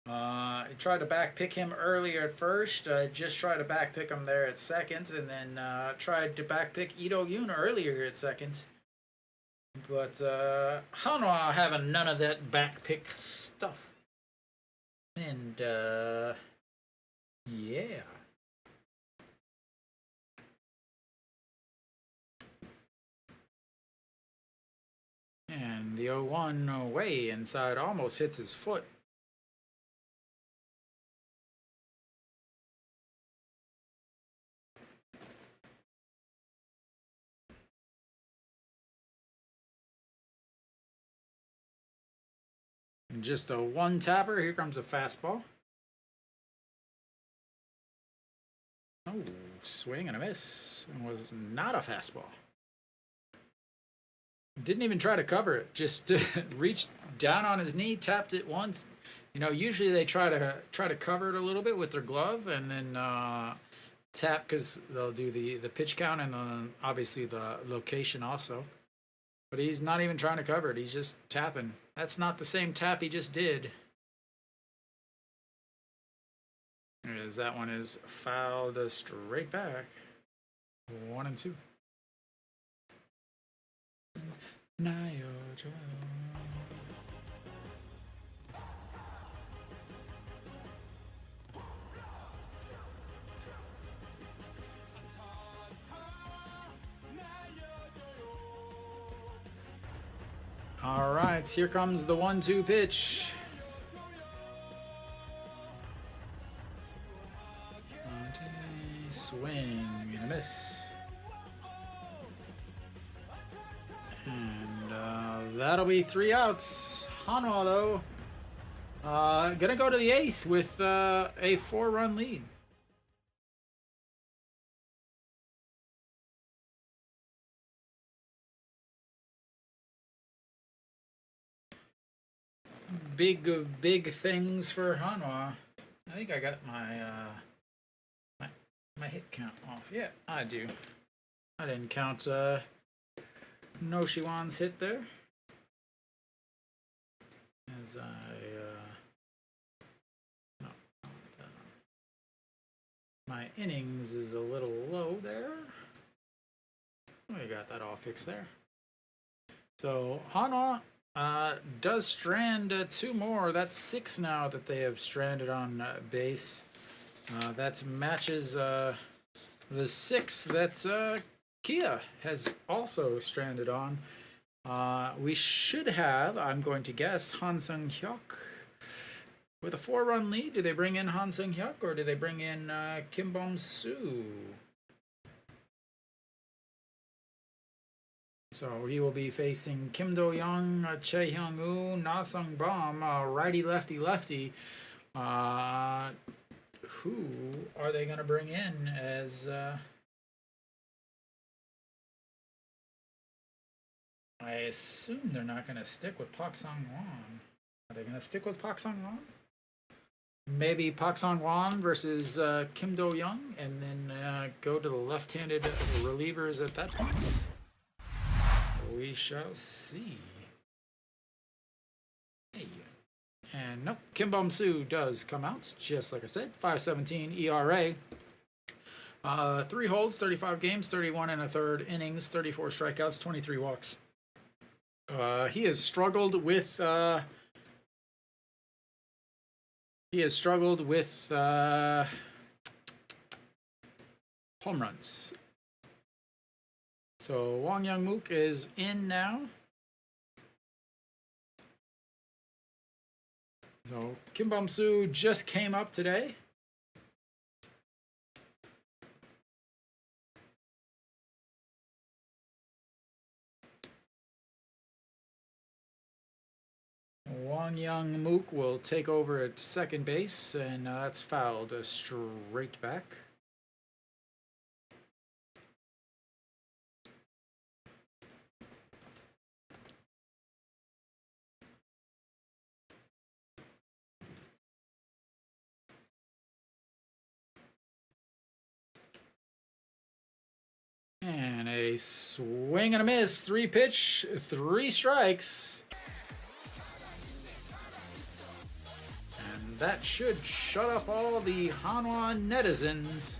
He tried to backpick him earlier at first, just tried to backpick him there at second, and then tried to backpick Ito Yoon earlier at second. But Hanwha having none of that backpick stuff. And yeah. And the 0-1 way inside almost hits his foot. And just a one tapper. Here comes a fastball. Oh, swing and a miss. It was not a fastball. Didn't even try to cover it. Just reached down on his knee, tapped it once. You know, usually they try to cover it a little bit with their glove and then tap, because they'll do the pitch count and obviously the location also. But he's not even trying to cover it. He's just tapping. That's not the same tap he just did. As that one is fouled straight back. 1-2. All right, here comes the 1-2 pitch. Swing and a miss. And that'll be 3 outs. Hanwha, though, gonna go to the 8th with a 4-run lead. Big things for Hanwha. I think I got my hit count off. Yeah, I do. I didn't count No Shiwan's hit there. As no, my innings is a little low there. We got that all fixed there. So Hanwha does strand 2 more. That's 6 now that they have stranded on base. That matches the 6 that Kia has also stranded on. We should have, I'm going to guess, Han Sung-hyuk with a 4-run lead. Do they bring in Han Sung-hyuk or do they bring in Kim Bom-soo? So he will be facing Kim Do-young, Chae Hyung-woo, Na Sung-bom, righty, lefty, lefty. Who are they going to bring in as... I assume they're not going to stick with Park Sang-won. Are they going to stick with Park Sang-won? Maybe Park Sang-won versus Kim Do-young, and then go to the left-handed relievers at that point. We shall see. Hey. And nope, Kim Bom-soo does come out, just like I said, 5.17 ERA. 3 holds, 35 games, 31 1/3 innings, 34 strikeouts, 23 walks. He has struggled with home runs. So Wang Young-mook is in now. So Kim Bom-soo just came up today. Sun Young Mook will take over at second base, and that's fouled straight back. And a swing and a miss. 3-pitch, 3 strikes. And that should shut up all the Hanwha netizens.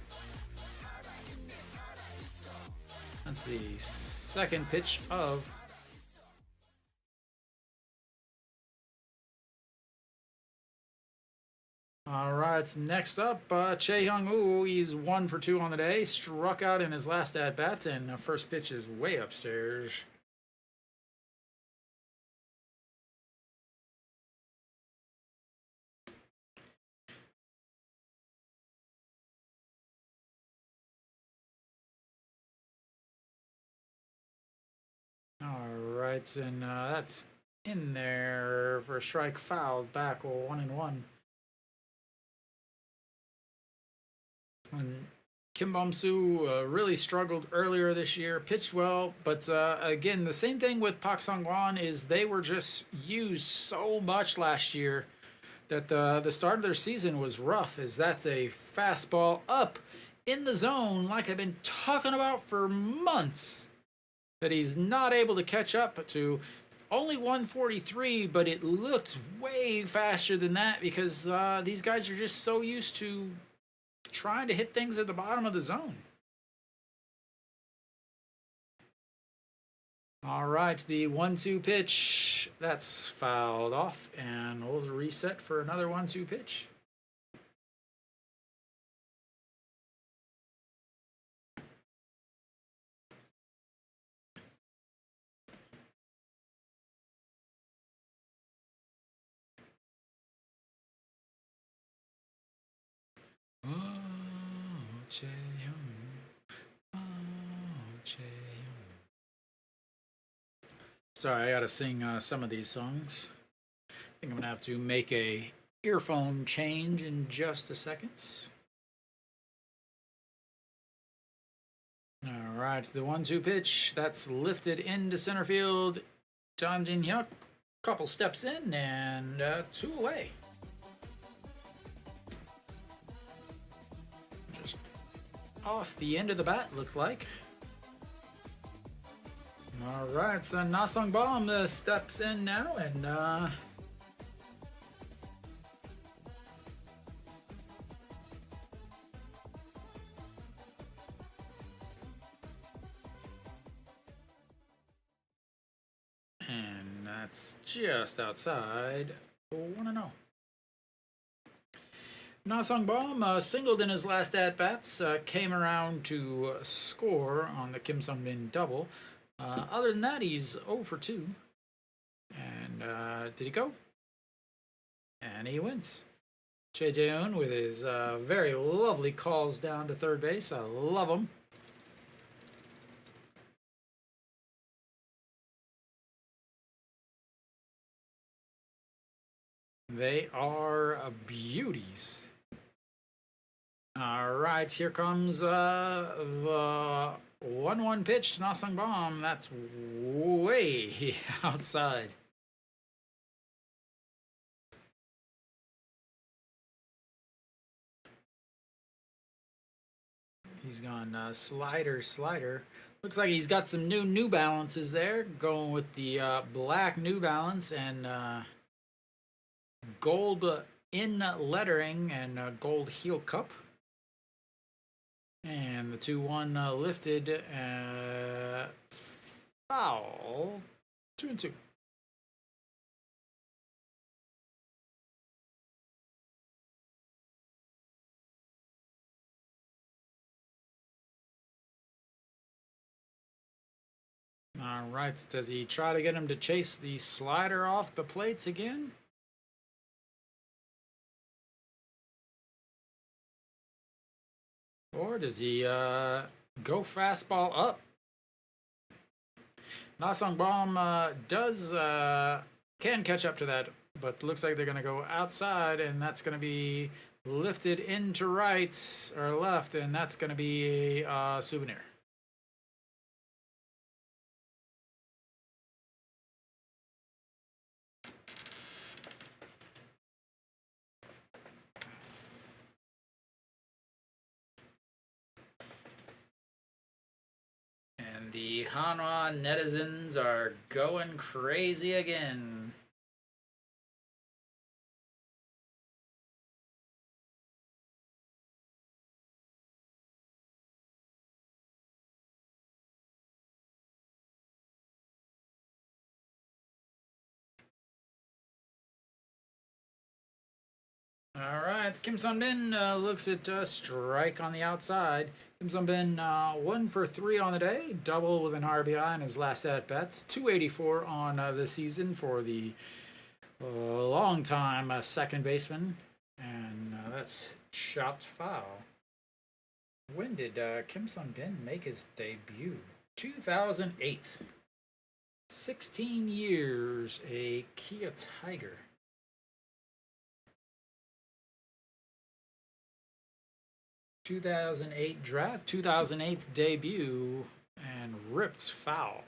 That's the second pitch of all right, next up, Daejeon Woo. He's 1 for 2 on the day. Struck out in his last at-bat, and first pitch is way upstairs. All right, and that's in there for a strike. Fouled back, 1-1. And Kim Bum-soo really struggled earlier this year, pitched well, but again, the same thing with Pak Sung-won is they were just used so much last year that the start of their season was rough, as that's a fastball up in the zone like I've been talking about for months, that he's not able to catch up to. Only 143, but it looked way faster than that because these guys are just so used to trying to hit things at the bottom of the zone. All right, the 1-2 pitch, that's fouled off, and we'll reset for another 1-2 pitch. Sorry, I gotta sing some of these songs. I think I'm gonna have to make a earphone change in just a second. All right, the 1-2 pitch, that's lifted into center field. John Jin Hyuk, couple steps in, and 2 away. Just off the end of the bat, looked like. All right, so Na Sung-bum steps in now, and that's just outside 1-0. Na Sung-bum singled in his last at-bats, came around to score on the Kim Sung-min double. Other than that, he's 0 for 2. And did he go? And he wins. Daejeon with his very lovely calls down to third base. I love them. They are beauties. All right, here comes the 1-1 pitch to Na Sung-bum. That's way outside. He's gone slider. Looks like he's got some New Balances there. Going with the black New Balance and gold in lettering and gold heel cup. And the 2-1 lifted, foul, 2-2. All right, does he try to get him to chase the slider off the plates again? Or does he go fastball up? Na Sung-bum does can catch up to that but looks like they're going to go outside, and that's going to be lifted into right or left, and that's going to be a souvenir. And the Hanwha netizens are going crazy again. All right, Kim Sun-bin looks at strike on the outside. Kim Sun-bin 1 for 3 on the day, double with an RBI in his last at bats. 284 on the season for the long-time second baseman, and that's chopped foul. When did Kim Sun-bin make his debut? 2008. 16 years, a Kia Tiger. 2008 draft, 2008 debut, and ripped foul.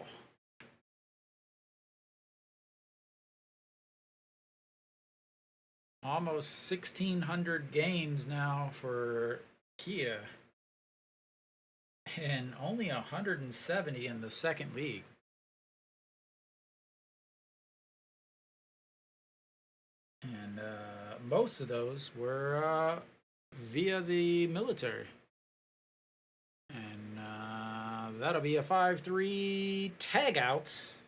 Almost 1,600 games now for Kia, and only 170 in the second league. And most of those were via the military. And that'll be a 5-3 tag out.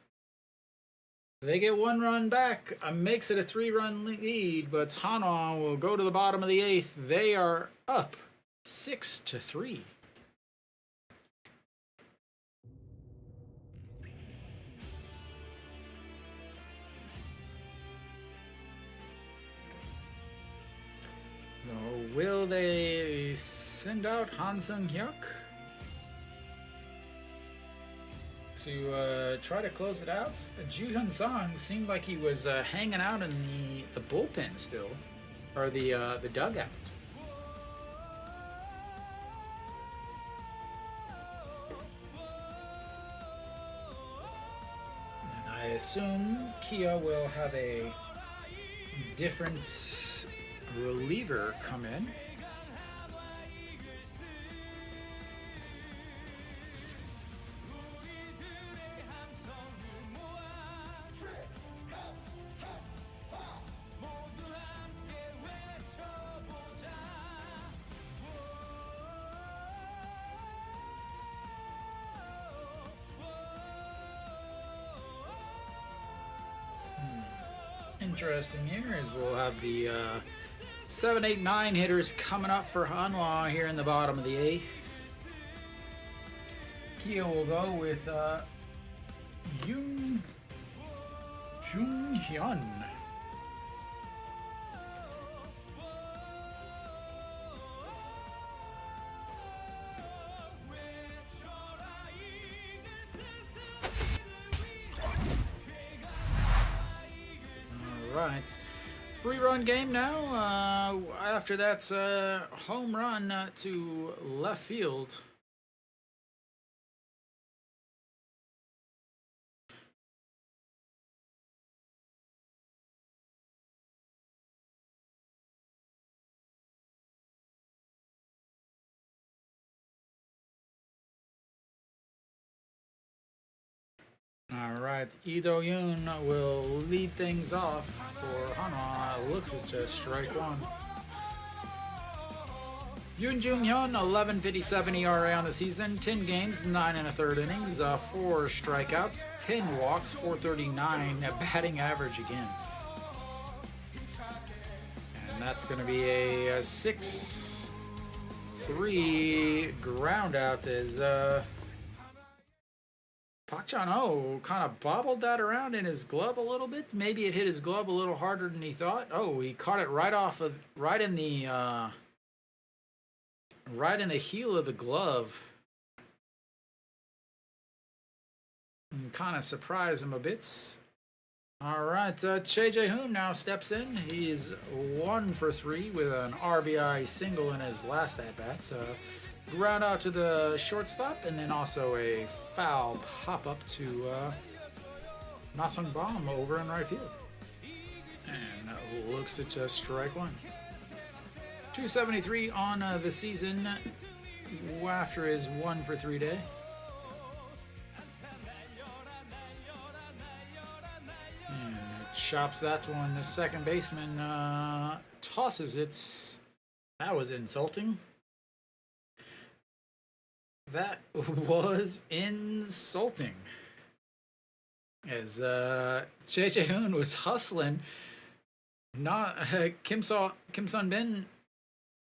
They get 1 run back, makes it a 3-run lead, but Hanwha will go to the bottom of the 8th. They are up 6-3. So will they send out Han Sung-hyuk to try to close it out? Ju Hyun-sung seemed like he was hanging out in the bullpen still, or the dugout. And I assume Kia will have a different reliever come in. Interesting here is we'll have the 7, 8, 9 hitters coming up for Hanwha here in the bottom of the 8th. Kia will go with Yoon Jung-hyun. Right, 3-run game now. After that home run to left field. All right, Lee Do-yoon will lead things off for Hanwha. Looks at just strike 1. Yoon Jung-hyun, 11.57 ERA on the season, 10 games, 9 1/3 innings, 4 strikeouts, 10 walks, 439 batting average against. And that's going to be a 6-3 ground out as Park Chan-ho kind of bobbled that around in his glove a little bit. Maybe it hit his glove a little harder than he thought. Oh, he caught it right in the heel of the glove. And kind of surprised him a bit. All right, Daejeon now steps in. He's 1 for 3 with an RBI single in his last at bats. Ground out to the shortstop, and then also a foul pop up to Nasung Bomb over in right field. And looks at strike one. 273 on the season after his 1 for 3 day. And chops that one. The second baseman tosses it. That was insulting. That was insulting. As Daejeon was hustling, not Kim Sun Bin,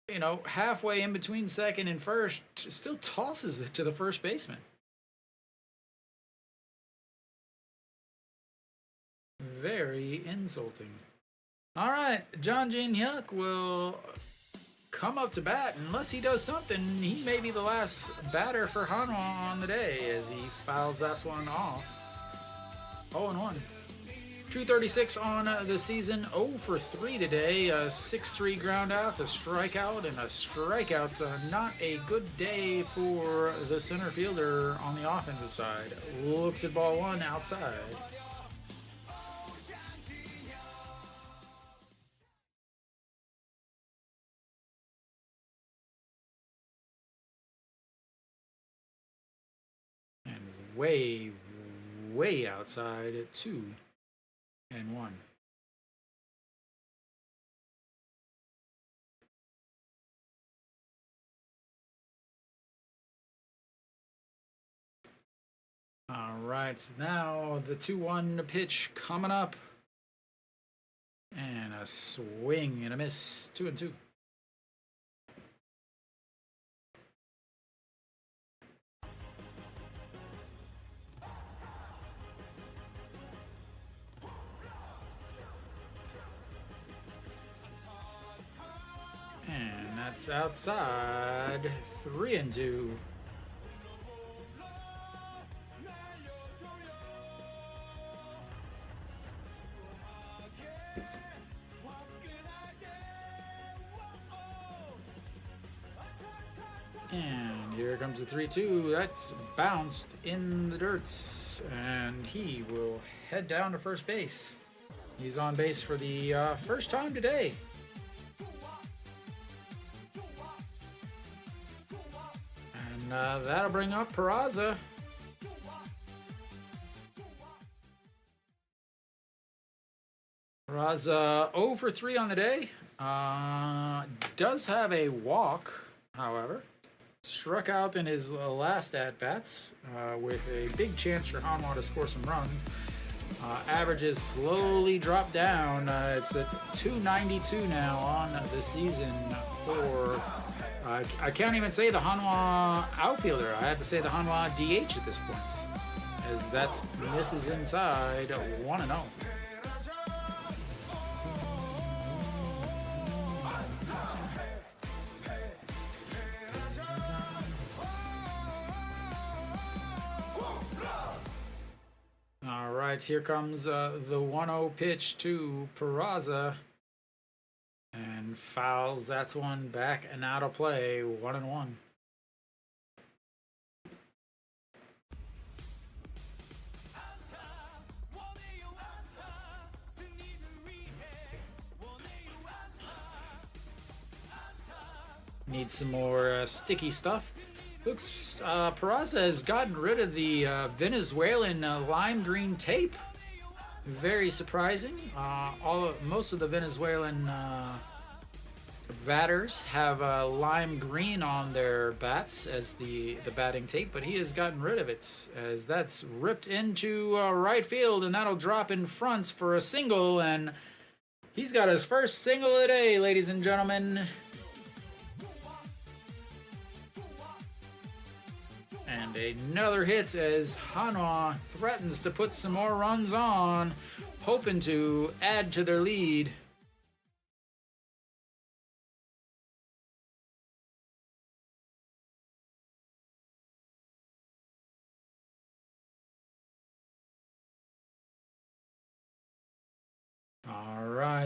you know, halfway in between second and first, still tosses it to the first baseman. Very insulting. All right, John Jin Hyuk will come up to bat. Unless he does something, he may be the last batter for Hanwha on the day as he fouls that one off. 0-1. 236 on the season, 0 for 3 today. 6-3 ground out, a strikeout, and a strikeout's not a good day for the center fielder on the offensive side. Looks at ball one outside. Way outside at 2-1. All right, so now the 2-1 pitch coming up. And a swing and a miss. 2-2. And that's outside. 3-2. And here comes the 3-2. That's bounced in the dirts. And he will head down to first base. He's on base for the first time today. And that'll bring up Peraza. Peraza 0 for 3 on the day. Does have a walk, however. Struck out in his last at-bats with a big chance for Hanwha to score some runs. Averages slowly drop down. It's at 292 now on the season for, I can't even say the Hanwha outfielder. I have to say the Hanwha DH at this point, as that's misses inside 1-0. All right, here comes the 1-0 pitch to Peraza, and fouls that one back and out of play. 1-1. Need some more sticky stuff. Looks Peraza has gotten rid of the Venezuelan lime green tape. Very surprising. Most of the Venezuelan batters have lime green on their bats as the batting tape, but he has gotten rid of it as that's ripped into right field, and that'll drop in front for a single, and he's got his first single of the day, ladies and gentlemen. And another hit as Hanwha threatens to put some more runs on, hoping to add to their lead.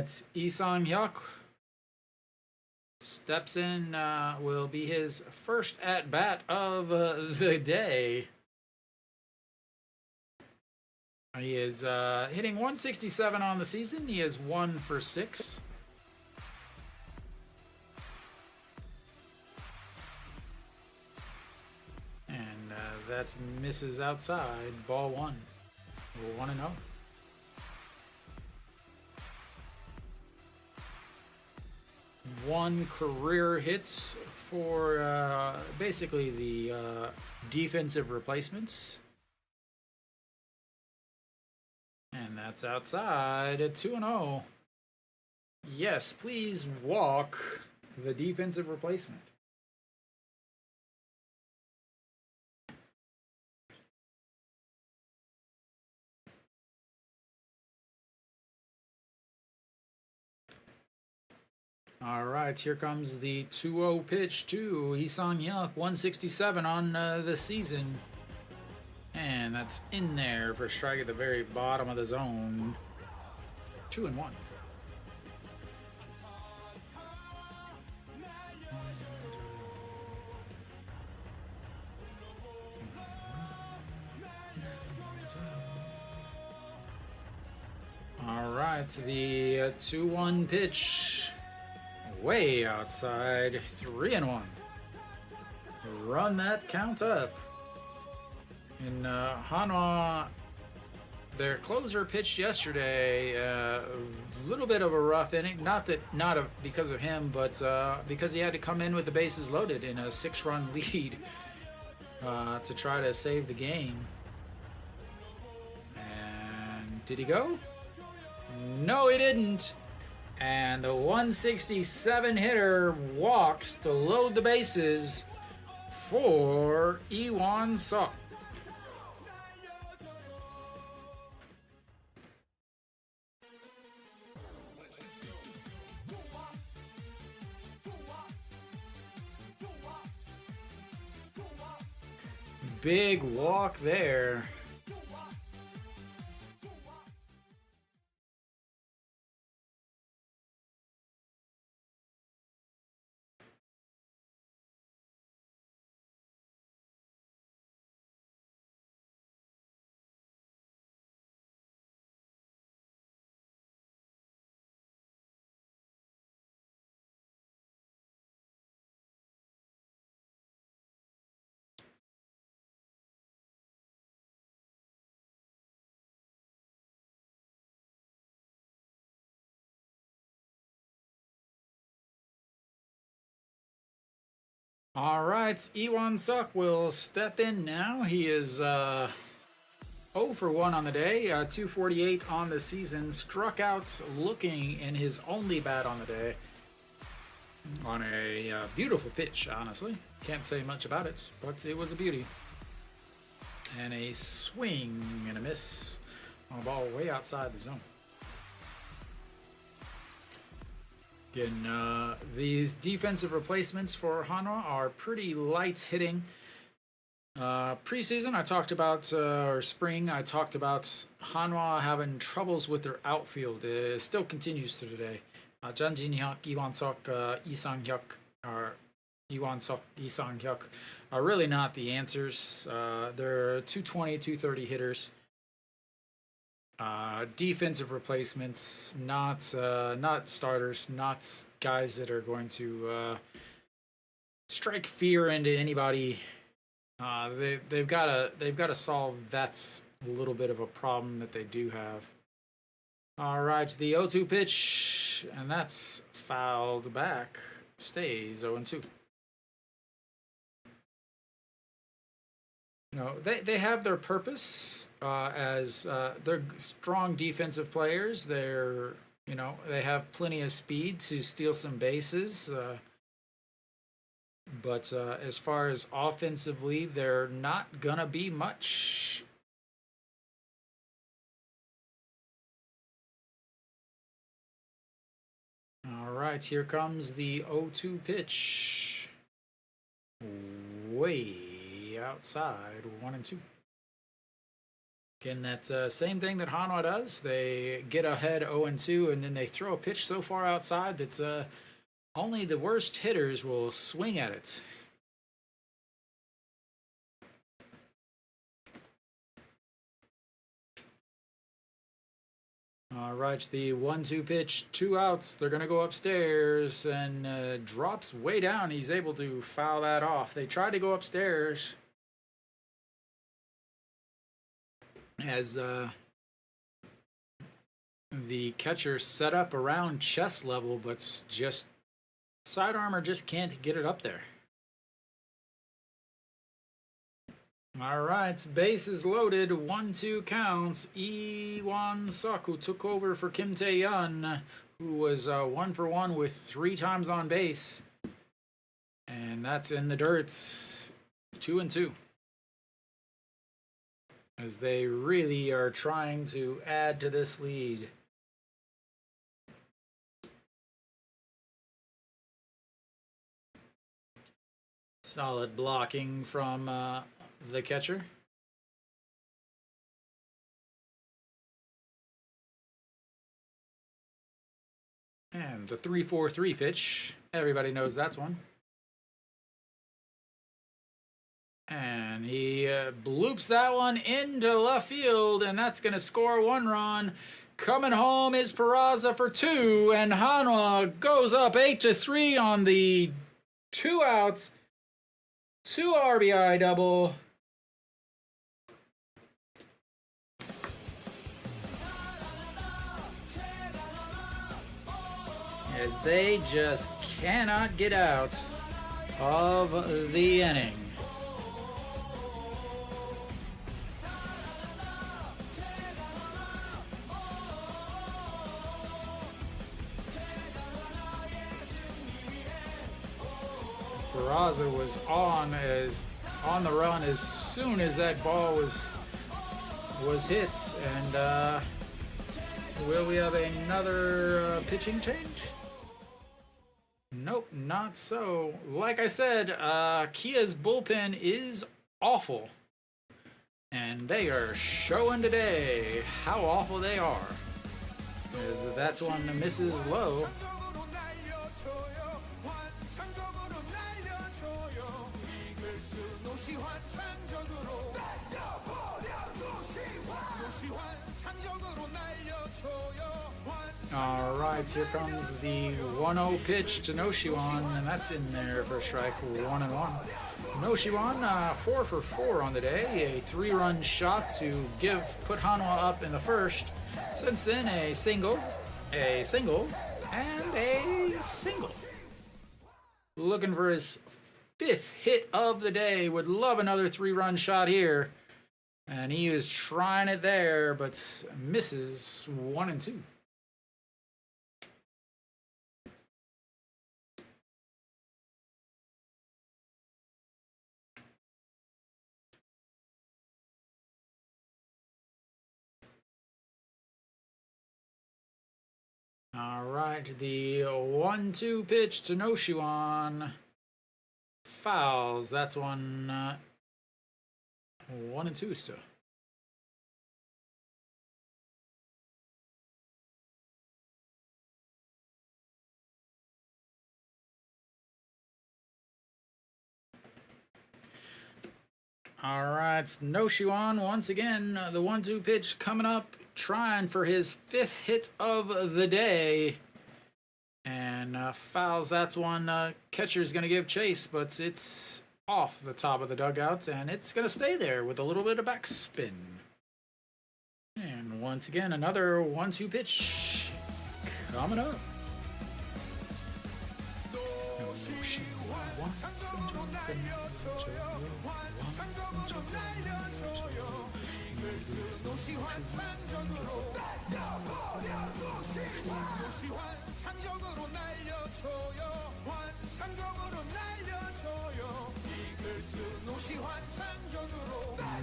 right, Lee Sang-hyuk steps in, will be his first at-bat of the day. He is hitting 167 on the season. He is 1 for 6. And that misses outside. Ball 1. 1-0. One career hits for basically the defensive replacements. And that's outside at 2-0. Yes, please walk the defensive replacement. All right, here comes the 2-0 pitch to Lee Sang-hyuk, 167 on the season. And that's in there for a strike at the very bottom of the zone. 2-1. All right, the 2-1 pitch. Way outside. 3-1. Run that count up. And Hanwha, their closer pitched yesterday. A little bit of a rough inning. Not because of him, but because he had to come in with the bases loaded in a 6-run lead to try to save the game. And did he go? No, he didn't. And the 167 hitter walks to load the bases for Lee Sang-hyuk. Big walk there. All right, Lee Sang-hyuk will step in now. He is 0 for 1 on the day, 248 on the season. Struck out looking in his only bat on the day on a beautiful pitch, honestly. Can't say much about it, but it was a beauty. And a swing and a miss on a ball way outside the zone. Again, these defensive replacements for Hanwha are pretty light hitting. Preseason, I talked about, or spring, I talked about Hanwha having troubles with their outfield. It still continues to today. Jang Jin-hyuk, Lee Sang-hyuk, Lee Sang-hyuk are really not the answers. They're 220, 230 hitters. Defensive replacements, not starters, not guys that are going to strike fear into anybody. They've got to solve. That's a little bit of a problem that they do have. All right, the 0-2 pitch, and that's fouled back. Stays 0-2. You know, they have their purpose as they're strong defensive players. They're, you know, they have plenty of speed to steal some bases. But as far as offensively, they're not gonna be much. All right, here comes the 0-2 pitch. Way outside, 1-2. Again, that's same thing that Hanwha does. They get ahead 0-2, and then they throw a pitch so far outside that's only the worst hitters will swing at it. All right, the 1-2 pitch, 2 outs. They're going to go upstairs, and drops way down. He's able to foul that off. They tried to go upstairs as the catcher set up around chest level, but just side armor just can't get it up there. All right, bases loaded, 1-2 counts. Lee-Wan Suk, who took over for Kim Daejeon, who was 1 for 1 with 3 times on base. And that's in the dirt, 2-2. As they really are trying to add to this lead. Solid blocking from the catcher. And the 3-4-3 pitch. Everybody knows that's one. And he bloops that one into left field, and that's going to score 1 run. Coming home is Peraza for 2, and Hanwha goes up 8-3 on the 2 outs, 2 RBI double. As they just cannot get out of the inning. Peraza was on the run as soon as that ball was hit, and will we have another pitching change? Nope, not so. Like I said, Kia's bullpen is awful, and they are showing today how awful they are. As that's one misses low. All right, here comes the 1-0 pitch to Noshiwan, and that's in there for strike 1-1. Noshiwan, 4 for 4 on the day, a 3-run shot to put Hanwha up in the first. Since then, a single, and a single. Looking for his 5th hit of the day. Would love another 3-run shot here. And he was trying it there, but misses 1-2. All right, the 1-2 pitch to Noshiwan. Fouls. That's one 1-2 still. All right, Noshiwan once again. The 1-2 pitch coming up, trying for his 5th hit of the day. And fouls. That's one catcher's going to give chase, but it's off the top of the dugout, and it's going to stay there with a little bit of backspin. And once again, another 1-2 pitch coming up.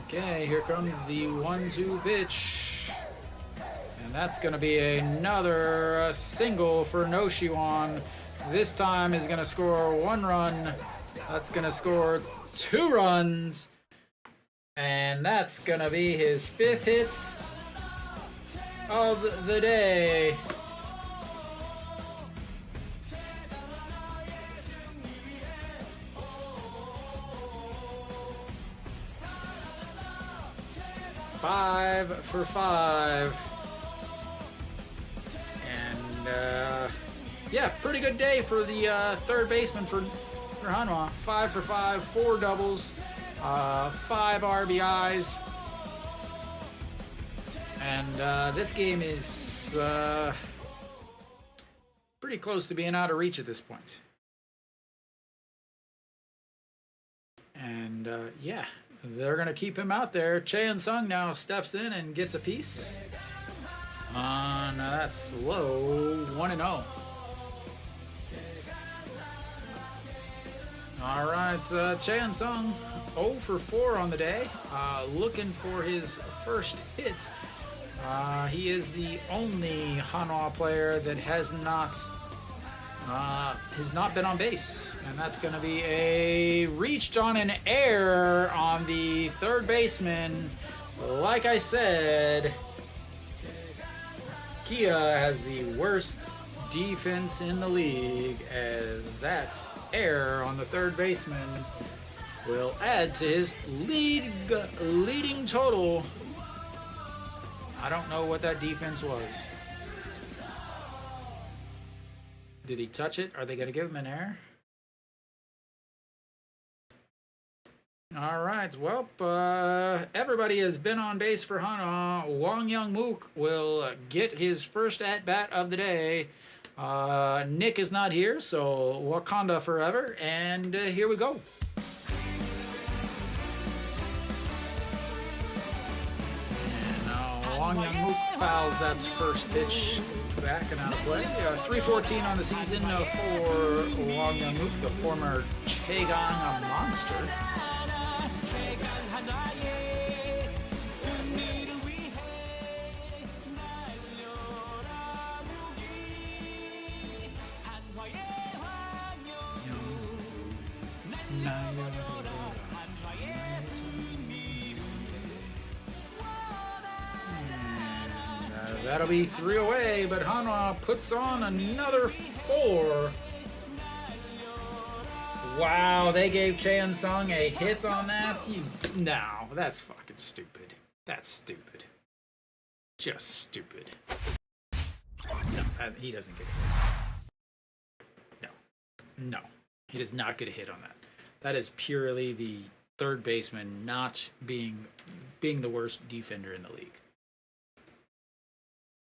Okay, here comes the 1-2 pitch. And that's going to be another single for Noshiwan. This time is going to score 1 run. That's going to score 2 runs. And that's gonna be his 5th hit of the day. Five for 5. And yeah, pretty good day for the third baseman for Hanwha. 5 for 5, 4 doubles, 5 RBIs. And this game is pretty close to being out of reach at this point. And yeah, they're going to keep him out there. Chaeyoung Sung now steps in and gets a piece. That's low, 1-0. All right, Chaeyoung Sung, 0 for 4 on the day, looking for his first hit. He is the only Hanwha player that has not been on base, and that's going to be a reached on an error on the third baseman. Like I said, Kia has the worst defense in the league, as that error on the third baseman will add to his leading total. I don't know what that defense was. Did he touch it? Are they going to give him an error? All right. Well, everybody has been on base for Hanwha. Wang Young Mook will get his first at-bat of the day. Nick is not here, so Wakanda forever. And here we go. And Wang Young Mook fouls that first pitch back and out of play. 3-14 on the season for Wang Young Mook, the former Daejeon monster. That'll be 3 away, but Hanwha puts on another 4. Wow, they gave Chaeyoung Sung a hit on that? No, that's fucking stupid. That's stupid. Just stupid. No, he doesn't get a hit. No, he does not get a hit on that. That is purely the third baseman not being the worst defender in the league.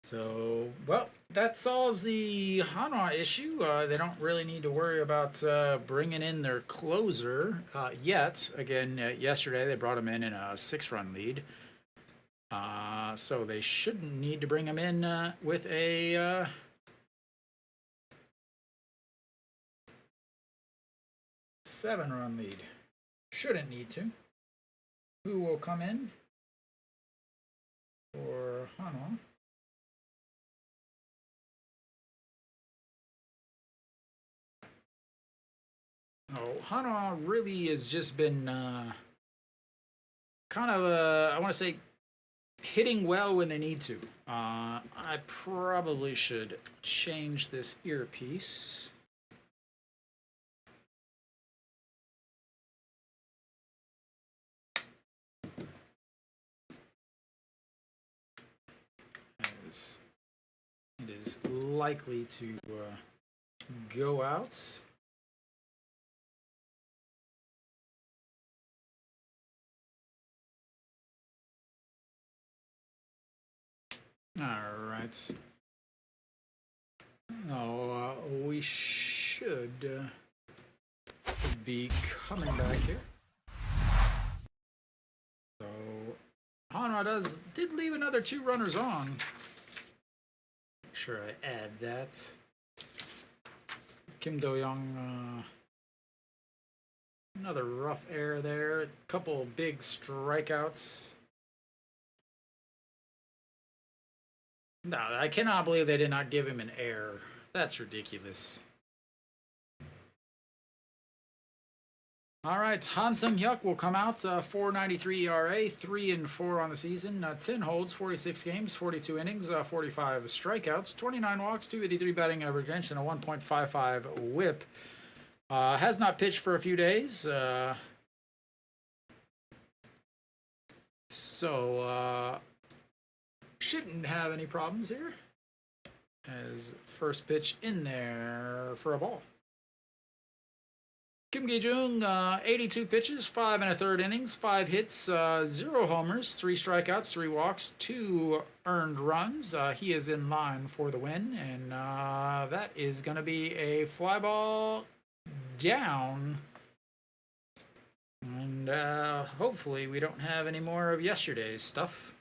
So, well, that solves the Hanwha issue. They don't really need to worry about bringing in their closer yet. Again, yesterday they brought him in a 6-run lead. So they shouldn't need to bring him in with a 7-run lead. Shouldn't need to. Who will come in for Hanwha? Oh, Hanwha really has just been kind of, I want to say, hitting well when they need to. I probably should change this earpiece. It is likely to go out. All right. Oh, we should be coming back here. So Hanwha did leave another 2 runners on. Make sure I add that. Kim Do-young, another rough error there. A couple big strikeouts. No, I cannot believe they did not give him an error. That's ridiculous. All right, Han Sung-hyuk will come out, 4.93 ERA, 3-4 on the season, 10 holds, 46 games, 42 innings, 45 strikeouts, 29 walks, 283 batting average against, and a 1.55 WHIP. Has not pitched for a few days, so shouldn't have any problems here. As first pitch in there for a ball. Kim Gi-jung, 82 pitches, 5 1/3 innings, 5 hits, 0 homers, 3 strikeouts, 3 walks, 2 earned runs. He is in line for the win, and that is going to be a fly ball down. And hopefully we don't have any more of yesterday's stuff.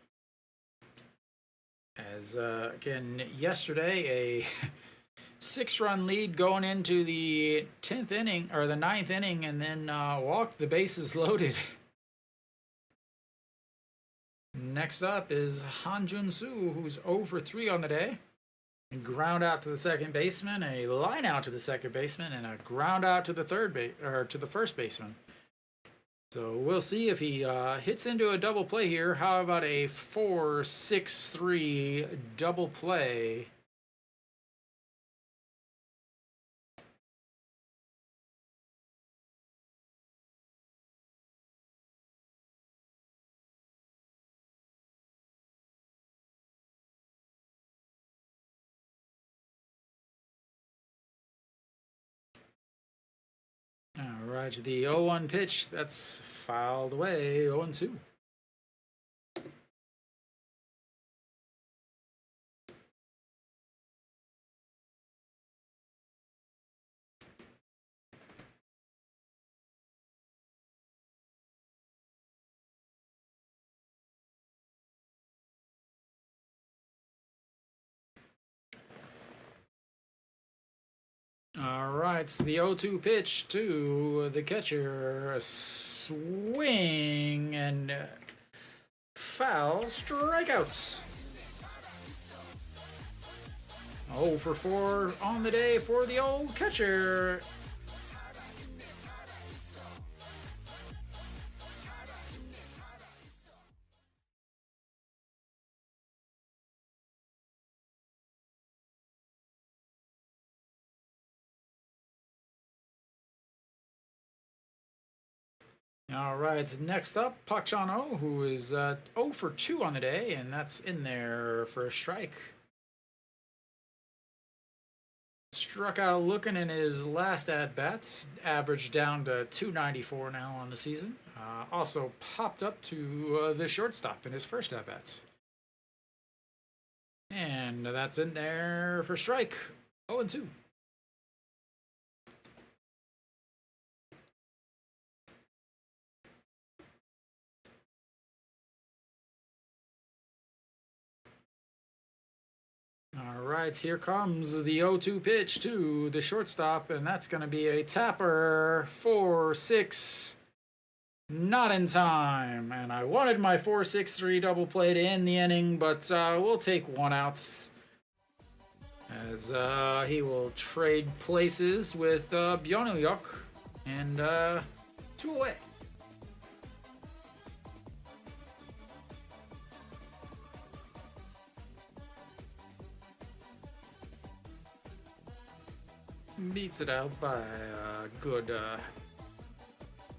As, again, yesterday, a 6-run lead going into the 10th inning, or the 9th inning, and then walked the bases loaded. Next up is Han Jun-soo, who's 0 for 3 on the day. A ground out to the second baseman, a line out to the second baseman, and a ground out to the to the first baseman. So we'll see if he hits into a double play here. How about a 4-6-3 double play? All right, the 0-1 pitch, that's fouled away, 0-2. All right, the 0-2 pitch to the catcher. A swing and foul, strikeouts. 0 for 4 on the day for the old catcher. All right, next up, Park Chan-ho, who is 0 for 2 on the day, and that's in there for a strike. Struck out looking in his last at-bats, averaged down to 294 now on the season. Also popped up to the shortstop in his first at-bats. And that's in there for strike, 0-2. All right, here comes the 0-2 pitch to the shortstop, and that's going to be a tapper, 4-6, not in time. And I wanted my 4-6-3 double play to end the inning, but we'll take 1 out, as he will trade places with Byung-hyuk, and 2 away. Beats it out by a good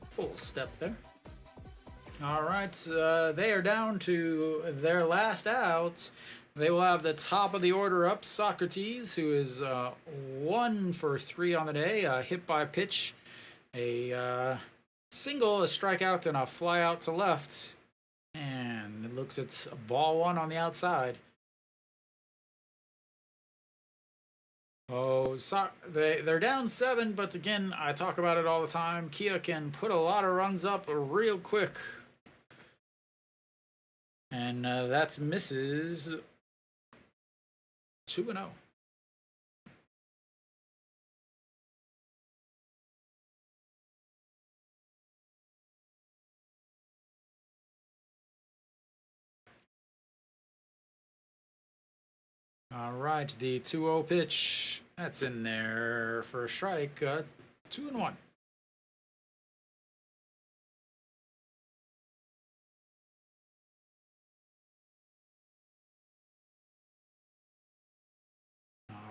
full step there. All right, they are down to their last out. They will have the top of the order up, Socrates, who is 1 for 3 on the day, a hit by pitch, a single, a strikeout, and a fly out to left. And it looks it's ball 1 on the outside. Oh, they're down 7, but again, I talk about it all the time. Kia can put a lot of runs up real quick. And that's misses 2-0. All right, the 2-0 pitch, that's in there for a strike, 2-1.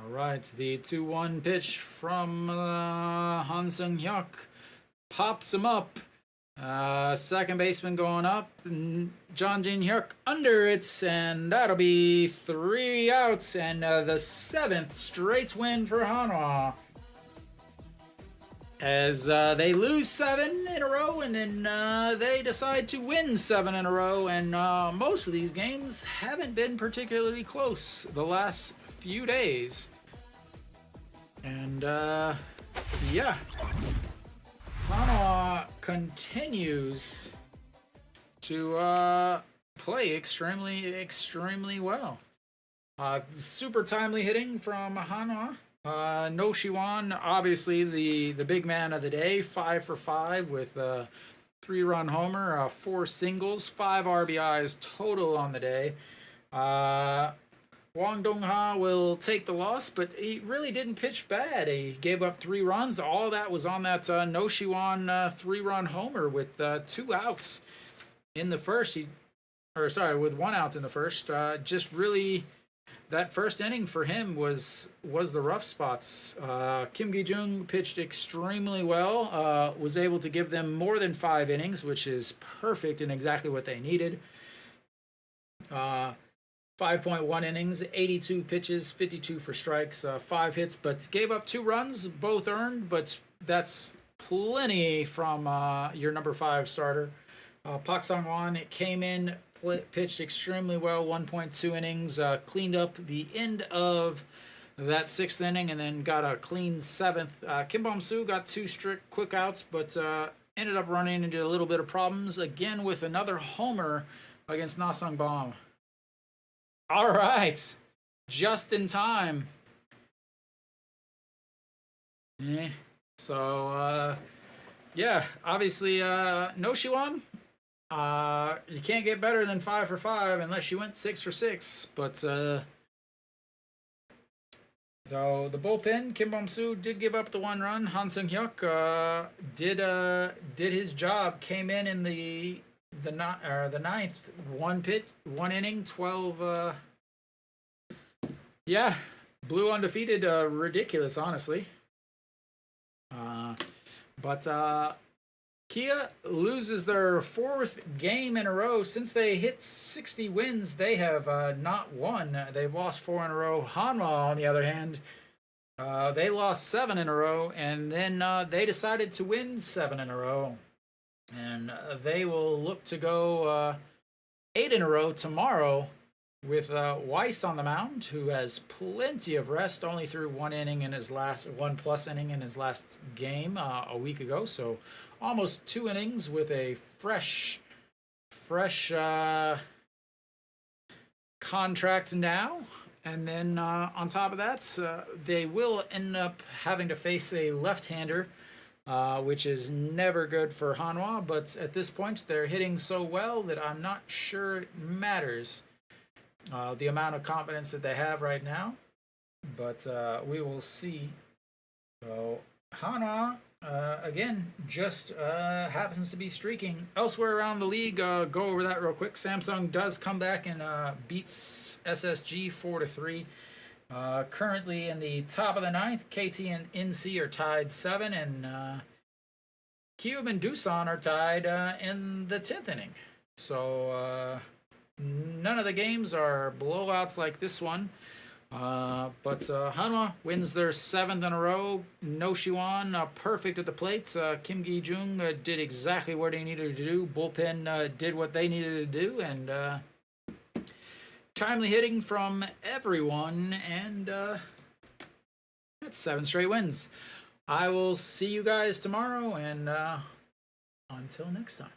All right, the 2-1 pitch from Han Sung-hyuk pops him up. Second baseman going up. John Jin-hyuk under it, and that'll be 3 outs, and the 7th straight win for Hanwha. As they lose 7 in a row, and then they decide to win 7 in a row, and most of these games haven't been particularly close the last few days. And yeah, Hanwha continues to play extremely well. Super timely hitting from Hanwha. No Shiwan, obviously the big man of the day, 5 for 5 with a 3-run homer, 4 singles, 5 RBIs total on the day. Wang Dongha will take the loss, but he really didn't pitch bad. He gave up 3 runs. All that was on that No Shiwan 3-run homer with 2 outs in the first. With 1 out in the first. Just really, that first inning for him was the rough spots. Kim Gi-jung pitched extremely well. Was able to give them more than 5 innings, which is perfect and exactly what they needed. 5.1 innings, 82 pitches, 52 for strikes, 5 hits, but gave up 2 runs, both earned, but that's plenty from your number 5 starter. Pak Sang-won came in, pitched extremely well, 1.2 innings, cleaned up the end of that 6th inning, and then got a clean 7th. Kim Bom-soo got 2 strict quick outs, but ended up running into a little bit of problems, again with another homer against Na Sung-bom. All right, just in time. So, yeah, obviously, no Shiwan. You can't get better than 5 for 5 unless you went 6 for 6. But so the bullpen, Kim Bom-soo did give up the 1 run. Han Sung-hyuk did his job. Came in the 9th, 1 inning, 12. Yeah, blue undefeated, ridiculous, honestly. But Kia loses their 4th game in a row. Since they hit 60 wins, they have not won. They've lost 4 in a row. Hanwha, on the other hand, they lost 7 in a row, and then they decided to win 7 in a row. And they will look to go 8 in a row tomorrow with Weiss on the mound, who has plenty of rest, only threw 1 inning in his last 1+ inning in his last game a week ago. So almost 2 innings with a fresh contract now. And then on top of that, they will end up having to face a left-hander, which is never good for Hanwha, but at this point they're hitting so well that I'm not sure it matters the amount of confidence that they have right now, but we will see. So Hanwha, again, just happens to be streaking. Elsewhere around the league, go over that real quick. Samsung does come back and beats SSG 4-3. Currently in the top of the 9th, KT and NC are tied 7, and Cube and Doosan are tied in the 10th inning. So none of the games are blowouts like this one. But Hanwha wins their 7th in a row. No Shiwan, perfect at the plate. Kim Gi-jung did exactly what he needed to do. Bullpen did what they needed to do, and timely hitting from everyone, and that's 7 straight wins. I will see you guys tomorrow, and until next time.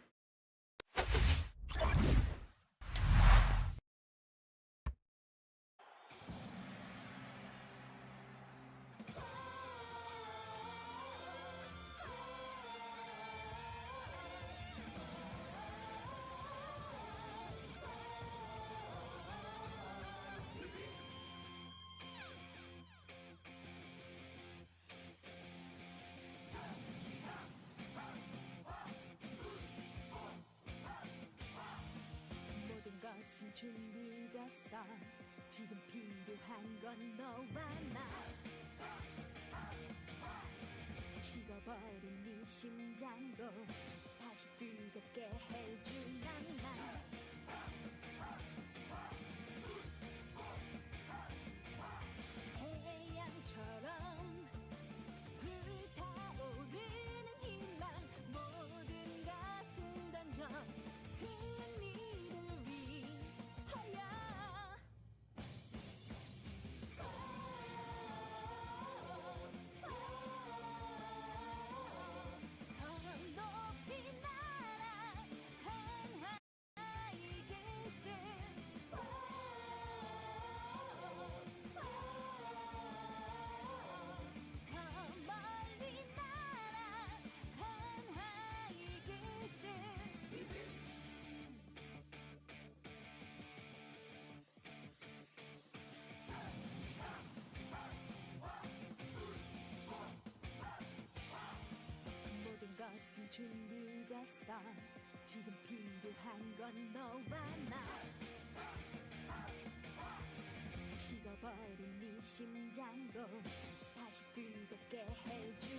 준비됐어 지금 필요한 건 너와 나. 식어버린 네 심장도 다시 뜨겁게 해줄 낭만. 태양처럼 불타오르는 희망, 모든 것을 던져 승리를 위하여. 더 높이 날아 한화 이글스. 더 멀리 날아 한화 이글스. 모든 것은 준비됐어. 지금 필요한 건 너와 나. 식어버린 네 심장도 다시 뜨겁게 해줄